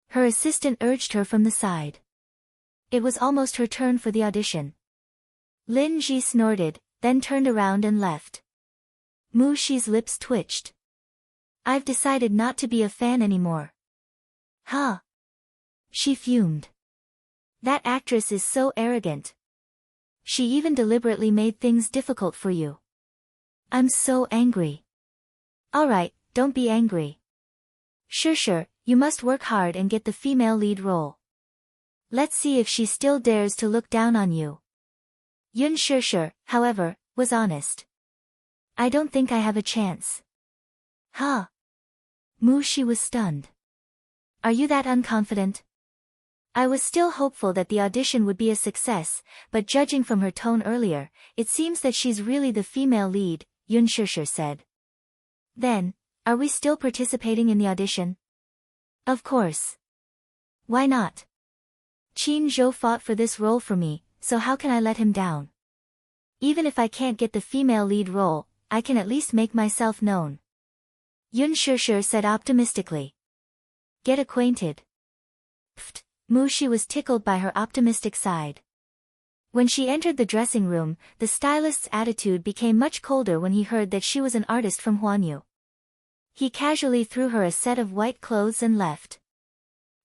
Her assistant urged her from the side. It was almost her turn for the audition. Lin Ji snorted, then turned around and left. Mu Shi's lips twitched. "I've decided not to be a fan anymore." "Huh?" She fumed. "That actress is so arrogant. She even deliberately made things difficult for you. I'm so angry." "Alright, don't be angry. Shishir, you must work hard and get the female lead role. Let's see if she still dares to look down on you." Yun Shishir, however, was honest. "I don't think I have a chance." "Huh?" Mu Shi was stunned. "Are you that unconfident?" "I was still hopeful that the audition would be a success, but judging from her tone earlier, it seems that she's really the female lead," Yun Shishir said. "Then, are we still participating in the audition?" "Of course. Why not? Qin Zhou fought for this role for me, so how can I let him down? Even if I can't get the female lead role, I can at least make myself known," Yun Shishir said optimistically. "Get acquainted." Pfft, Mu Shi was tickled by her optimistic side. When she entered the dressing room, the stylist's attitude became much colder when he heard that she was an artist from Huanyu. He casually threw her a set of white clothes and left.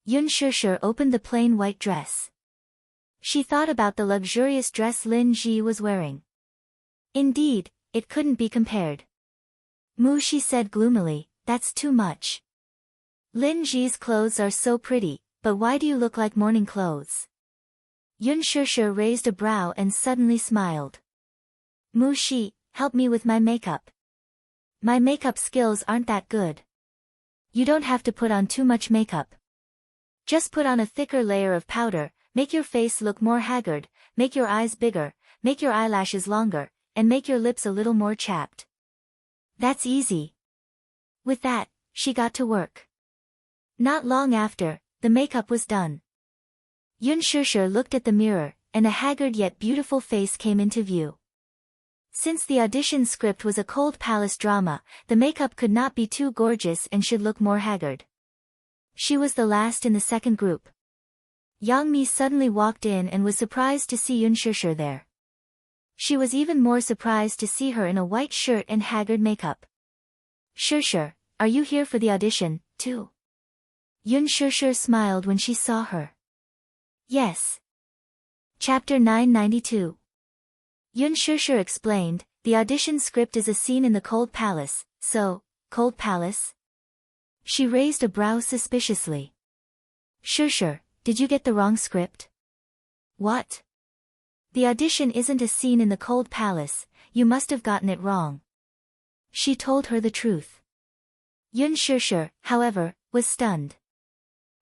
Yun Shishir opened the plain white dress. She thought about the luxurious dress Lin Ji was wearing. Indeed, it couldn't be compared. Mu Shi said gloomily, "That's too much. Lin Ji's clothes are so pretty, but why do you look like morning clothes?" Yun Shishir raised a brow and suddenly smiled. "Mu Shi, help me with my makeup. My makeup skills aren't that good." "You don't have to put on too much makeup. Just put on a thicker layer of powder, make your face look more haggard, make your eyes bigger, make your eyelashes longer, and make your lips a little more chapped. That's easy." With that, she got to work. Not long after, the makeup was done. Yun Shishir looked at the mirror, and a haggard yet beautiful face came into view. Since the audition script was a cold palace drama, the makeup could not be too gorgeous and should look more haggard. She was the last in the second group. Yang Mi suddenly walked in and was surprised to see Yun Shishir there. She was even more surprised to see her in a white shirt and haggard makeup. "Shishir, are you here for the audition, too?" Yun Shishir smiled when she saw her. "Yes." Chapter 992. Yun Shishir explained, "The audition script is a scene in the Cold Palace, so, Cold Palace?" She raised a brow suspiciously. "Shishir, did you get the wrong script?" "What? The audition isn't a scene in the Cold Palace, you must have gotten it wrong." She told her the truth. Yun Shishir, however, was stunned.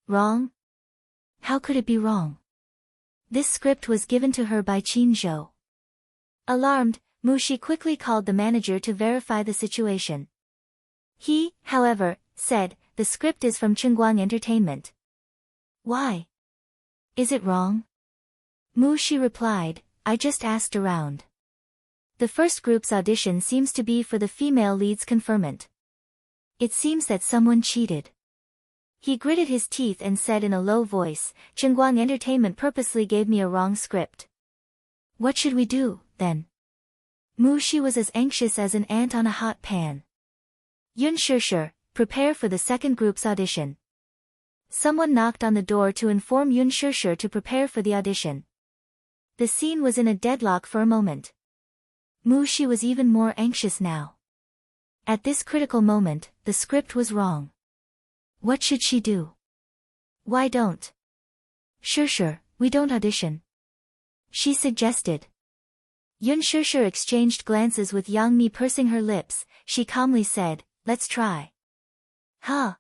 "Wrong? How could it be wrong? This script was given to her by Qin Zhou." Alarmed, Mu Shi quickly called the manager to verify the situation. He, however, said, "The script is from Chengguang Entertainment." "Why? Is it wrong?" Mu Shi replied, "I just asked around. The first group's audition seems to be for the female lead's conferment. It seems that someone cheated. He gritted his teeth and said in a low voice, Chengguang Entertainment purposely gave me a wrong script. What should we do, then? Mu Shi was as anxious as an ant on a hot pan. Yun Shishir, prepare for the second group's audition. Someone knocked on the door to inform Yun Shishir to prepare for the audition. The scene was in a deadlock for a moment. Mu Shi was even more anxious now. At this critical moment, the script was wrong. What should she do? Why don't? Shishir, we don't audition. She suggested. Yun Shishir exchanged glances with Yang Mi, pursing her lips. She calmly said, let's try. Huh?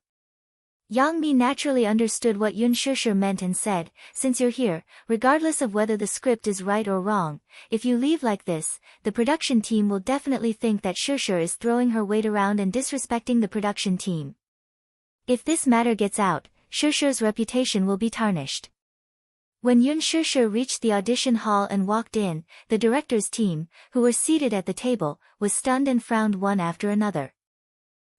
Yang Mi naturally understood what Yun Shishir meant and said, since you're here, regardless of whether the script is right or wrong, if you leave like this, the production team will definitely think that Shishir is throwing her weight around and disrespecting the production team. If this matter gets out, Shishir's reputation will be tarnished. When Yun Shishir reached the audition hall and walked in, the director's team, who were seated at the table, was stunned and frowned one after another.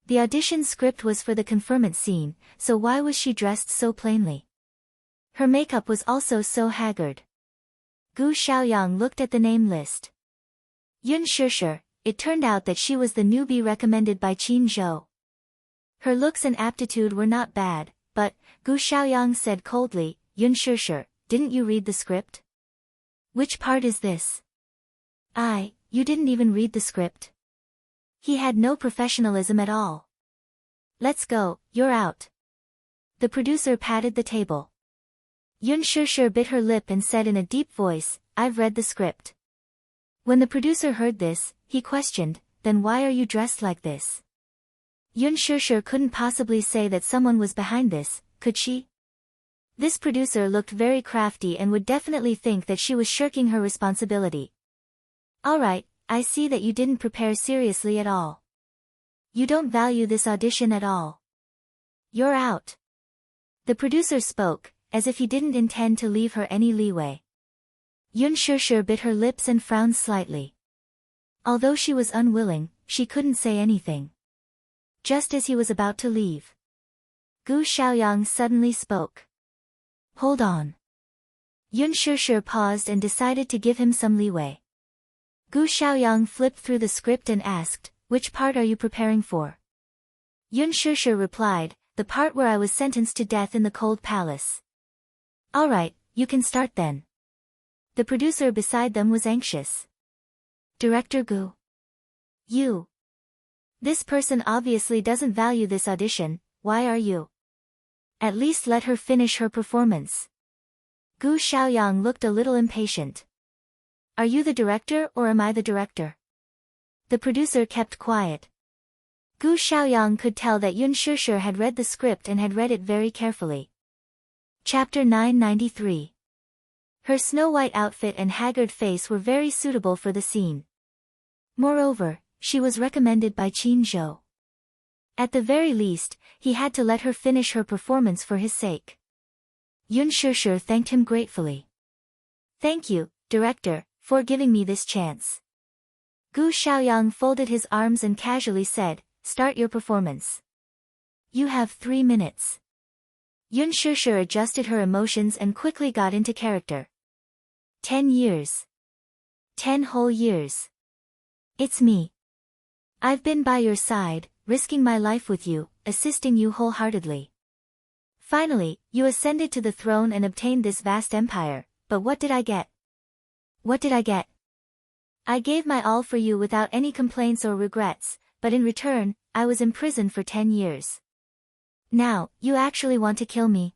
The audition script was for the conferment scene, so why was she dressed so plainly? Her makeup was also so haggard. Gu Xiaoyang looked at the name list. Yun Shishir, it turned out that she was the newbie recommended by Qin Zhou. Her looks and aptitude were not bad, but, Gu Xiaoyang said coldly, Yun Shishir, didn't you read the script? Which part is this? You didn't even read the script? He had no professionalism at all. Let's go, you're out. The producer patted the table. Yun Shishir bit her lip and said in a deep voice, I've read the script. When the producer heard this, he questioned, then why are you dressed like this? Yun Shishir couldn't possibly say that someone was behind this, could she? This producer looked very crafty and would definitely think that she was shirking her responsibility. Alright, I see that you didn't prepare seriously at all. You don't value this audition at all. You're out. The producer spoke, as if he didn't intend to leave her any leeway. Yun Shishir bit her lips and frowned slightly. Although she was unwilling, she couldn't say anything. Just as he was about to leave, Gu Xiaoyang suddenly spoke. Hold on. Yun Shishir paused and decided to give him some leeway. Gu Xiaoyang flipped through the script and asked, which part are you preparing for? Yun Shishir replied, the part where I was sentenced to death in the cold palace. Alright, you can start then. The producer beside them was anxious. Director Gu. You. This person obviously doesn't value this audition, why are you? At least let her finish her performance. Gu Xiaoyang looked a little impatient. Are you the director or am I the director? The producer kept quiet. Gu Xiaoyang could tell that Yun Shishir had read the script and had read it very carefully. Chapter 993. Her snow-white outfit and haggard face were very suitable for the scene. Moreover, she was recommended by Qin Zhou. At the very least, he had to let her finish her performance for his sake. Yun Shishir thanked him gratefully. Thank you, director, for giving me this chance. Gu Xiaoyang folded his arms and casually said, start your performance. You have 3 minutes. Yun Shishir adjusted her emotions and quickly got into character. 10 years. 10 whole years. It's me. I've been by your side, risking my life with you, assisting you wholeheartedly. Finally, you ascended to the throne and obtained this vast empire, but what did I get? What did I get? I gave my all for you without any complaints or regrets, but in return, I was imprisoned for 10 years. Now, you actually want to kill me?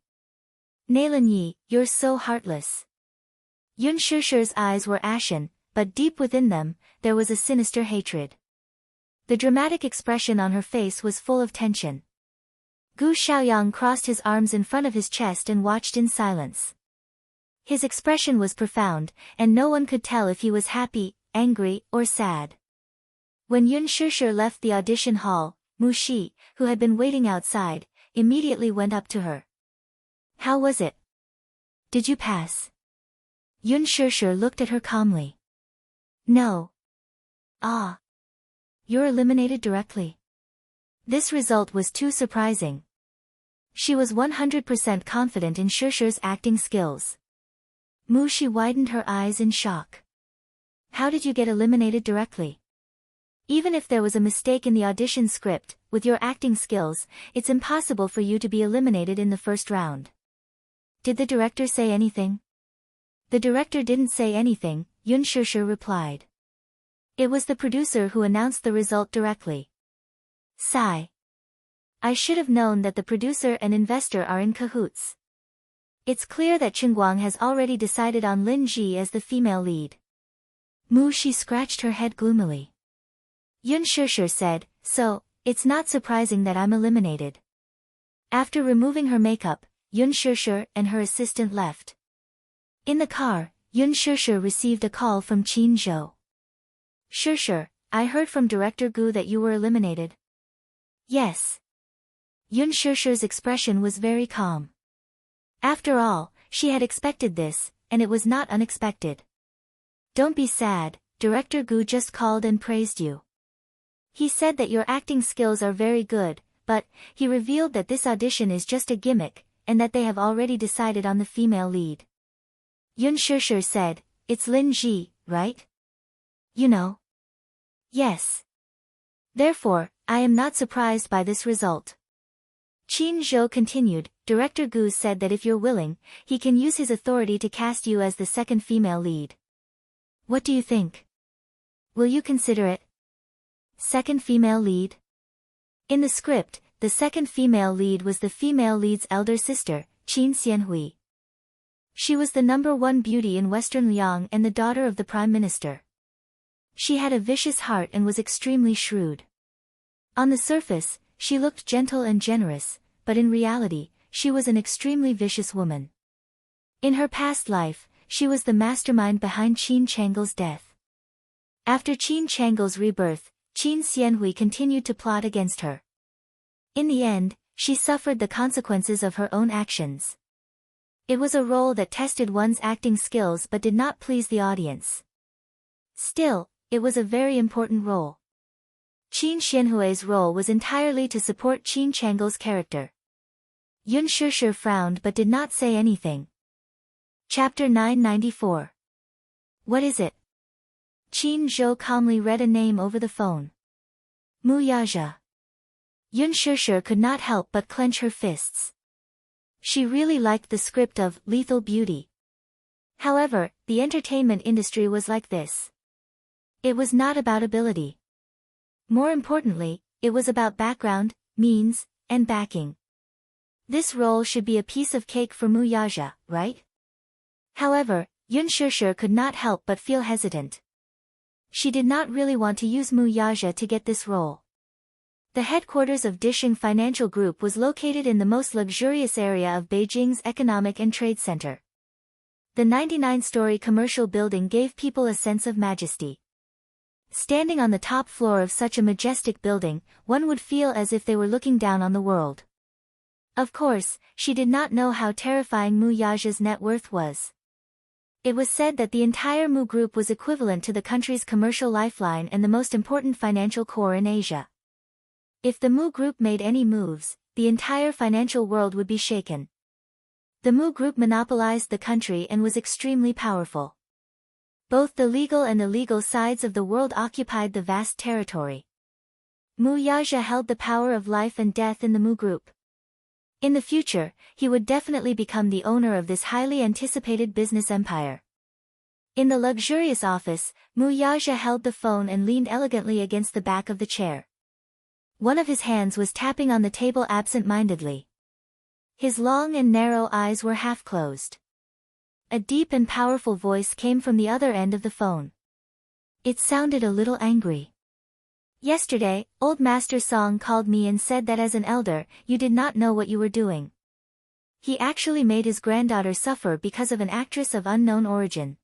Nailan Yi, you're so heartless. Yun Shishir's eyes were ashen, but deep within them, there was a sinister hatred. The dramatic expression on her face was full of tension. Gu Xiaoyang crossed his arms in front of his chest and watched in silence. His expression was profound, and no one could tell if he was happy, angry, or sad. When Yun Shishir left the audition hall, Mu Shi, who had been waiting outside, immediately went up to her. How was it? Did you pass? Yun Shishir looked at her calmly. No. Ah. You're eliminated directly. This result was too surprising. She was 100% confident in Shishi's acting skills. Mushi widened her eyes in shock. How did you get eliminated directly? Even if there was a mistake in the audition script, with your acting skills, it's impossible for you to be eliminated in the first round. Did the director say anything? The director didn't say anything, Yun Shishi replied. It was the producer who announced the result directly. Sigh. I should have known that the producer and investor are in cahoots. It's clear that Chingguang has already decided on Lin Ji as the female lead. Mushi scratched her head gloomily. Yun Shishi said, so, it's not surprising that I'm eliminated. After removing her makeup, Yun Shishi and her assistant left. In the car, Yun Shishi received a call from Qin Zhou. Shishi, I heard from Director Gu that you were eliminated. Yes. Yun Shishi's expression was very calm. After all, she had expected this, and it was not unexpected. Don't be sad, Director Gu just called and praised you. He said that your acting skills are very good, but, he revealed that this audition is just a gimmick, and that they have already decided on the female lead. Yun Shishi said, it's Lin Ji, right? You know? Yes. Therefore, I am not surprised by this result. Qin Zhou continued, Director Gu said that if you're willing, he can use his authority to cast you as the second female lead. What do you think? Will you consider it? Second female lead? In the script, the second female lead was the female lead's elder sister, Qin Xianhui. She was the #1 beauty in Western Liang and the daughter of the Prime Minister. She had a vicious heart and was extremely shrewd. On the surface, she looked gentle and generous, but in reality, she was an extremely vicious woman. In her past life, she was the mastermind behind Qin Changle's death. After Qin Changle's rebirth, Qin Xianhui continued to plot against her. In the end, she suffered the consequences of her own actions. It was a role that tested one's acting skills but did not please the audience. Still, it was a very important role. Qin Xianhui's role was entirely to support Qin Changle's character. Yun Shishi frowned but did not say anything. Chapter 994. What is it? Qin Zhou calmly read a name over the phone. Mu Yaja. Yun Shishi could not help but clench her fists. She really liked the script of Lethal Beauty. However, the entertainment industry was like this. It was not about ability. More importantly, it was about background, means, and backing. This role should be a piece of cake for Mu Yaja, right? However, Yun Shishi could not help but feel hesitant. She did not really want to use Mu Yaja to get this role. The headquarters of Disheng Financial Group was located in the most luxurious area of Beijing's economic and trade center. The 99-story commercial building gave people a sense of majesty. Standing on the top floor of such a majestic building, one would feel as if they were looking down on the world. Of course, she did not know how terrifying Mu Yaja's net worth was. It was said that the entire Mu Group was equivalent to the country's commercial lifeline and the most important financial core in Asia. If the Mu Group made any moves, the entire financial world would be shaken. The Mu Group monopolized the country and was extremely powerful. Both the legal and illegal sides of the world occupied the vast territory. Mu Yaja held the power of life and death in the Mu Group. In the future, he would definitely become the owner of this highly anticipated business empire. In the luxurious office, Mu Yaja held the phone and leaned elegantly against the back of the chair. One of his hands was tapping on the table absent-mindedly. His long and narrow eyes were half-closed. A deep and powerful voice came from the other end of the phone. It sounded a little angry. Yesterday, old Master Song called me and said that as an elder, you did not know what you were doing. He actually made his granddaughter suffer because of an actress of unknown origin.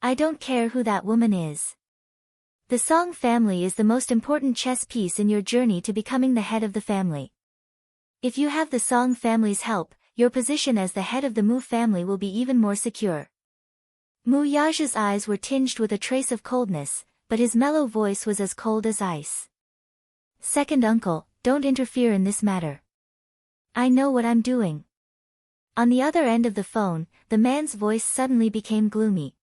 I don't care who that woman is. The Song family is the most important chess piece in your journey to becoming the head of the family. If you have the Song family's help, your position as the head of the Mu family will be even more secure. Mu Yaja's eyes were tinged with a trace of coldness, but his mellow voice was as cold as ice. "Second uncle, don't interfere in this matter. I know what I'm doing." On the other end of the phone, the man's voice suddenly became gloomy.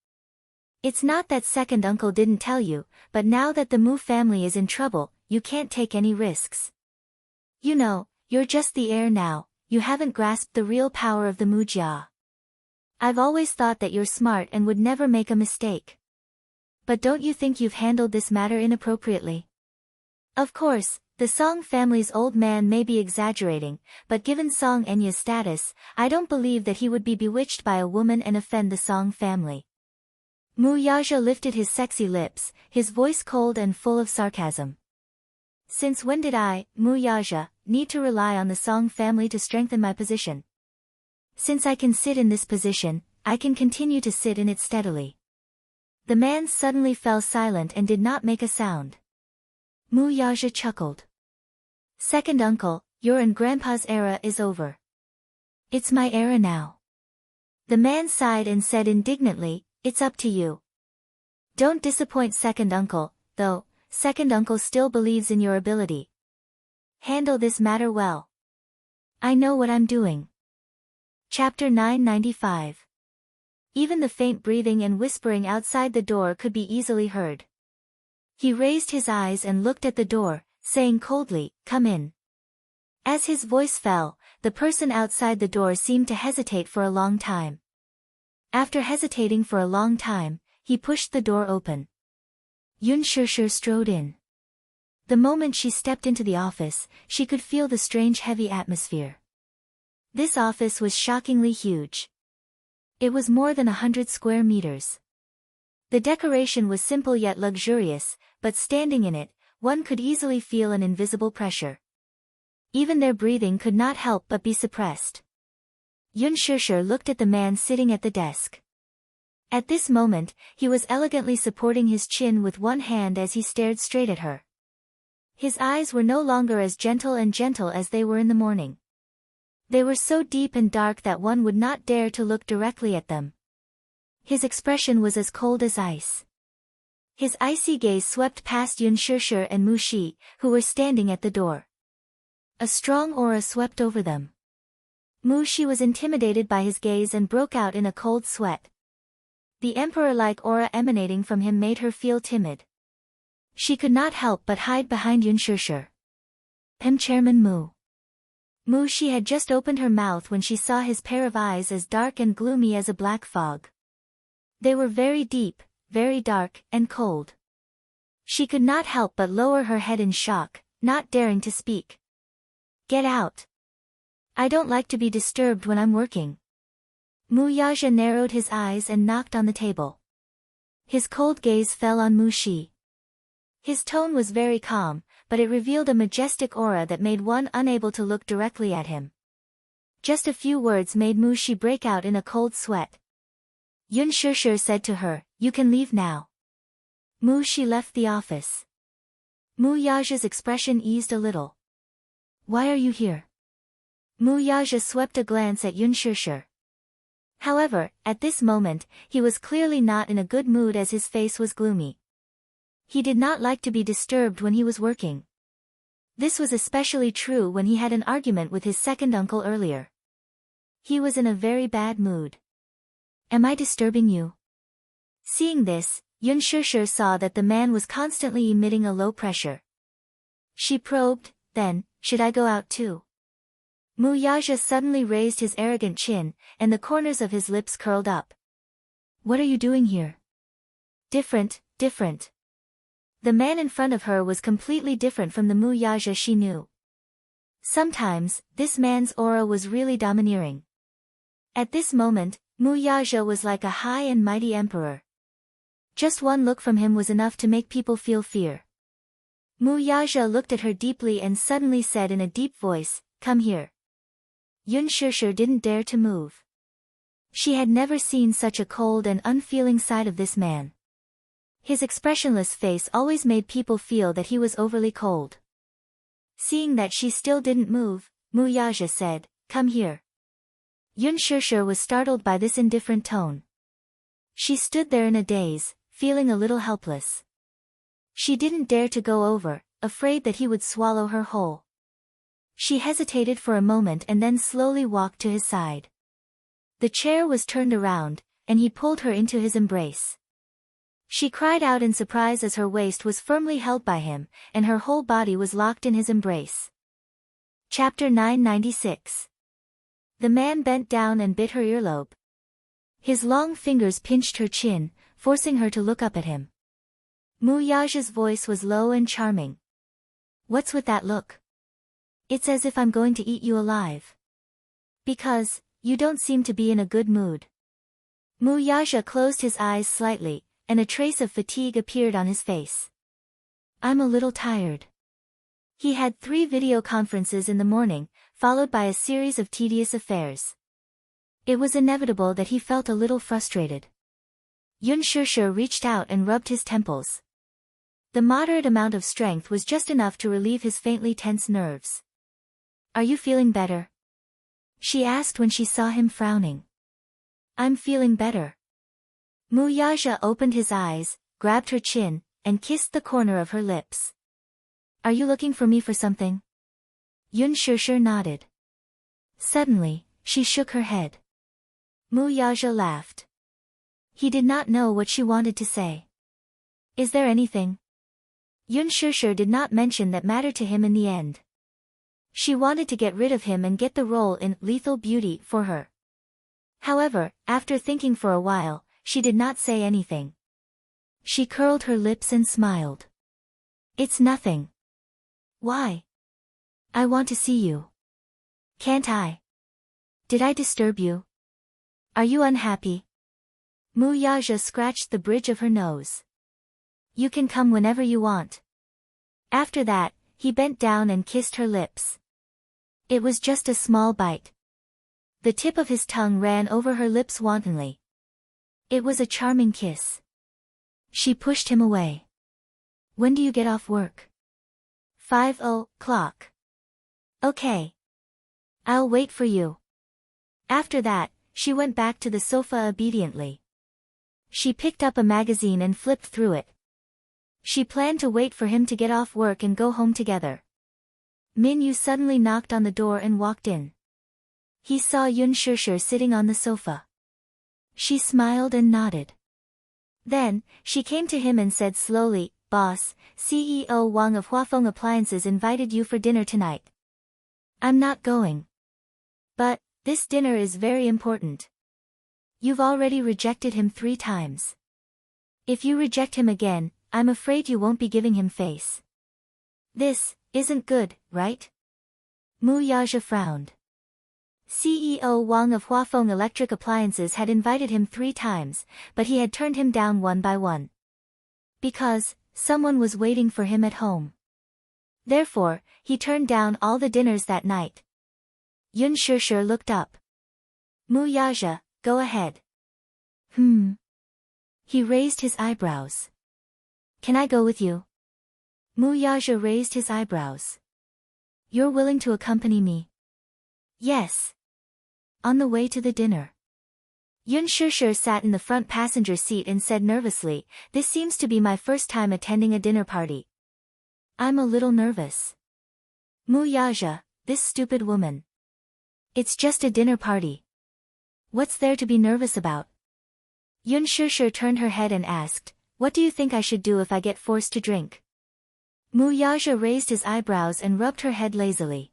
"It's not that second uncle didn't tell you, but now that the Mu family is in trouble, you can't take any risks. You know, you're just the heir now, you haven't grasped the real power of the Mu Jia. I've always thought that you're smart and would never make a mistake. But don't you think you've handled this matter inappropriately?" Of course, the Song family's old man may be exaggerating, but given Song Enya's status, I don't believe that he would be bewitched by a woman and offend the Song family. Mu Yaja lifted his sexy lips, his voice cold and full of sarcasm. "Since when did I, Mu Yaja, need to rely on the Song family to strengthen my position? Since I can sit in this position, I can continue to sit in it steadily." The man suddenly fell silent and did not make a sound. Mu Yaja chuckled. "Second uncle, your and grandpa's era is over. It's my era now." The man sighed and said indignantly, "It's up to you. Don't disappoint second uncle, though. Second uncle still believes in your ability. Handle this matter well. I know what I'm doing." Chapter 995. Even the faint breathing and whispering outside the door could be easily heard. He raised his eyes and looked at the door, saying coldly, "Come in." As his voice fell, the person outside the door seemed to hesitate for a long time. After hesitating for a long time, he pushed the door open. Yun Shishir strode in. The moment she stepped into the office, she could feel the strange heavy atmosphere. This office was shockingly huge. It was more than 100 square meters. The decoration was simple yet luxurious, but standing in it, one could easily feel an invisible pressure. Even their breathing could not help but be suppressed. Yun Shishir looked at the man sitting at the desk. At this moment, he was elegantly supporting his chin with one hand as he stared straight at her. His eyes were no longer as gentle as they were in the morning. They were so deep and dark that one would not dare to look directly at them. His expression was as cold as ice. His icy gaze swept past Yun Shishir and Mu Shi, who were standing at the door. A strong aura swept over them. Mu Shi was intimidated by his gaze and broke out in a cold sweat. The emperor-like aura emanating from him made her feel timid. She could not help but hide behind Yun Shishir. Chairman Mu. Mu Shi had just opened her mouth when she saw his pair of eyes as dark and gloomy as a black fog. They were very deep, very dark, and cold. She could not help but lower her head in shock, not daring to speak. "Get out. I don't like to be disturbed when I'm working." Mu Yaja narrowed his eyes and knocked on the table. His cold gaze fell on Mu Shi. His tone was very calm, but it revealed a majestic aura that made one unable to look directly at him. Just a few words made Mu Shi break out in a cold sweat. Yun Shishir said to her, "You can leave now." Mu Shi left the office. Mu Yaja's expression eased a little. "Why are you here?" Mu Yaja swept a glance at Yun Shishir. However, at this moment, he was clearly not in a good mood as his face was gloomy. He did not like to be disturbed when he was working. This was especially true when he had an argument with his second uncle earlier. He was in a very bad mood. "Am I disturbing you?" Seeing this, Yun Shishir saw that the man was constantly emitting a low pressure. She probed, "Then, should I go out too?" Mu Yaja suddenly raised his arrogant chin, and the corners of his lips curled up. "What are you doing here?" Different. The man in front of her was completely different from the Mu Yaja she knew. Sometimes, this man's aura was really domineering. At this moment, Mu Yaja was like a high and mighty emperor. Just one look from him was enough to make people feel fear. Mu Yaja looked at her deeply and suddenly said in a deep voice, "Come here." Yun Shishir didn't dare to move. She had never seen such a cold and unfeeling side of this man. His expressionless face always made people feel that he was overly cold. Seeing that she still didn't move, Mu Yaja said, "Come here." Yun Shishir was startled by this indifferent tone. She stood there in a daze, feeling a little helpless. She didn't dare to go over, afraid that he would swallow her whole. She hesitated for a moment and then slowly walked to his side. The chair was turned around, and he pulled her into his embrace. She cried out in surprise as her waist was firmly held by him, and her whole body was locked in his embrace. Chapter 996. The man bent down and bit her earlobe. His long fingers pinched her chin, forcing her to look up at him. Mu Yaja's voice was low and charming. What's with that look? It's as if I'm going to eat you alive. Because, you don't seem to be in a good mood. Mu Yaja closed his eyes slightly, and a trace of fatigue appeared on his face. I'm a little tired. He had 3 video conferences in the morning, followed by a series of tedious affairs. It was inevitable that he felt a little frustrated. Yun Shushu reached out and rubbed his temples. The moderate amount of strength was just enough to relieve his faintly tense nerves. Are you feeling better? She asked when she saw him frowning. I'm feeling better. Mu Yaja opened his eyes, grabbed her chin, and kissed the corner of her lips. Are you looking for me for something? Yun Shushu nodded. Suddenly, she shook her head. Mu Yaja laughed. He did not know what she wanted to say. Is there anything? Yun Shushu did not mention that matter to him in the end. She wanted to get rid of him and get the role in Lethal Beauty for her. However, after thinking for a while, she did not say anything. She curled her lips and smiled. It's nothing. Why? I want to see you. Can't I? Did I disturb you? Are you unhappy? Mu Yaja scratched the bridge of her nose. You can come whenever you want. After that, he bent down and kissed her lips. It was just a small bite. The tip of his tongue ran over her lips wantonly. It was a charming kiss. She pushed him away. When do you get off work? 5:00. Okay. I'll wait for you. After that, she went back to the sofa obediently. She picked up a magazine and flipped through it. She planned to wait for him to get off work and go home together. Min Yu suddenly knocked on the door and walked in. He saw Yun Shushu sitting on the sofa. She smiled and nodded. Then, she came to him and said slowly, Boss, CEO Wang of Huafeng Appliances invited you for dinner tonight. I'm not going. But, this dinner is very important. You've already rejected him 3 times. If you reject him again, I'm afraid you won't be giving him face. This isn't good, right? Mu Yaja frowned. CEO Wang of Huafeng Electric Appliances had invited him 3 times, but he had turned him down one by one. Because, someone was waiting for him at home. Therefore, he turned down all the dinners that night. Yun Shushu looked up. Mu Yaja, go ahead. He raised his eyebrows. Can I go with you? Mu Yaja raised his eyebrows. You're willing to accompany me? Yes. On the way to the dinner. Yun Shushu sat in the front passenger seat and said nervously, This seems to be my first time attending a dinner party. I'm a little nervous. Mu Yaja, this stupid woman. It's just a dinner party. What's there to be nervous about? Yun Shushu turned her head and asked, What do you think I should do if I get forced to drink? Mu Yaja raised his eyebrows and rubbed her head lazily.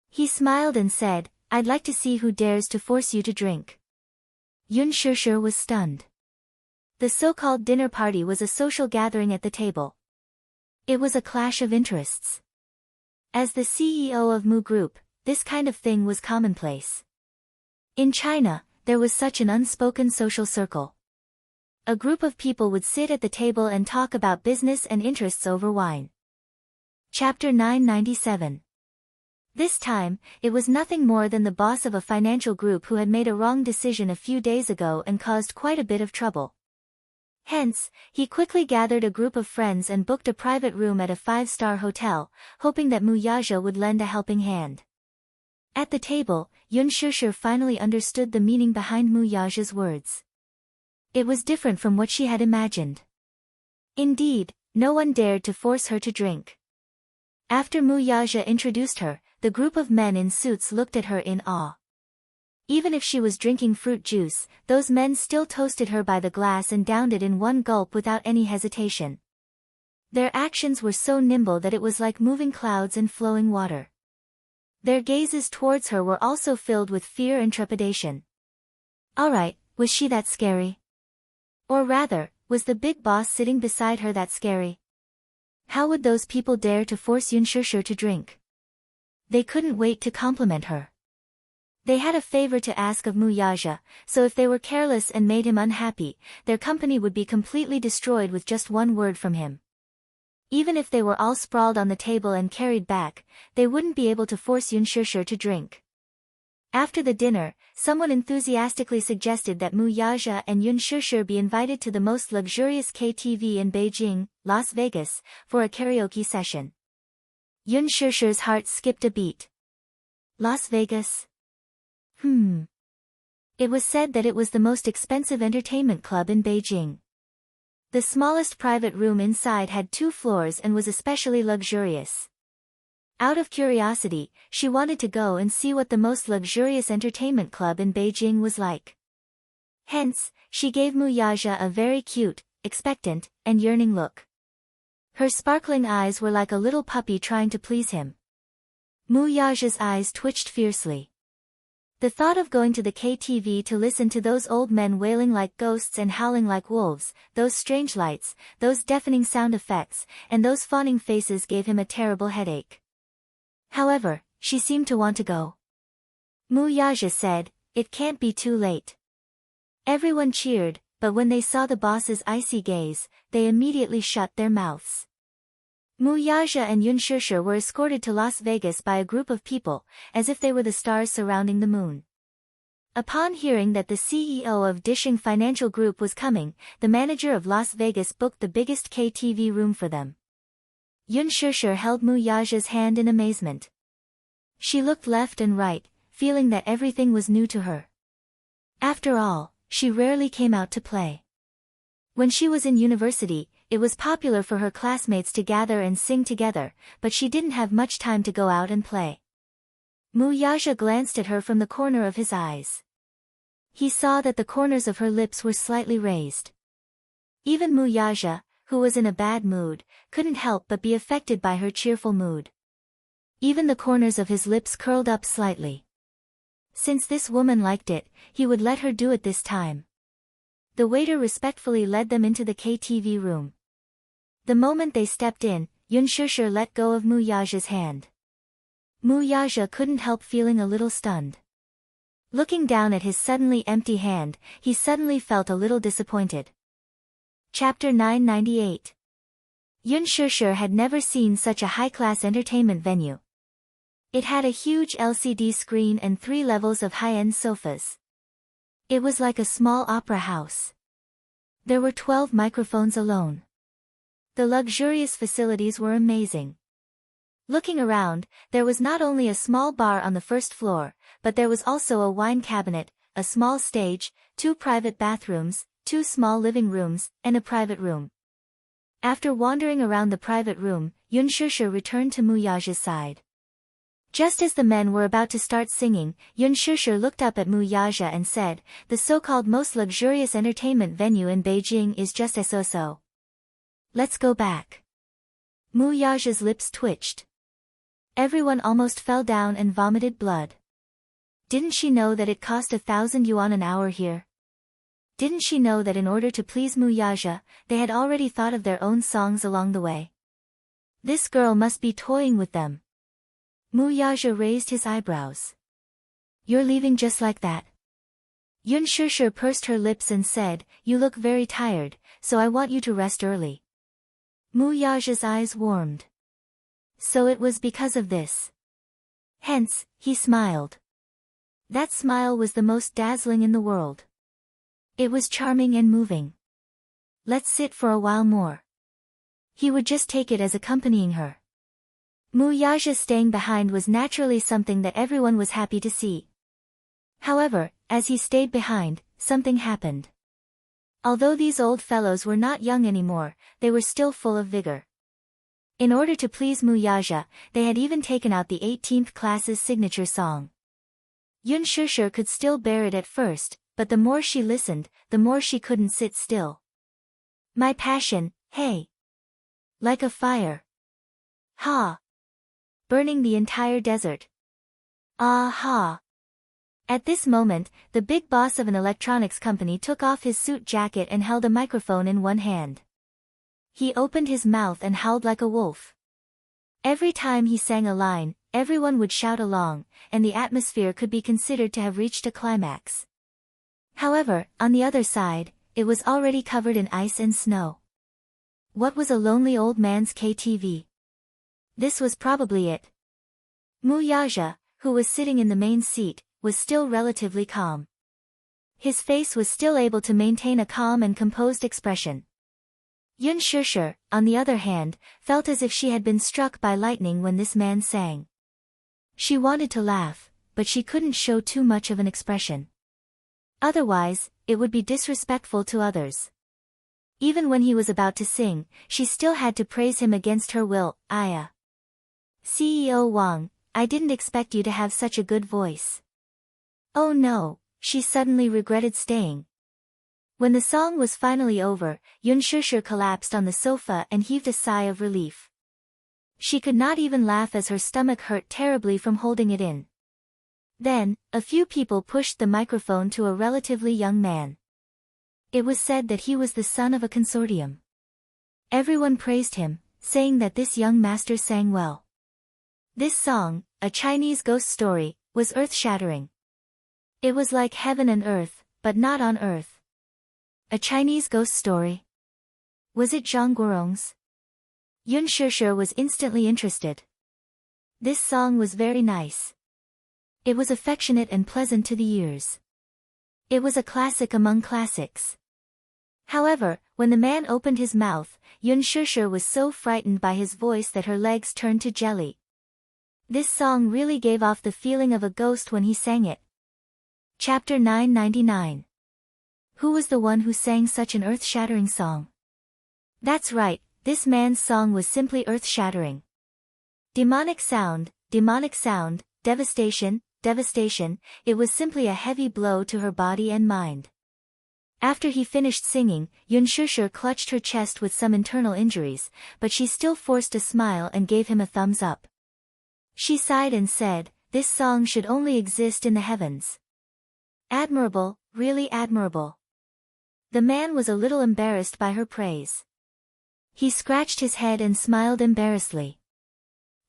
He smiled and said, I'd like to see who dares to force you to drink. Yun Shushu was stunned. The so-called dinner party was a social gathering at the table. It was a clash of interests. As the CEO of Mu Group, this kind of thing was commonplace. In China, there was such an unspoken social circle. A group of people would sit at the table and talk about business and interests over wine. Chapter 997. This time, it was nothing more than the boss of a financial group who had made a wrong decision a few days ago and caused quite a bit of trouble. Hence, he quickly gathered a group of friends and booked a private room at a 5-star hotel, hoping that Mu Yaja would lend a helping hand. At the table, Yun Shushu finally understood the meaning behind Mu Yaja's words. It was different from what she had imagined. Indeed, No one dared to force her to drink. After Mu Yaja introduced her, the group of men in suits looked at her in awe. Even if she was drinking fruit juice, those men still toasted her by the glass and downed it in one gulp without any hesitation. Their actions were so nimble that it was like moving clouds and flowing water. Their gazes towards her were also filled with fear and trepidation. Alright, was she that scary? Or rather, was the big boss sitting beside her that scary? How would those people dare to force Yunshushu to drink? They couldn't wait to compliment her. They had a favor to ask of Mu Yaja, so if they were careless and made him unhappy, their company would be completely destroyed with just one word from him. Even if they were all sprawled on the table and carried back, they wouldn't be able to force Yunshushu to drink. After the dinner, someone enthusiastically suggested that Mu Yaja and Yunshushu be invited to the most luxurious KTV in Beijing, Las Vegas, for a karaoke session. Yunshushu's heart skipped a beat. Las Vegas? It was said that it was the most expensive entertainment club in Beijing. The smallest private room inside had 2 floors and was especially luxurious. Out of curiosity, she wanted to go and see what the most luxurious entertainment club in Beijing was like. Hence, she gave Mu Yaja a very cute, expectant, and yearning look. Her sparkling eyes were like a little puppy trying to please him. Mu Yaja's eyes twitched fiercely. The thought of going to the KTV to listen to those old men wailing like ghosts and howling like wolves, those strange lights, those deafening sound effects, and those fawning faces gave him a terrible headache. However, she seemed to want to go. Mu Yaja said, "It can't be too late." Everyone cheered, but when they saw the boss's icy gaze, they immediately shut their mouths. Mu Yaja and Yunshushu were escorted to Las Vegas by a group of people, as if they were the stars surrounding the moon. Upon hearing that the CEO of Dishing Financial Group was coming, the manager of Las Vegas booked the biggest KTV room for them. Yunshushu held Mu Yaja's hand in amazement. She looked left and right, feeling that everything was new to her. After all, she rarely came out to play. When she was in university, it was popular for her classmates to gather and sing together, but she didn't have much time to go out and play. Mu Yaja glanced at her from the corner of his eyes. He saw that the corners of her lips were slightly raised. Even Mu Yaja, who was in a bad mood, couldn't help but be affected by her cheerful mood. Even the corners of his lips curled up slightly. Since this woman liked it, he would let her do it this time. The waiter respectfully led them into the KTV room. The moment they stepped in, Yunshushu let go of Mu Yaja's hand. Mu Yaja couldn't help feeling a little stunned. Looking down at his suddenly empty hand, he suddenly felt a little disappointed. Chapter 998. Yunshushu had never seen such a high-class entertainment venue. It had a huge LCD screen and 3 levels of high-end sofas. It was like a small opera house. There were 12 microphones alone. The luxurious facilities were amazing. Looking around, there was not only a small bar on the first floor, but there was also a wine cabinet, a small stage, 2 private bathrooms, 2 small living rooms, and a private room. After wandering around the private room, Yunshushu returned to Mu Yaja's side. Just as the men were about to start singing, Yunshushu looked up at Mu Yaja and said, "The so-called most luxurious entertainment venue in Beijing is just so. Let's go back." Mu Yaja's lips twitched. Everyone almost fell down and vomited blood. Didn't she know that it cost 1,000 yuan an hour here? Didn't she know that in order to please Mu Yaja, they had already thought of their own songs along the way? This girl must be toying with them. Mu Yaja raised his eyebrows. "You're leaving just like that?" Yunshushu pursed her lips and said, "You look very tired, so I want you to rest early." Mu Yaja's eyes warmed. So it was because of this. Hence, he smiled. That smile was the most dazzling in the world. It was charming and moving. "Let's sit for a while more." He would just take it as accompanying her. Mu Yaja staying behind was naturally something that everyone was happy to see. However, as he stayed behind, something happened. Although these old fellows were not young anymore, they were still full of vigor. In order to please Muyaja, they had even taken out the 18th class's signature song. Yun Shusher could still bear it at first, but the more she listened, the more she couldn't sit still. My passion, hey! Like a fire. Ha! Burning the entire desert. Ah ha! At this moment, the big boss of an electronics company took off his suit jacket and held a microphone in one hand. He opened his mouth and howled like a wolf. Every time he sang a line, everyone would shout along, and the atmosphere could be considered to have reached a climax. However, on the other side, it was already covered in ice and snow. What was a lonely old man's KTV? This was probably it. Muyaja, who was sitting in the main seat, was still relatively calm. His face was still able to maintain a calm and composed expression. Yun Shusher, on the other hand, felt as if she had been struck by lightning when this man sang. She wanted to laugh, but she couldn't show too much of an expression. Otherwise, it would be disrespectful to others. Even when he was about to sing, she still had to praise him against her will. Aya. CEO Wang, I didn't expect you to have such a good voice. Oh no, she suddenly regretted staying. When the song was finally over, Yun Shusher collapsed on the sofa and heaved a sigh of relief. She could not even laugh as her stomach hurt terribly from holding it in. Then, a few people pushed the microphone to a relatively young man. It was said that he was the son of a consortium. Everyone praised him, saying that this young master sang well. This song, a Chinese ghost story, was earth-shattering. It was like heaven and earth, but not on earth. A Chinese ghost story? Was it Zhang Guorong's? Yun Shusher was instantly interested. This song was very nice. It was affectionate and pleasant to the ears. It was a classic among classics. However, when the man opened his mouth, Yun Shusher was so frightened by his voice that her legs turned to jelly. This song really gave off the feeling of a ghost when he sang it. Chapter 999. Who was the one who sang such an earth-shattering song? That's right, this man's song was simply earth-shattering. Demonic sound, devastation, devastation, it was simply a heavy blow to her body and mind. After he finished singing, Yun Shusher clutched her chest with some internal injuries, but she still forced a smile and gave him a thumbs up. She sighed and said, this song should only exist in the heavens. Admirable, really admirable. The man was a little embarrassed by her praise. He scratched his head and smiled embarrassedly.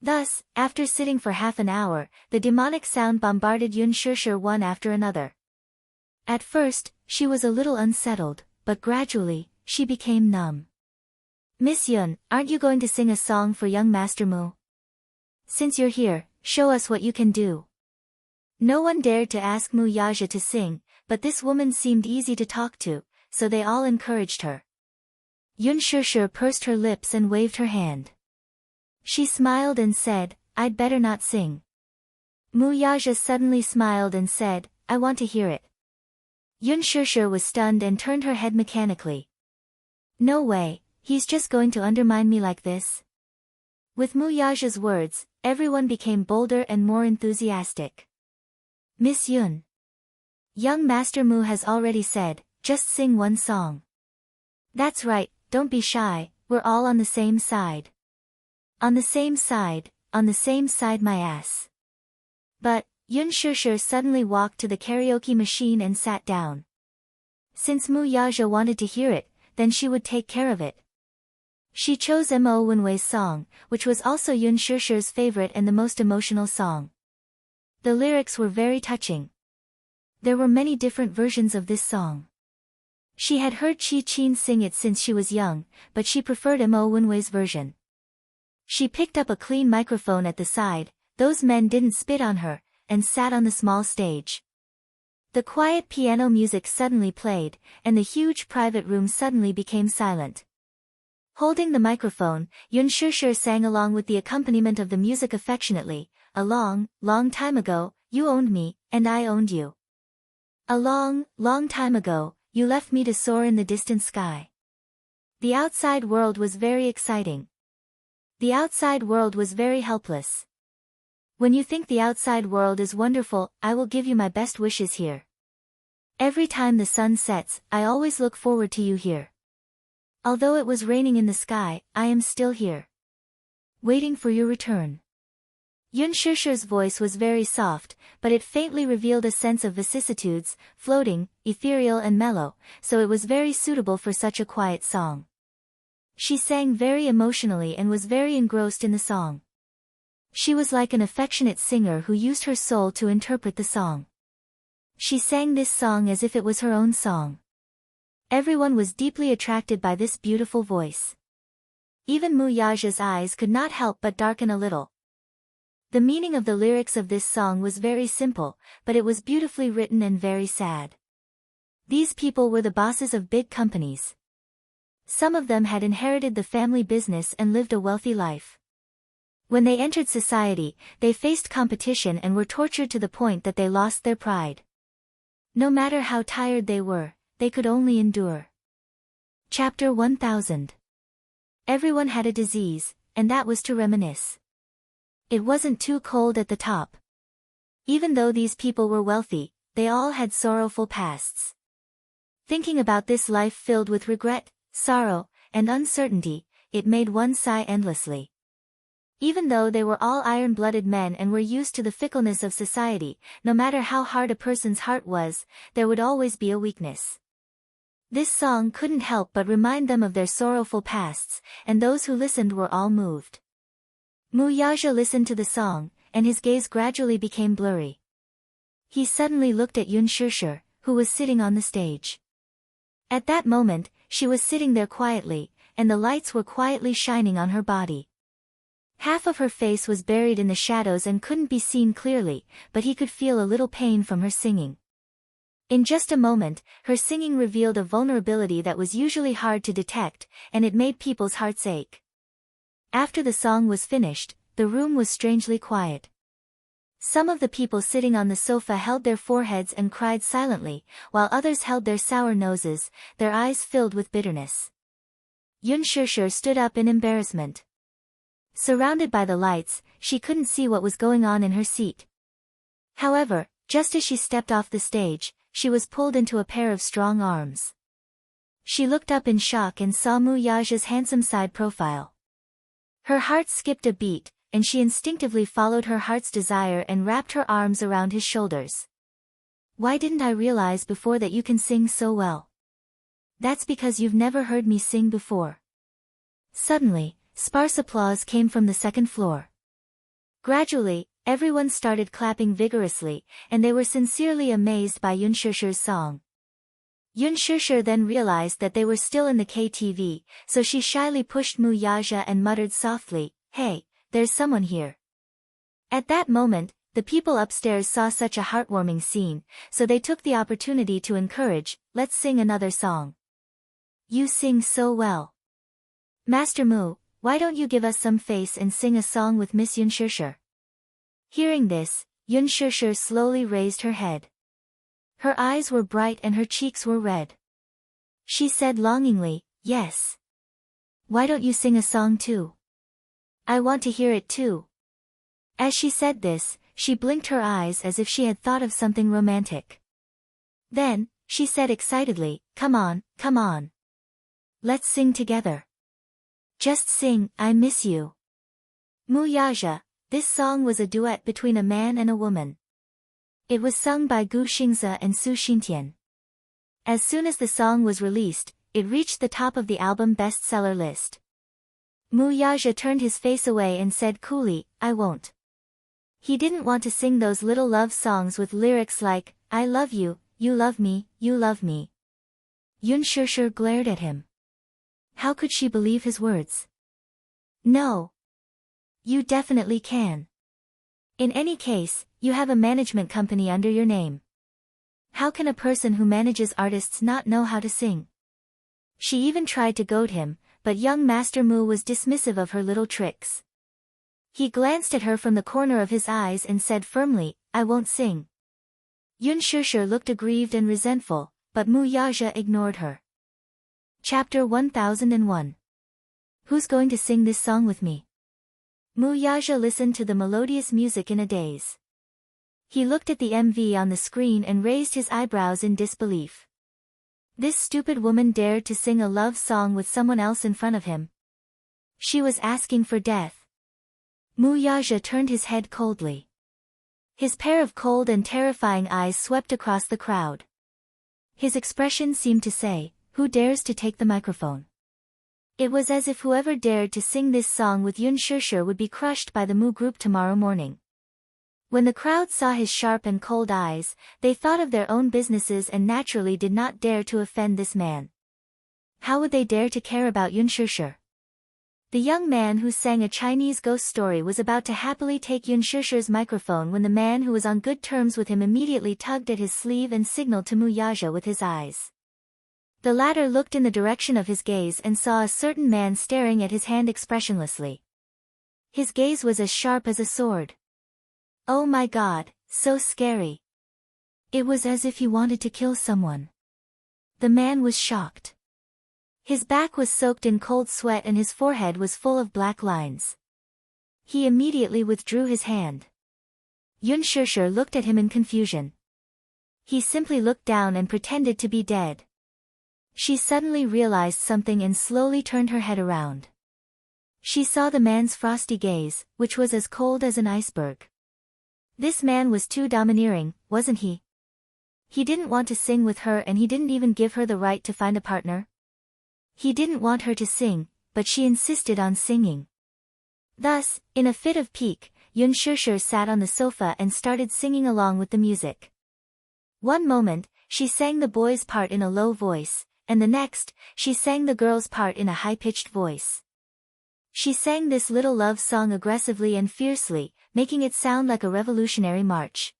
Thus, after sitting for half an hour, the demonic sound bombarded Yun Shusher one after another. At first, she was a little unsettled, but gradually, she became numb. Miss Yun, aren't you going to sing a song for young Master Mu? Since you're here, show us what you can do. No one dared to ask Muyaja to sing, but this woman seemed easy to talk to, so they all encouraged her. Yun Shusher pursed her lips and waved her hand. She smiled and said, I'd better not sing. Muyaja suddenly smiled and said, I want to hear it. Yun Shusher was stunned and turned her head mechanically. No way, he's just going to undermine me like this. With Muyaja's words, everyone became bolder and more enthusiastic. Miss Yun. Young Master Mu has already said, just sing one song. That's right, don't be shy, we're all on the same side. On the same side my ass. But, Yun Shusher suddenly walked to the karaoke machine and sat down. Since Muyaja wanted to hear it, then she would take care of it. She chose Mo Wenwei's song, which was also Yun Shusher's favorite and the most emotional song. The lyrics were very touching. There were many different versions of this song. She had heard Chi Chin sing it since she was young, but she preferred Mo Wenwei's version. She picked up a clean microphone at the side, those men didn't spit on her, and sat on the small stage. The quiet piano music suddenly played, and the huge private room suddenly became silent. Holding the microphone, Yun Shusher sang along with the accompaniment of the music affectionately, a long, long time ago, you owned me, and I owned you. A long, long time ago, you left me to soar in the distant sky. The outside world was very exciting. The outside world was very helpless. When you think the outside world is wonderful, I will give you my best wishes here. Every time the sun sets, I always look forward to you here. Although it was raining in the sky, I am still here, waiting for your return. Yun Shusher's voice was very soft, but it faintly revealed a sense of vicissitudes, floating, ethereal and mellow, so it was very suitable for such a quiet song. She sang very emotionally and was very engrossed in the song. She was like an affectionate singer who used her soul to interpret the song. She sang this song as if it was her own song. Everyone was deeply attracted by this beautiful voice. Even Mu Yaja's eyes could not help but darken a little. The meaning of the lyrics of this song was very simple, but it was beautifully written and very sad. These people were the bosses of big companies. Some of them had inherited the family business and lived a wealthy life. When they entered society, they faced competition and were tortured to the point that they lost their pride. No matter how tired they were, they could only endure. Chapter 1000. Everyone had a disease, and that was to reminisce. It wasn't too cold at the top. Even though these people were wealthy, they all had sorrowful pasts. Thinking about this life filled with regret, sorrow, and uncertainty, it made one sigh endlessly. Even though they were all iron-blooded men and were used to the fickleness of society, no matter how hard a person's heart was, there would always be a weakness. This song couldn't help but remind them of their sorrowful pasts, and those who listened were all moved. Mu Yaja listened to the song, and his gaze gradually became blurry. He suddenly looked at Yun Shusher, who was sitting on the stage. At that moment, she was sitting there quietly, and the lights were quietly shining on her body. Half of her face was buried in the shadows and couldn't be seen clearly, but he could feel a little pain from her singing. In just a moment, her singing revealed a vulnerability that was usually hard to detect, and it made people's hearts ache. After the song was finished, the room was strangely quiet. Some of the people sitting on the sofa held their foreheads and cried silently, while others held their sour noses, their eyes filled with bitterness. Yun Shusher stood up in embarrassment. Surrounded by the lights, she couldn't see what was going on in her seat. However, just as she stepped off the stage, she was pulled into a pair of strong arms. She looked up in shock and saw Mu Yaja's handsome side profile. Her heart skipped a beat, and she instinctively followed her heart's desire and wrapped her arms around his shoulders. Why didn't I realize before that you can sing so well? That's because you've never heard me sing before. Suddenly, sparse applause came from the second floor. Gradually, everyone started clapping vigorously, and they were sincerely amazed by Yun Shusher's song. Yun Shusher then realized that they were still in the KTV, so she shyly pushed Mu Yaja and muttered softly, "Hey, there's someone here." At that moment, the people upstairs saw such a heartwarming scene, so they took the opportunity to encourage, "Let's sing another song. You sing so well. Master Mu, why don't you give us some face and sing a song with Miss Yun Shusher?" Hearing this, Yun Shusher slowly raised her head. Her eyes were bright and her cheeks were red. She said longingly, "Yes. Why don't you sing a song too? I want to hear it too." As she said this, she blinked her eyes as if she had thought of something romantic. Then, she said excitedly, come on. Let's sing together. Just sing, I miss you." Mu Yaja, this song was a duet between a man and a woman. It was sung by Gu Xingze and Su Xintian. As soon as the song was released, it reached the top of the album bestseller list. Mu Yaja turned his face away and said coolly, "I won't." He didn't want to sing those little love songs with lyrics like, "I love you, you love me, you love me." Yun Shusher glared at him. How could she believe his words? "No. You definitely can. In any case, you have a management company under your name. How can a person who manages artists not know how to sing?" She even tried to goad him, but young Master Mu was dismissive of her little tricks. He glanced at her from the corner of his eyes and said firmly, "I won't sing." Yun Shusher looked aggrieved and resentful, but Mu Yaja ignored her. Chapter 1001. Who's going to sing this song with me? Mu Yaja listened to the melodious music in a daze. He looked at the MV on the screen and raised his eyebrows in disbelief. This stupid woman dared to sing a love song with someone else in front of him. She was asking for death. Mu Yaja turned his head coldly. His pair of cold and terrifying eyes swept across the crowd. His expression seemed to say, "Who dares to take the microphone?" It was as if whoever dared to sing this song with Yun Shishir would be crushed by the Mu group tomorrow morning. When the crowd saw his sharp and cold eyes, they thought of their own businesses and naturally did not dare to offend this man. How would they dare to care about Yun Shishir? The young man who sang a Chinese ghost story was about to happily take Yun Shishir's microphone when the man who was on good terms with him immediately tugged at his sleeve and signaled to Mu Yaja with his eyes. The latter looked in the direction of his gaze and saw a certain man staring at his hand expressionlessly. His gaze was as sharp as a sword. Oh my God, so scary. It was as if he wanted to kill someone. The man was shocked. His back was soaked in cold sweat and his forehead was full of black lines. He immediately withdrew his hand. Yun Shishir looked at him in confusion. He simply looked down and pretended to be dead. She suddenly realized something and slowly turned her head around. She saw the man's frosty gaze, which was as cold as an iceberg. This man was too domineering, wasn't he? He didn't want to sing with her and he didn't even give her the right to find a partner. He didn't want her to sing, but she insisted on singing. Thus, in a fit of pique, Yun Shishir sat on the sofa and started singing along with the music. One moment, she sang the boy's part in a low voice, and the next, she sang the girl's part in a high-pitched voice. She sang this little love song aggressively and fiercely, making it sound like a revolutionary march.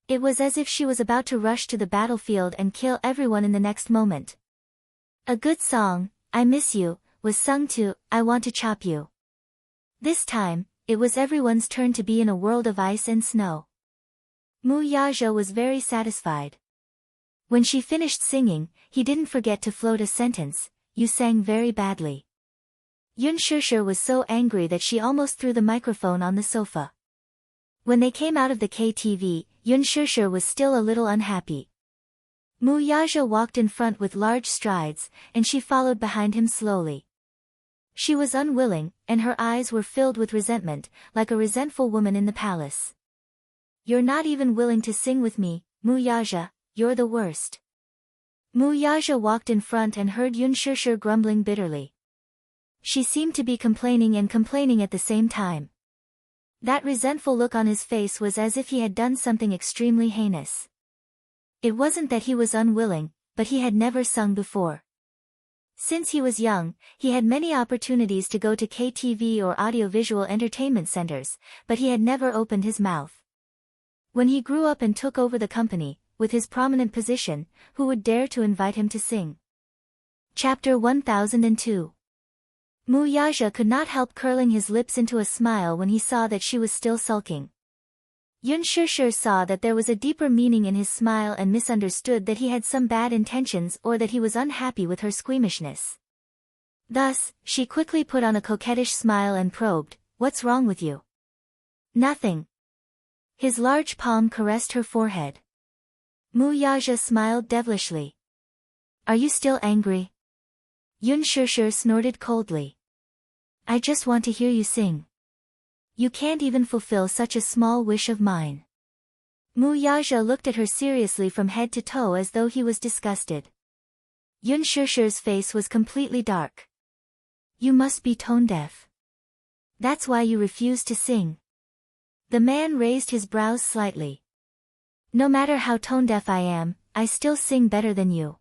It was as if she was about to rush to the battlefield and kill everyone in the next moment. A good song, I Miss You, was sung to, I Want to Chop You. This time, it was everyone's turn to be in a world of ice and snow. Mu Yaja was very satisfied. When she finished singing, he didn't forget to float a sentence, "You sang very badly." Yun Shishir was so angry that she almost threw the microphone on the sofa. When they came out of the KTV, Yun Shishir was still a little unhappy. Mu Yaja walked in front with large strides, and she followed behind him slowly. She was unwilling, and her eyes were filled with resentment, like a resentful woman in the palace. "You're not even willing to sing with me, Mu Yaja, you're the worst." Mu Yaja walked in front and heard Yun Shishir grumbling bitterly. She seemed to be complaining and complaining at the same time. That resentful look on his face was as if he had done something extremely heinous. It wasn't that he was unwilling, but he had never sung before. Since he was young, he had many opportunities to go to KTV or audiovisual entertainment centers, but he had never opened his mouth. When he grew up and took over the company, with his prominent position, who would dare to invite him to sing? Chapter 1002. Mu Yaja could not help curling his lips into a smile when he saw that she was still sulking. Yun Shishir saw that there was a deeper meaning in his smile and misunderstood that he had some bad intentions or that he was unhappy with her squeamishness. Thus, she quickly put on a coquettish smile and probed, "What's wrong with you?" "Nothing." His large palm caressed her forehead. Mu Yaja smiled devilishly. "Are you still angry?" Yun Shishir snorted coldly. "I just want to hear you sing. You can't even fulfill such a small wish of mine." Mu Yaja looked at her seriously from head to toe as though he was disgusted. Yun Shishir's face was completely dark. "You must be tone-deaf. That's why you refuse to sing." The man raised his brows slightly. "No matter how tone-deaf I am, I still sing better than you."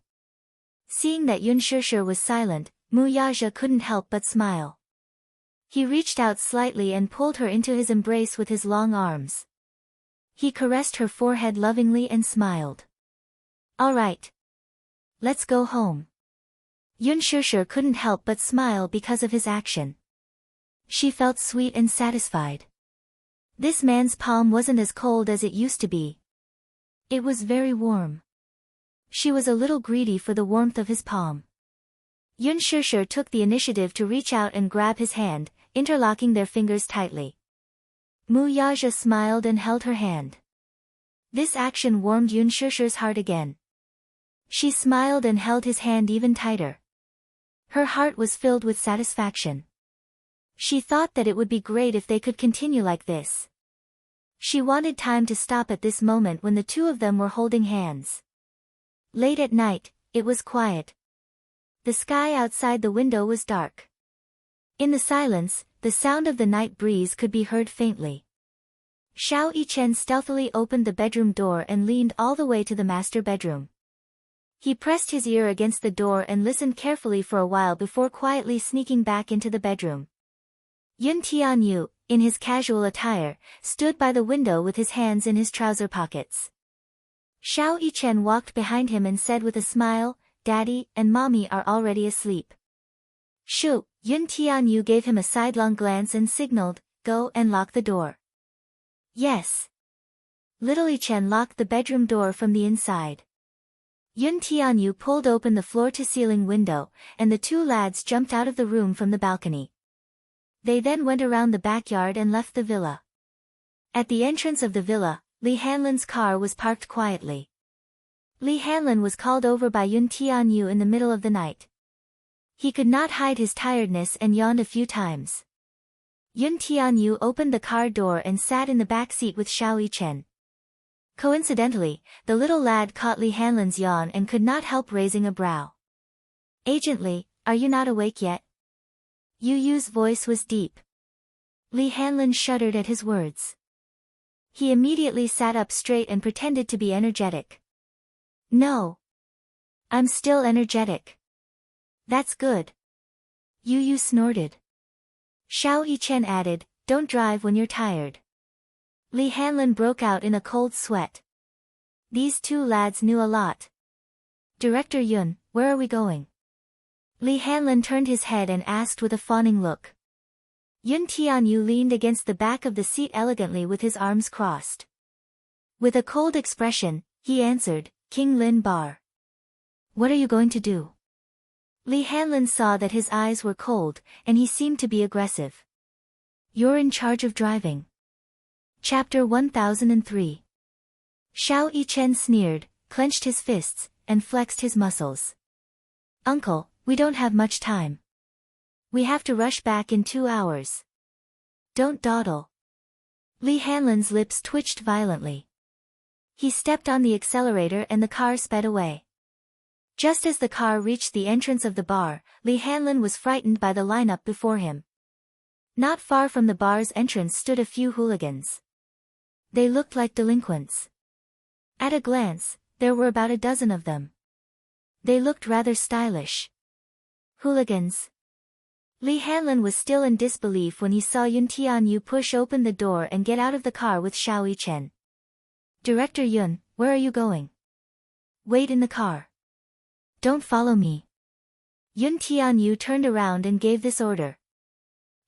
Seeing that Yun Shishir was silent, Mu Yaja couldn't help but smile. He reached out slightly and pulled her into his embrace with his long arms. He caressed her forehead lovingly and smiled. "All right. Let's go home." Yun Shishir couldn't help but smile because of his action. She felt sweet and satisfied. This man's palm wasn't as cold as it used to be. It was very warm. She was a little greedy for the warmth of his palm. Yun Shishir took the initiative to reach out and grab his hand, interlocking their fingers tightly. Mu Yaja smiled and held her hand. This action warmed Yun Shishir's heart again. She smiled and held his hand even tighter. Her heart was filled with satisfaction. She thought that it would be great if they could continue like this. She wanted time to stop at this moment when the two of them were holding hands. Late at night, it was quiet. The sky outside the window was dark. In the silence, the sound of the night breeze could be heard faintly. Xiao Yichen stealthily opened the bedroom door and leaned all the way to the master bedroom. He pressed his ear against the door and listened carefully for a while before quietly sneaking back into the bedroom. Yun Tianyu, in his casual attire, stood by the window with his hands in his trouser pockets. Xiao Yichen walked behind him and said with a smile, "Daddy and Mommy are already asleep." "Shoo!" Yun Tianyu gave him a sidelong glance and signaled, "Go and lock the door." "Yes." Little Yichen locked the bedroom door from the inside. Yun Tianyu pulled open the floor-to-ceiling window, and the two lads jumped out of the room from the balcony. They then went around the backyard and left the villa. At the entrance of the villa, Li Hanlin's car was parked quietly. Li Hanlin was called over by Yun Tianyu in the middle of the night. He could not hide his tiredness and yawned a few times. Yun Tianyu opened the car door and sat in the back seat with Xiao Yichen. Coincidentally, the little lad caught Li Hanlin's yawn and could not help raising a brow. "Agent Li, are you not awake yet?" Yu Yu's voice was deep. Li Hanlin shuddered at his words. He immediately sat up straight and pretended to be energetic. "No. I'm still energetic." "That's good." Yu Yu snorted. Xiao Yichen added, "Don't drive when you're tired." Li Hanlin broke out in a cold sweat. These two lads knew a lot. "Director Yun, where are we going?" Li Hanlin turned his head and asked with a fawning look. Yun Tianyu leaned against the back of the seat elegantly with his arms crossed. With a cold expression, he answered, "King Lin Bar." "What are you going to do?" Li Hanlin saw that his eyes were cold, and he seemed to be aggressive. "You're in charge of driving." Chapter 1003. Xiao Yichen sneered, clenched his fists, and flexed his muscles. "Uncle, we don't have much time. We have to rush back in 2 hours. Don't dawdle." Li Hanlin's lips twitched violently. He stepped on the accelerator and the car sped away. Just as the car reached the entrance of the bar, Li Hanlin was frightened by the lineup before him. Not far from the bar's entrance stood a few hooligans. They looked like delinquents. At a glance, there were about a dozen of them. They looked rather stylish. Hooligans. Li Hanlin was still in disbelief when he saw Yun Tianyu push open the door and get out of the car with Xiao Yichen. "Director Yun, where are you going?" "Wait in the car. Don't follow me." Yun Tianyu turned around and gave this order.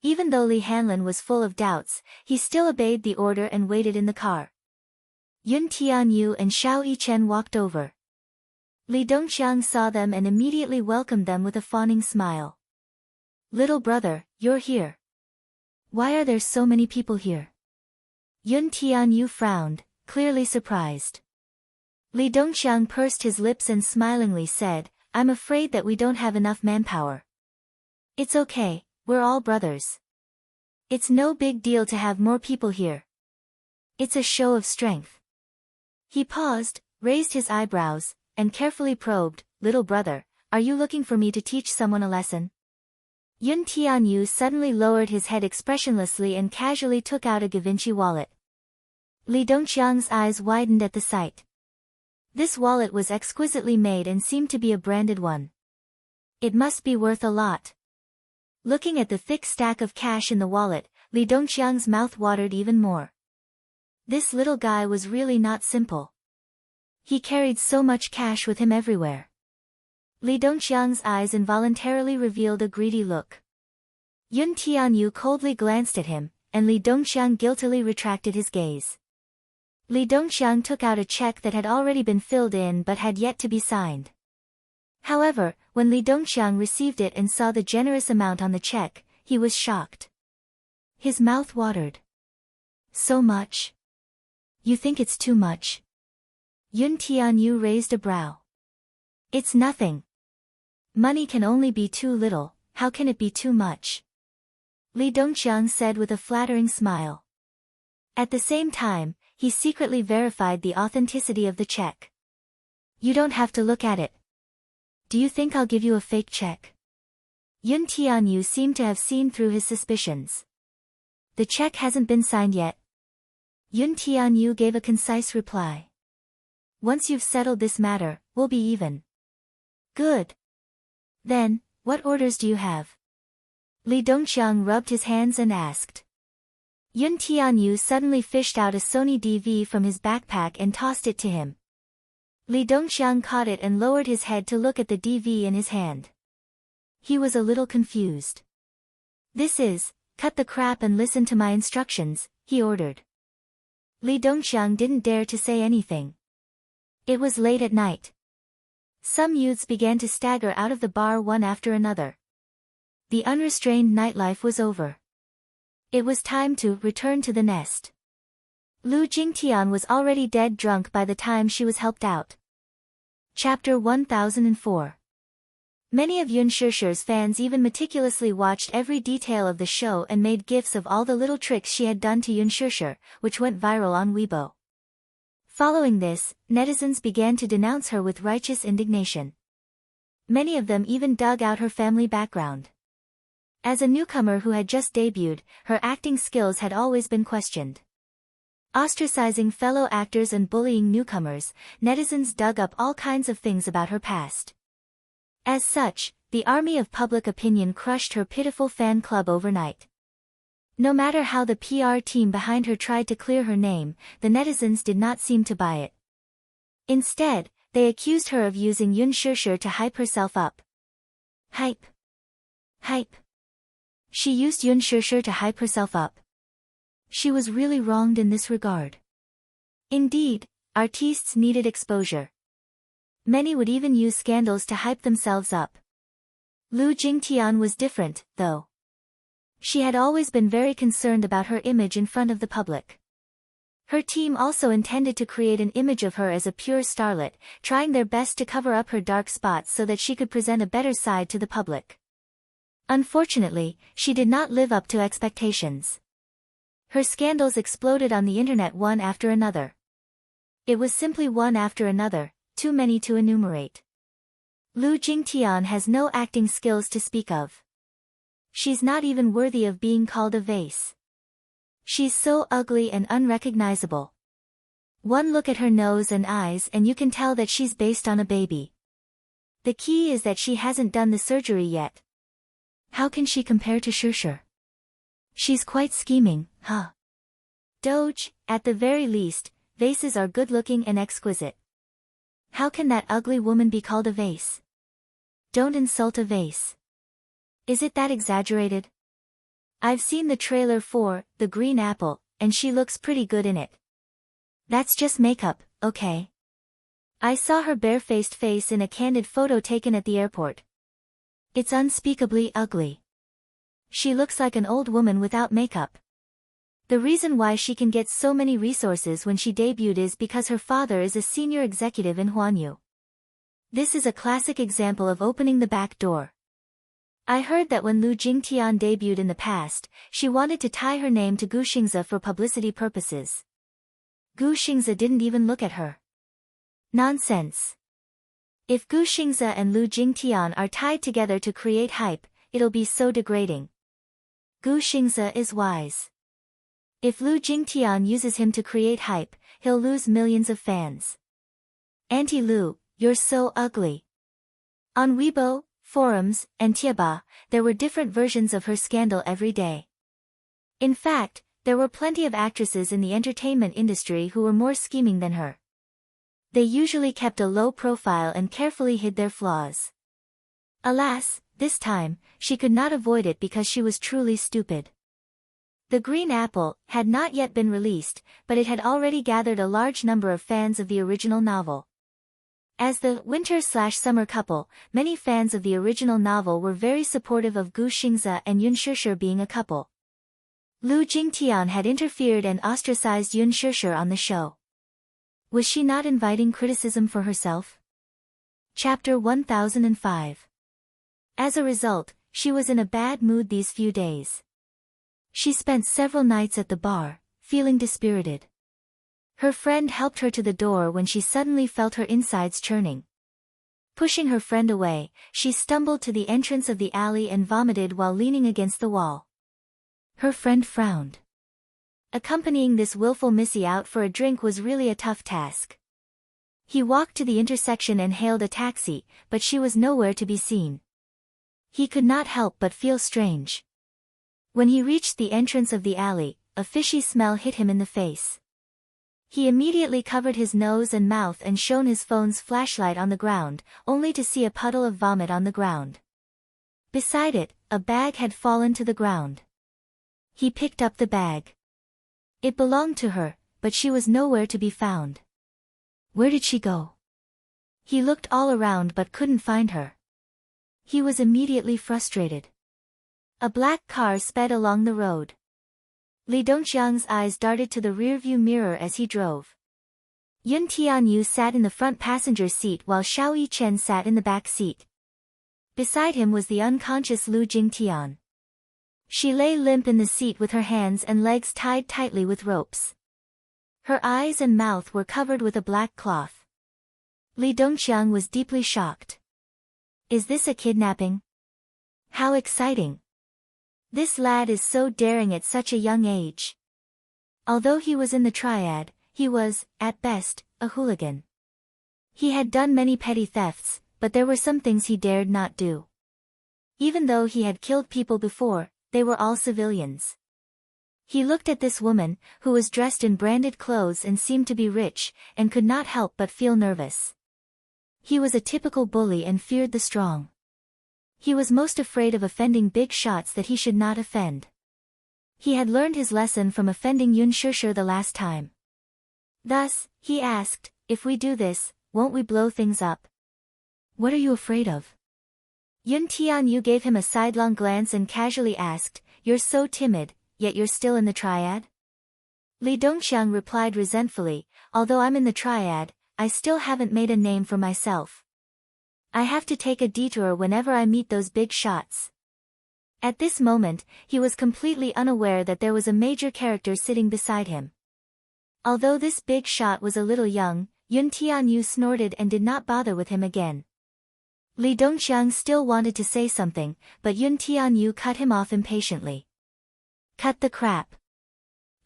Even though Li Hanlin was full of doubts, he still obeyed the order and waited in the car. Yun Tianyu and Xiao Yichen walked over. Li Dongxiang saw them and immediately welcomed them with a fawning smile. "Little brother, you're here. Why are there so many people here?" Yun Tianyu frowned, clearly surprised. Li Dongxiang pursed his lips and smilingly said, "I'm afraid that we don't have enough manpower." "It's okay, we're all brothers. It's no big deal to have more people here. It's a show of strength." He paused, raised his eyebrows, and carefully probed, "Little brother, are you looking for me to teach someone a lesson?" Yun Tianyu suddenly lowered his head expressionlessly and casually took out a Givenchy wallet. Li Dongxiang's eyes widened at the sight. This wallet was exquisitely made and seemed to be a branded one. It must be worth a lot. Looking at the thick stack of cash in the wallet, Li Dongxiang's mouth watered even more. This little guy was really not simple. He carried so much cash with him everywhere. Li Dongxiang's eyes involuntarily revealed a greedy look. Yun Tianyu coldly glanced at him, and Li Dongxiang guiltily retracted his gaze. Li Dongxiang took out a check that had already been filled in but had yet to be signed. However, when Li Dongxiang received it and saw the generous amount on the check, he was shocked. His mouth watered. So much? You think it's too much? Yun Tianyu raised a brow. It's nothing. Money can only be too little, how can it be too much? Li Dongxiang said with a flattering smile. At the same time, he secretly verified the authenticity of the check. You don't have to look at it. Do you think I'll give you a fake check? Yun Tianyu seemed to have seen through his suspicions. The check hasn't been signed yet. Yun Tianyu gave a concise reply. Once you've settled this matter, we'll be even. Good. Then, what orders do you have? Li Dongxiang rubbed his hands and asked. Yun Tianyu suddenly fished out a Sony DV from his backpack and tossed it to him. Li Dongxiang caught it and lowered his head to look at the DV in his hand. He was a little confused. This is, cut the crap and listen to my instructions, he ordered. Li Dongxiang didn't dare to say anything. It was late at night. Some youths began to stagger out of the bar one after another. The unrestrained nightlife was over. It was time to return to the nest. Lu Jingtian was already dead drunk by the time she was helped out. Chapter 1004. Many of Yun Shishir's fans even meticulously watched every detail of the show and made gifs of all the little tricks she had done to Yun Shishir, which went viral on Weibo. Following this, netizens began to denounce her with righteous indignation. Many of them even dug out her family background. As a newcomer who had just debuted, her acting skills had always been questioned. Ostracizing fellow actors and bullying newcomers, netizens dug up all kinds of things about her past. As such, the army of public opinion crushed her pitiful fan club overnight. No matter how the PR team behind her tried to clear her name, the netizens did not seem to buy it. Instead, they accused her of using Yun Shishir to hype herself up. Hype. Hype. She used Yun Shishir to hype herself up. She was really wronged in this regard. Indeed, artistes needed exposure. Many would even use scandals to hype themselves up. Lu Jingtian was different, though. She had always been very concerned about her image in front of the public. Her team also intended to create an image of her as a pure starlet, trying their best to cover up her dark spots so that she could present a better side to the public. Unfortunately, she did not live up to expectations. Her scandals exploded on the internet one after another. It was simply one after another, too many to enumerate. Lu Jingtian has no acting skills to speak of. She's not even worthy of being called a vase. She's so ugly and unrecognizable. One look at her nose and eyes and you can tell that she's based on a baby. The key is that she hasn't done the surgery yet. How can she compare to Shishir? She's quite scheming, huh? Doge, at the very least, vases are good-looking and exquisite. How can that ugly woman be called a vase? Don't insult a vase. Is it that exaggerated? I've seen the trailer for The Green Apple, and she looks pretty good in it. That's just makeup, okay? I saw her barefaced face in a candid photo taken at the airport. It's unspeakably ugly. She looks like an old woman without makeup. The reason why she can get so many resources when she debuted is because her father is a senior executive in Huanyu. This is a classic example of opening the back door. I heard that when Lu Jingtian debuted in the past, she wanted to tie her name to Gu Xingze for publicity purposes. Gu Xingze didn't even look at her. Nonsense. If Gu Xingze and Lu Jingtian are tied together to create hype, it'll be so degrading. Gu Xingze is wise. If Lu Jingtian uses him to create hype, he'll lose millions of fans. Auntie Lu, you're so ugly. On Weibo, forums, and Tieba, there were different versions of her scandal every day. In fact, there were plenty of actresses in the entertainment industry who were more scheming than her. They usually kept a low profile and carefully hid their flaws. Alas, this time, she could not avoid it because she was truly stupid. The Green Apple had not yet been released, but it had already gathered a large number of fans of the original novel. As the winter/summer couple, many fans of the original novel were very supportive of Gu Xingze and Yun Shishir being a couple. Lu Jingtian had interfered and ostracized Yun Shishir on the show. Was she not inviting criticism for herself? Chapter 1005. As a result, she was in a bad mood these few days. She spent several nights at the bar, feeling dispirited. Her friend helped her to the door when she suddenly felt her insides churning. Pushing her friend away, she stumbled to the entrance of the alley and vomited while leaning against the wall. Her friend frowned. Accompanying this willful missy out for a drink was really a tough task. He walked to the intersection and hailed a taxi, but she was nowhere to be seen. He could not help but feel strange. When he reached the entrance of the alley, a fishy smell hit him in the face. He immediately covered his nose and mouth and shone his phone's flashlight on the ground, only to see a puddle of vomit on the ground. Beside it, a bag had fallen to the ground. He picked up the bag. It belonged to her, but she was nowhere to be found. Where did she go? He looked all around but couldn't find her. He was immediately frustrated. A black car sped along the road. Li Dongxiang's eyes darted to the rearview mirror as he drove. Yun Tianyu sat in the front passenger seat while Xiao Yichen sat in the back seat. Beside him was the unconscious Lu Jingtian. She lay limp in the seat with her hands and legs tied tightly with ropes. Her eyes and mouth were covered with a black cloth. Li Dongxiang was deeply shocked. Is this a kidnapping? How exciting! This lad is so daring at such a young age. Although he was in the triad, he was, at best, a hooligan. He had done many petty thefts, but there were some things he dared not do. Even though he had killed people before, they were all civilians. He looked at this woman, who was dressed in branded clothes and seemed to be rich, and could not help but feel nervous. He was a typical bully and feared the strong. He was most afraid of offending big shots that he should not offend. He had learned his lesson from offending Yun Shishir the last time. Thus, he asked, if we do this, won't we blow things up? What are you afraid of? Yun Tianyu gave him a sidelong glance and casually asked, you're so timid, yet you're still in the triad? Li Dongxiang replied resentfully, although I'm in the triad, I still haven't made a name for myself. I have to take a detour whenever I meet those big shots. At this moment, he was completely unaware that there was a major character sitting beside him. Although this big shot was a little young, Yun Tianyu snorted and did not bother with him again. Li Dongxiang still wanted to say something, but Yun Tianyu cut him off impatiently. Cut the crap.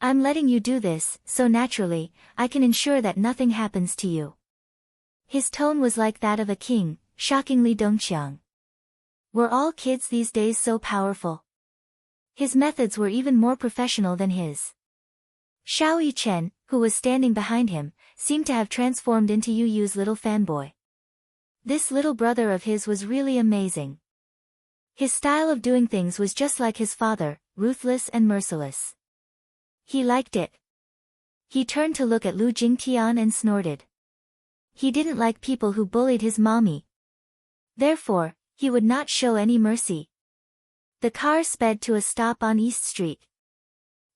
I'm letting you do this, so naturally, I can ensure that nothing happens to you. His tone was like that of a king, shocking Li Dongxiang. Were all kids these days so powerful? His methods were even more professional than his. Xiao Yichen, who was standing behind him, seemed to have transformed into Yu Yu's little fanboy. This little brother of his was really amazing. His style of doing things was just like his father, ruthless and merciless. He liked it. He turned to look at Lu Jingtian and snorted. He didn't like people who bullied his mommy. Therefore, he would not show any mercy. The car sped to a stop on East Street.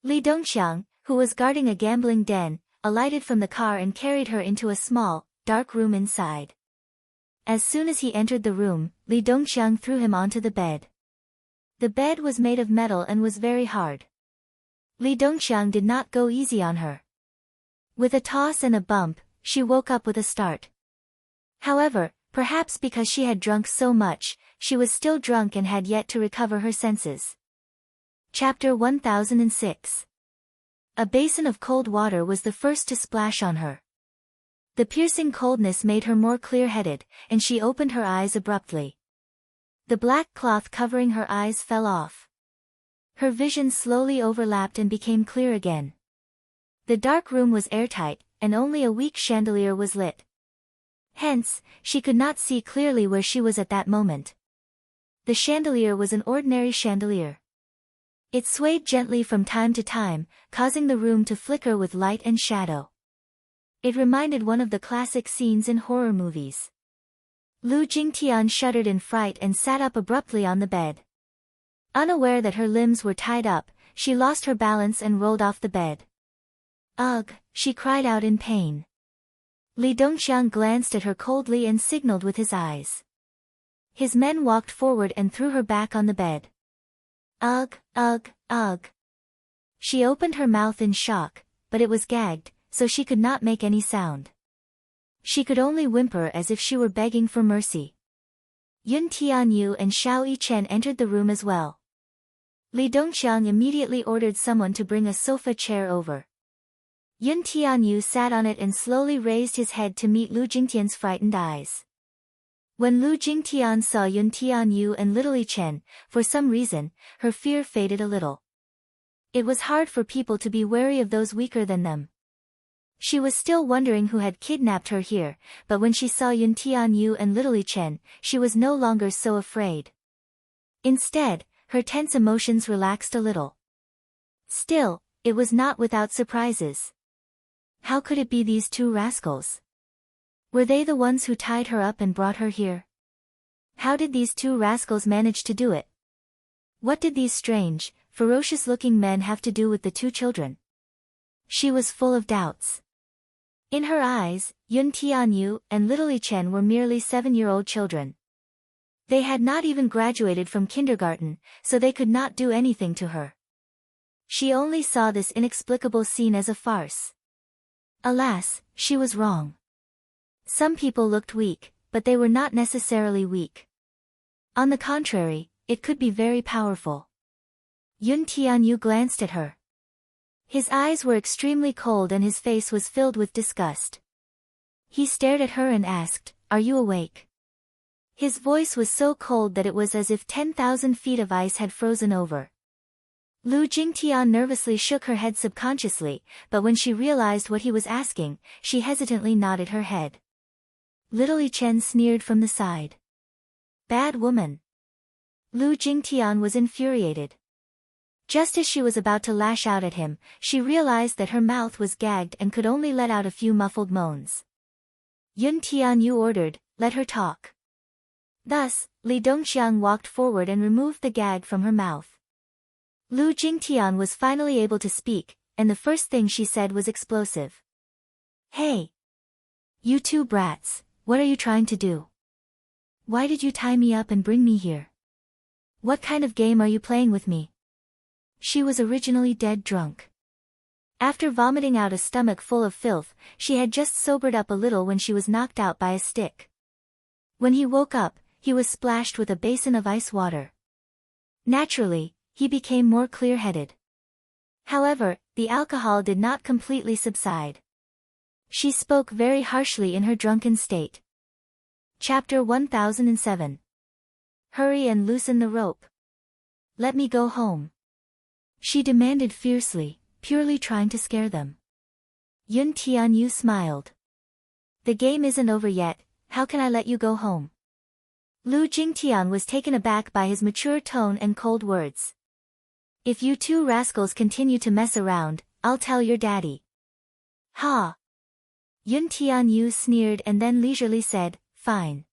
Li Dongxiang, who was guarding a gambling den, alighted from the car and carried her into a small, dark room inside. As soon as he entered the room, Li Dongxiang threw him onto the bed. The bed was made of metal and was very hard. Li Dongxiang did not go easy on her. With a toss and a bump, she woke up with a start. However, perhaps because she had drunk so much, she was still drunk and had yet to recover her senses. Chapter 1006. A basin of cold water was the first to splash on her. The piercing coldness made her more clear-headed, and she opened her eyes abruptly. The black cloth covering her eyes fell off. Her vision slowly overlapped and became clear again. The dark room was airtight, and only a weak chandelier was lit. Hence, she could not see clearly where she was at that moment. The chandelier was an ordinary chandelier. It swayed gently from time to time, causing the room to flicker with light and shadow. It reminded one of the classic scenes in horror movies. Lu Jingtian shuddered in fright and sat up abruptly on the bed. Unaware that her limbs were tied up, she lost her balance and rolled off the bed. Ugh, she cried out in pain. Li Dongxiang glanced at her coldly and signaled with his eyes. His men walked forward and threw her back on the bed. Ugh, ugh, ugh. She opened her mouth in shock, but it was gagged, so she could not make any sound. She could only whimper as if she were begging for mercy. Yun Tianyu and Xiao Yichen entered the room as well. Li Dongxiang immediately ordered someone to bring a sofa chair over. Yun Tianyu sat on it and slowly raised his head to meet Lu Jingtian's frightened eyes. When Lu Jingtian saw Yun Tianyu and little Yichen, for some reason, her fear faded a little. It was hard for people to be wary of those weaker than them. She was still wondering who had kidnapped her here, but when she saw Yun Tianyu and little Yichen, she was no longer so afraid. Instead, her tense emotions relaxed a little. Still, it was not without surprises. How could it be these two rascals? Were they the ones who tied her up and brought her here? How did these two rascals manage to do it? What did these strange, ferocious-looking men have to do with the two children? She was full of doubts. In her eyes, Yun Tianyu and little Yichen were merely 7-year-old children. They had not even graduated from kindergarten, so they could not do anything to her. She only saw this inexplicable scene as a farce. Alas, she was wrong. Some people looked weak, but they were not necessarily weak. On the contrary, it could be very powerful. Yun Tianyu glanced at her. His eyes were extremely cold and his face was filled with disgust. He stared at her and asked, "Are you awake?" His voice was so cold that it was as if 10,000 feet of ice had frozen over. Lu Jingtian nervously shook her head subconsciously, but when she realized what he was asking, she hesitantly nodded her head. Little Yichen sneered from the side. Bad woman. Lu Jingtian was infuriated. Just as she was about to lash out at him, she realized that her mouth was gagged and could only let out a few muffled moans. Yun Tianyu ordered, "Let her talk." Thus, Li Dongxiang walked forward and removed the gag from her mouth. Lu Jingtian was finally able to speak, and the first thing she said was explosive. "Hey! You two brats, what are you trying to do? Why did you tie me up and bring me here? What kind of game are you playing with me?" She was originally dead drunk. After vomiting out a stomach full of filth, she had just sobered up a little when she was knocked out by a stick. When he woke up, he was splashed with a basin of ice water. Naturally, he became more clear-headed. However, the alcohol did not completely subside. She spoke very harshly in her drunken state. Chapter 1007. Hurry and loosen the rope. Let me go home. She demanded fiercely, purely trying to scare them. Yun Tianyu smiled. The game isn't over yet, how can I let you go home? Lu Jingtian was taken aback by his mature tone and cold words. If you two rascals continue to mess around, I'll tell your daddy. Ha! Yun Tianyu sneered and then leisurely said, "Fine.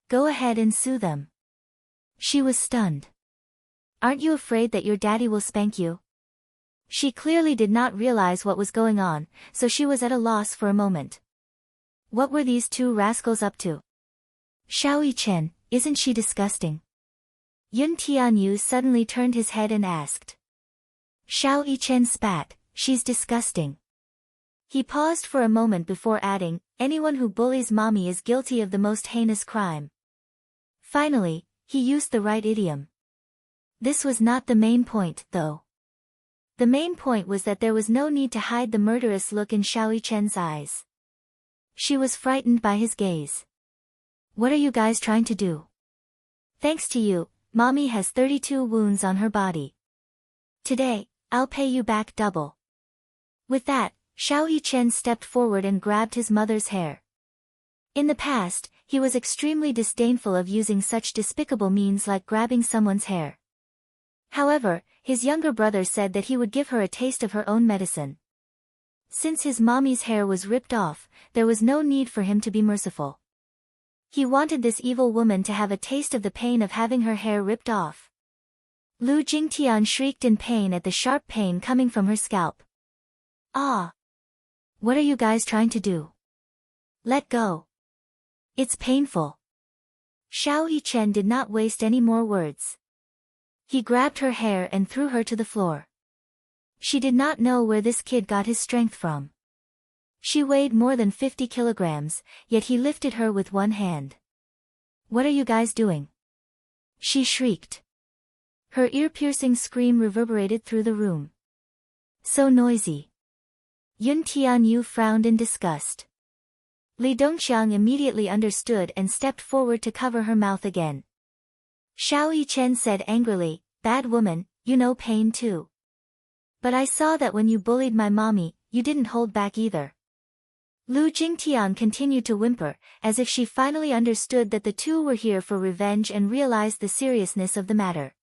Go ahead and sue them." She was stunned. Aren't you afraid that your daddy will spank you? She clearly did not realize what was going on, so she was at a loss for a moment. What were these two rascals up to? Xiao Yichen, isn't she disgusting? Yun Tianyu suddenly turned his head and asked. Xiao Yichen spat, "She's disgusting." He paused for a moment before adding, "Anyone who bullies mommy is guilty of the most heinous crime." Finally, he used the right idiom. This was not the main point, though. The main point was that there was no need to hide the murderous look in Xiao Yichen's eyes. She was frightened by his gaze. What are you guys trying to do? Thanks to you, mommy has 32 wounds on her body. Today, I'll pay you back double. With that, Xiao Yichen stepped forward and grabbed his mother's hair. In the past, he was extremely disdainful of using such despicable means like grabbing someone's hair. However, his younger brother said that he would give her a taste of her own medicine. Since his mommy's hair was ripped off, there was no need for him to be merciful. He wanted this evil woman to have a taste of the pain of having her hair ripped off. Lu Jingtian shrieked in pain at the sharp pain coming from her scalp. Ah! What are you guys trying to do? Let go. It's painful. Xiao Yichen did not waste any more words. He grabbed her hair and threw her to the floor. She did not know where this kid got his strength from. She weighed more than 50 kilograms, yet he lifted her with one hand. What are you guys doing? She shrieked. Her ear-piercing scream reverberated through the room. So noisy. Yun Tianyu frowned in disgust. Li Dongxiang immediately understood and stepped forward to cover her mouth again. Xiao Yichen said angrily, "Bad woman, you know pain too. But I saw that when you bullied my mommy, you didn't hold back either." Lu Jingtian continued to whimper, as if she finally understood that the two were here for revenge and realized the seriousness of the matter.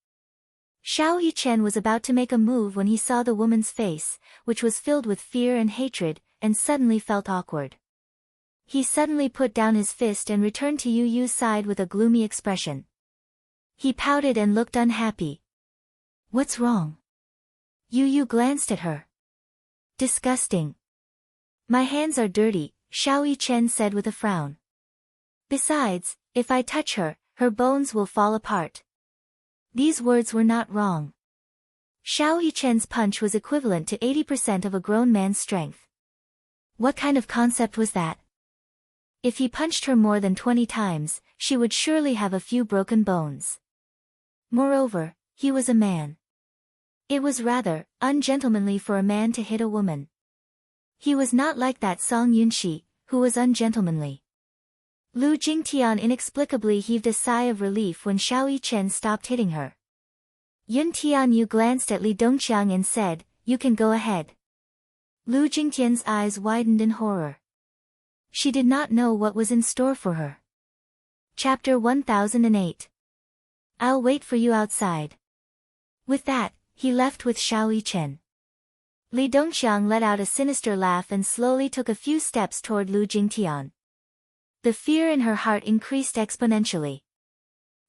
Xiao Yichen was about to make a move when he saw the woman's face, which was filled with fear and hatred, and suddenly felt awkward. He suddenly put down his fist and returned to Yu Yu's side with a gloomy expression. He pouted and looked unhappy. What's wrong? Yu Yu glanced at her. Disgusting. My hands are dirty, Xiao Yichen said with a frown. Besides, if I touch her, her bones will fall apart. These words were not wrong. Xiao Yichen's punch was equivalent to 80% of a grown man's strength. What kind of concept was that? If he punched her more than 20 times, she would surely have a few broken bones. Moreover, he was a man. It was rather ungentlemanly for a man to hit a woman. He was not like that Song Yunxi, who was ungentlemanly. Lu Jingtian inexplicably heaved a sigh of relief when Xiao Yichen stopped hitting her. Yun Tianyu glanced at Li Dongxiang and said, "You can go ahead." Lu Jingtian's eyes widened in horror. She did not know what was in store for her. Chapter 1008. I'll wait for you outside. With that, he left with Xiao Yichen. Li Dongxiang let out a sinister laugh and slowly took a few steps toward Lu Jingtian. The fear in her heart increased exponentially.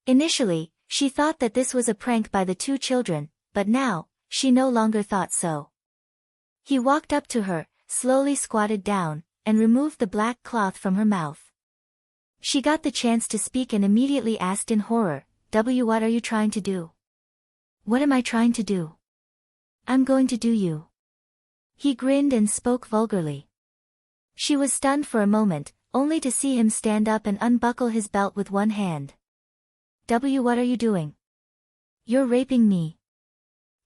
Initially, she thought that this was a prank by the two children, but now, she no longer thought so. He walked up to her, slowly squatted down, and removed the black cloth from her mouth. She got the chance to speak and immediately asked in horror, "What are you trying to do?" "What am I trying to do? I'm going to do you." He grinned and spoke vulgarly. She was stunned for a moment, only to see him stand up and unbuckle his belt with one hand. What are you doing? You're raping me.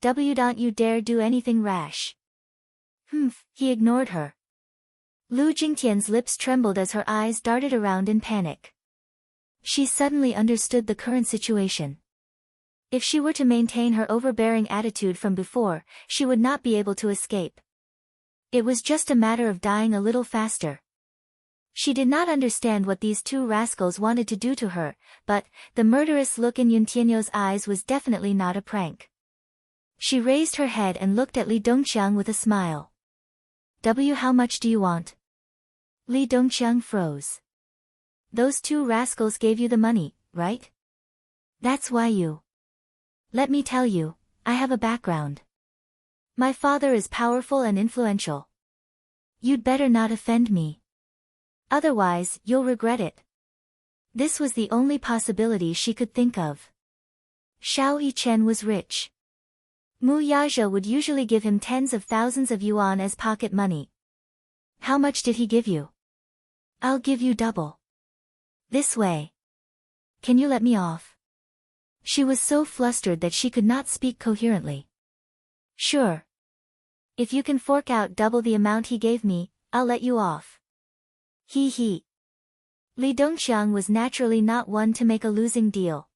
Don't you dare do anything rash. Humph, he ignored her. Lu Jingtian's lips trembled as her eyes darted around in panic. She suddenly understood the current situation. If she were to maintain her overbearing attitude from before, she would not be able to escape. It was just a matter of dying a little faster. She did not understand what these two rascals wanted to do to her, but the murderous look in Yun Tianyo's eyes was definitely not a prank. She raised her head and looked at Li Dongxiang with a smile. How much do you want? Li Dongxiang froze. Those two rascals gave you the money, right? That's why you. Let me tell you, I have a background. My father is powerful and influential. You'd better not offend me. Otherwise, you'll regret it. This was the only possibility she could think of. Xiao Yichen was rich. Mu Yazhe would usually give him tens of thousands of yuan as pocket money. How much did he give you? I'll give you double. This way. Can you let me off? She was so flustered that she could not speak coherently. Sure. If you can fork out double the amount he gave me, I'll let you off. He. Li Dongxiang was naturally not one to make a losing deal.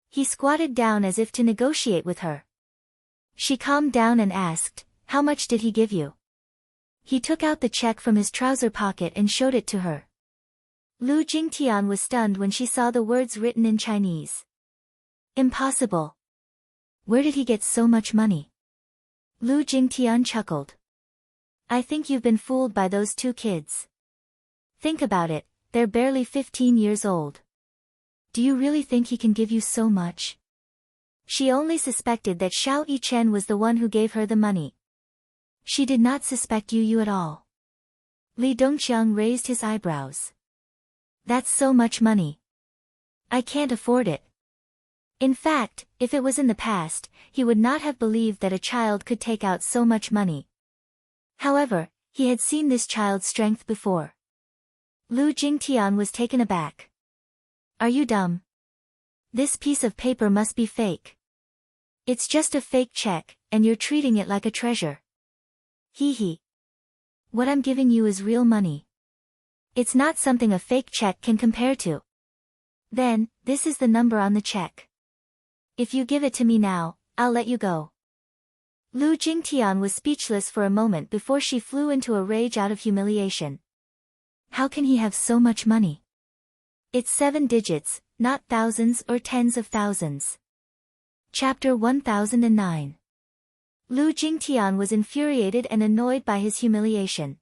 He squatted down as if to negotiate with her. She calmed down and asked, "How much did he give you?" He took out the check from his trouser pocket and showed it to her. Lu Jingtian was stunned when she saw the words written in Chinese. Impossible. Where did he get so much money? Lu Jingtian chuckled. I think you've been fooled by those two kids. Think about it, they're barely 15 years old. Do you really think he can give you so much? She only suspected that Xiao Yichen was the one who gave her the money. She did not suspect you at all. Li Dongqiang raised his eyebrows. That's so much money. I can't afford it. In fact, if it was in the past, he would not have believed that a child could take out so much money. However, he had seen this child's strength before. Lu Jingtian was taken aback. Are you dumb? This piece of paper must be fake. It's just a fake check, and you're treating it like a treasure. Hee hee. What I'm giving you is real money. It's not something a fake check can compare to. Then, this is the number on the check. If you give it to me now, I'll let you go. Lu Jingtian was speechless for a moment before she flew into a rage out of humiliation. How can he have so much money? It's 7 digits, not thousands or tens of thousands. Chapter 1009. Lu Jingtian was infuriated and annoyed by his humiliation.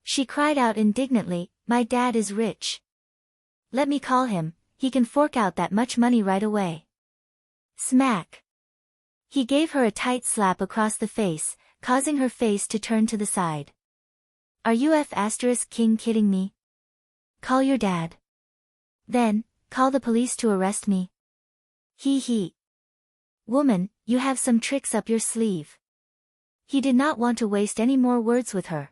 She cried out indignantly, my dad is rich. Let me call him, he can fork out that much money right away. Smack. He gave her a tight slap across the face, causing her face to turn to the side. Are you King kidding me? Call your dad. Then, call the police to arrest me. Hee hee. Woman, you have some tricks up your sleeve. He did not want to waste any more words with her.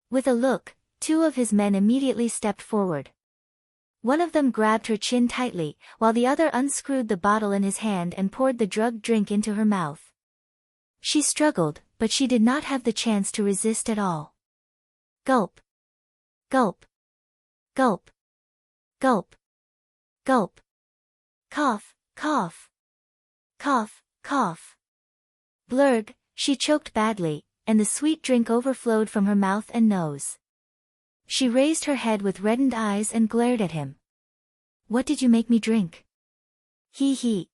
With a look, 2 of his men immediately stepped forward. One of them grabbed her chin tightly, while the other unscrewed the bottle in his hand and poured the drugged drink into her mouth. She struggled, but she did not have the chance to resist at all. Gulp. Gulp. Gulp. Gulp. Gulp. Cough, cough. Cough, cough. Blurg, she choked badly, and the sweet drink overflowed from her mouth and nose. She raised her head with reddened eyes and glared at him. What did you make me drink? Hee hee.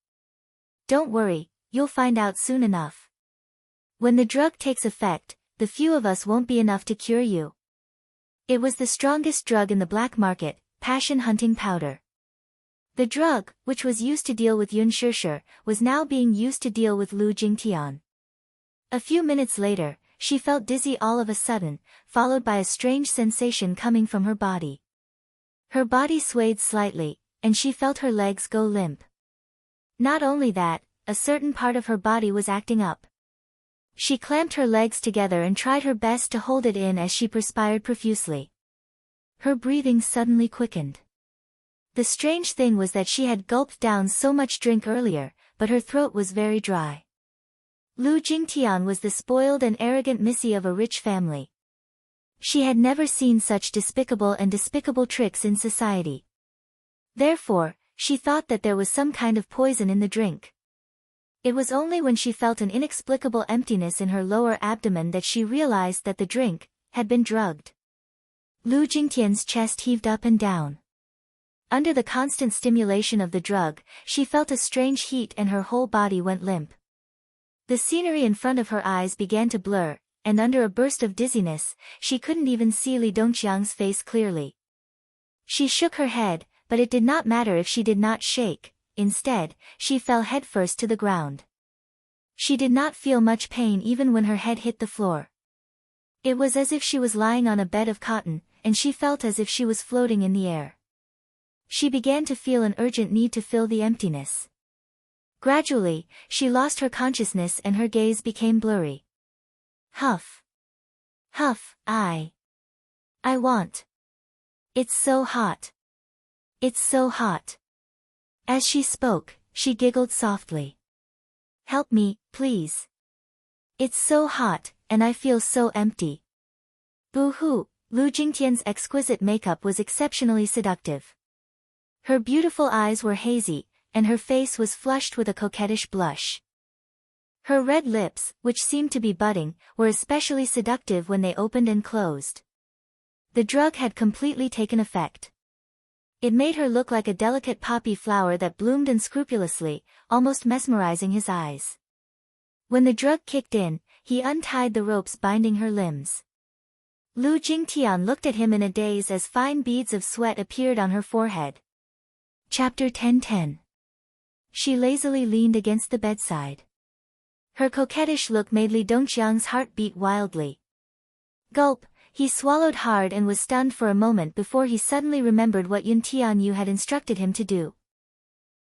Don't worry, you'll find out soon enough. When the drug takes effect, the few of us won't be enough to cure you. It was the strongest drug in the black market, passion-hunting powder. The drug, which was used to deal with Yun Shishir, was now being used to deal with Lu Jingtian. A few minutes later, she felt dizzy all of a sudden, followed by a strange sensation coming from her body. Her body swayed slightly, and she felt her legs go limp. Not only that, a certain part of her body was acting up. She clamped her legs together and tried her best to hold it in as she perspired profusely. Her breathing suddenly quickened. The strange thing was that she had gulped down so much drink earlier, but her throat was very dry. Lu Jingtian was the spoiled and arrogant missy of a rich family. She had never seen such despicable tricks in society. Therefore, she thought that there was some kind of poison in the drink. It was only when she felt an inexplicable emptiness in her lower abdomen that she realized that the drink had been drugged. Lu Jingtian's chest heaved up and down. Under the constant stimulation of the drug, she felt a strange heat and her whole body went limp. The scenery in front of her eyes began to blur, and under a burst of dizziness, she couldn't even see Li Dongqiang's face clearly. She shook her head, but it did not matter if she did not shake. Instead, she fell headfirst to the ground. She did not feel much pain even when her head hit the floor. It was as if she was lying on a bed of cotton, and she felt as if she was floating in the air. She began to feel an urgent need to fill the emptiness. Gradually, she lost her consciousness and her gaze became blurry. Huff. Huff, I want. It's so hot. It's so hot. As she spoke, she giggled softly. Help me, please. It's so hot, and I feel so empty. Boo-hoo, Lu Jingtian's exquisite makeup was exceptionally seductive. Her beautiful eyes were hazy, and her face was flushed with a coquettish blush. Her red lips, which seemed to be budding, were especially seductive when they opened and closed. The drug had completely taken effect. It made her look like a delicate poppy flower that bloomed unscrupulously, almost mesmerizing his eyes. When the drug kicked in, he untied the ropes binding her limbs. Lu Jingtian looked at him in a daze as fine beads of sweat appeared on her forehead. Chapter 10:10. She lazily leaned against the bedside. Her coquettish look made Li Dongxiang's heart beat wildly. Gulp, he swallowed hard and was stunned for a moment before he suddenly remembered what Yun Tianyu had instructed him to do.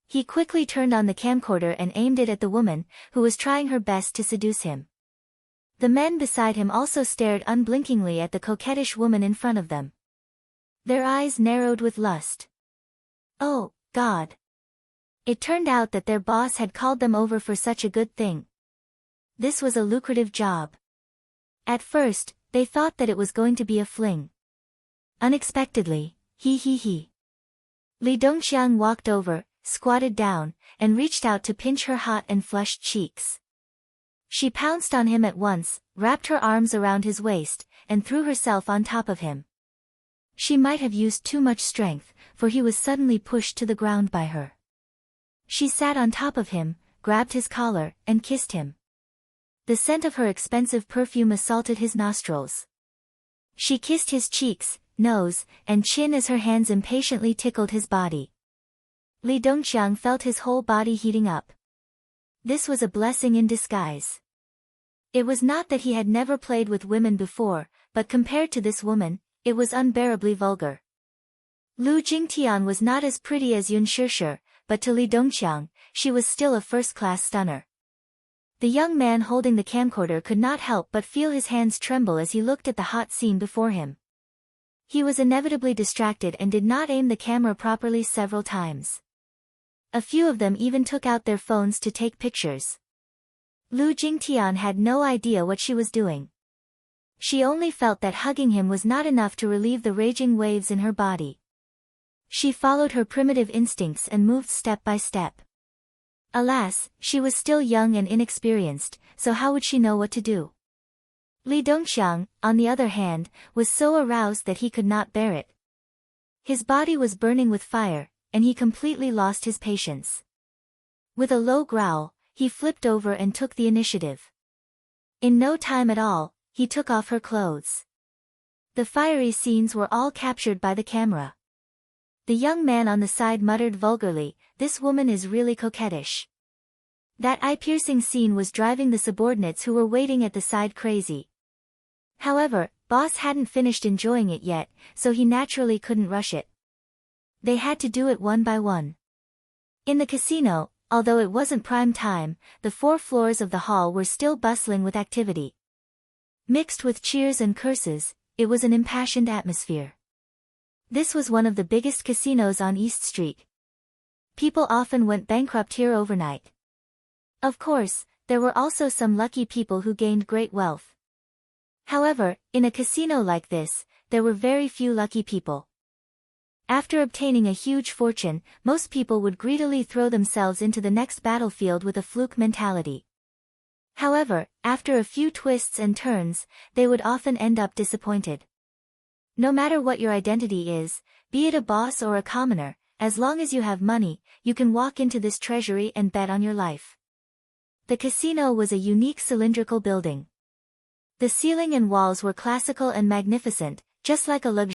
He quickly turned on the camcorder and aimed it at the woman, who was trying her best to seduce him. The men beside him also stared unblinkingly at the coquettish woman in front of them. Their eyes narrowed with lust. Oh, God! It turned out that their boss had called them over for such a good thing. This was a lucrative job. At first, they thought that it was going to be a fling. Unexpectedly, he. Li Dongxiang walked over, squatted down, and reached out to pinch her hot and flushed cheeks. She pounced on him at once, wrapped her arms around his waist, and threw herself on top of him. She might have used too much strength, for he was suddenly pushed to the ground by her. She sat on top of him, grabbed his collar, and kissed him. The scent of her expensive perfume assaulted his nostrils. She kissed his cheeks, nose, and chin as her hands impatiently tickled his body. Li Dongxiang felt his whole body heating up. This was a blessing in disguise. It was not that he had never played with women before, but compared to this woman, it was unbearably vulgar. Lu Jingtian was not as pretty as Yun Shishir, but to Li Dongxiang, she was still a first-class stunner. The young man holding the camcorder could not help but feel his hands tremble as he looked at the hot scene before him. He was inevitably distracted and did not aim the camera properly several times. A few of them even took out their phones to take pictures. Lu Jingtian had no idea what she was doing. She only felt that hugging him was not enough to relieve the raging waves in her body. She followed her primitive instincts and moved step by step. Alas, she was still young and inexperienced, so how would she know what to do? Li Dongxiang, on the other hand, was so aroused that he could not bear it. His body was burning with fire, and he completely lost his patience. With a low growl, he flipped over and took the initiative. In no time at all, he took off her clothes. The fiery scenes were all captured by the camera. The young man on the side muttered vulgarly, "This woman is really coquettish." That eye-piercing scene was driving the subordinates who were waiting at the side crazy. However, boss hadn't finished enjoying it yet, so he naturally couldn't rush it. They had to do it one by one. In the casino, although it wasn't prime time, the 4 floors of the hall were still bustling with activity. Mixed with cheers and curses, it was an impassioned atmosphere. This was one of the biggest casinos on East Street. People often went bankrupt here overnight. Of course, there were also some lucky people who gained great wealth. However, in a casino like this, there were very few lucky people. After obtaining a huge fortune, most people would greedily throw themselves into the next battlefield with a fluke mentality. However, after a few twists and turns, they would often end up disappointed. No matter what your identity is, be it a boss or a commoner, as long as you have money, you can walk into this treasury and bet on your life. The casino was a unique cylindrical building. The ceiling and walls were classical and magnificent, just like a luxurious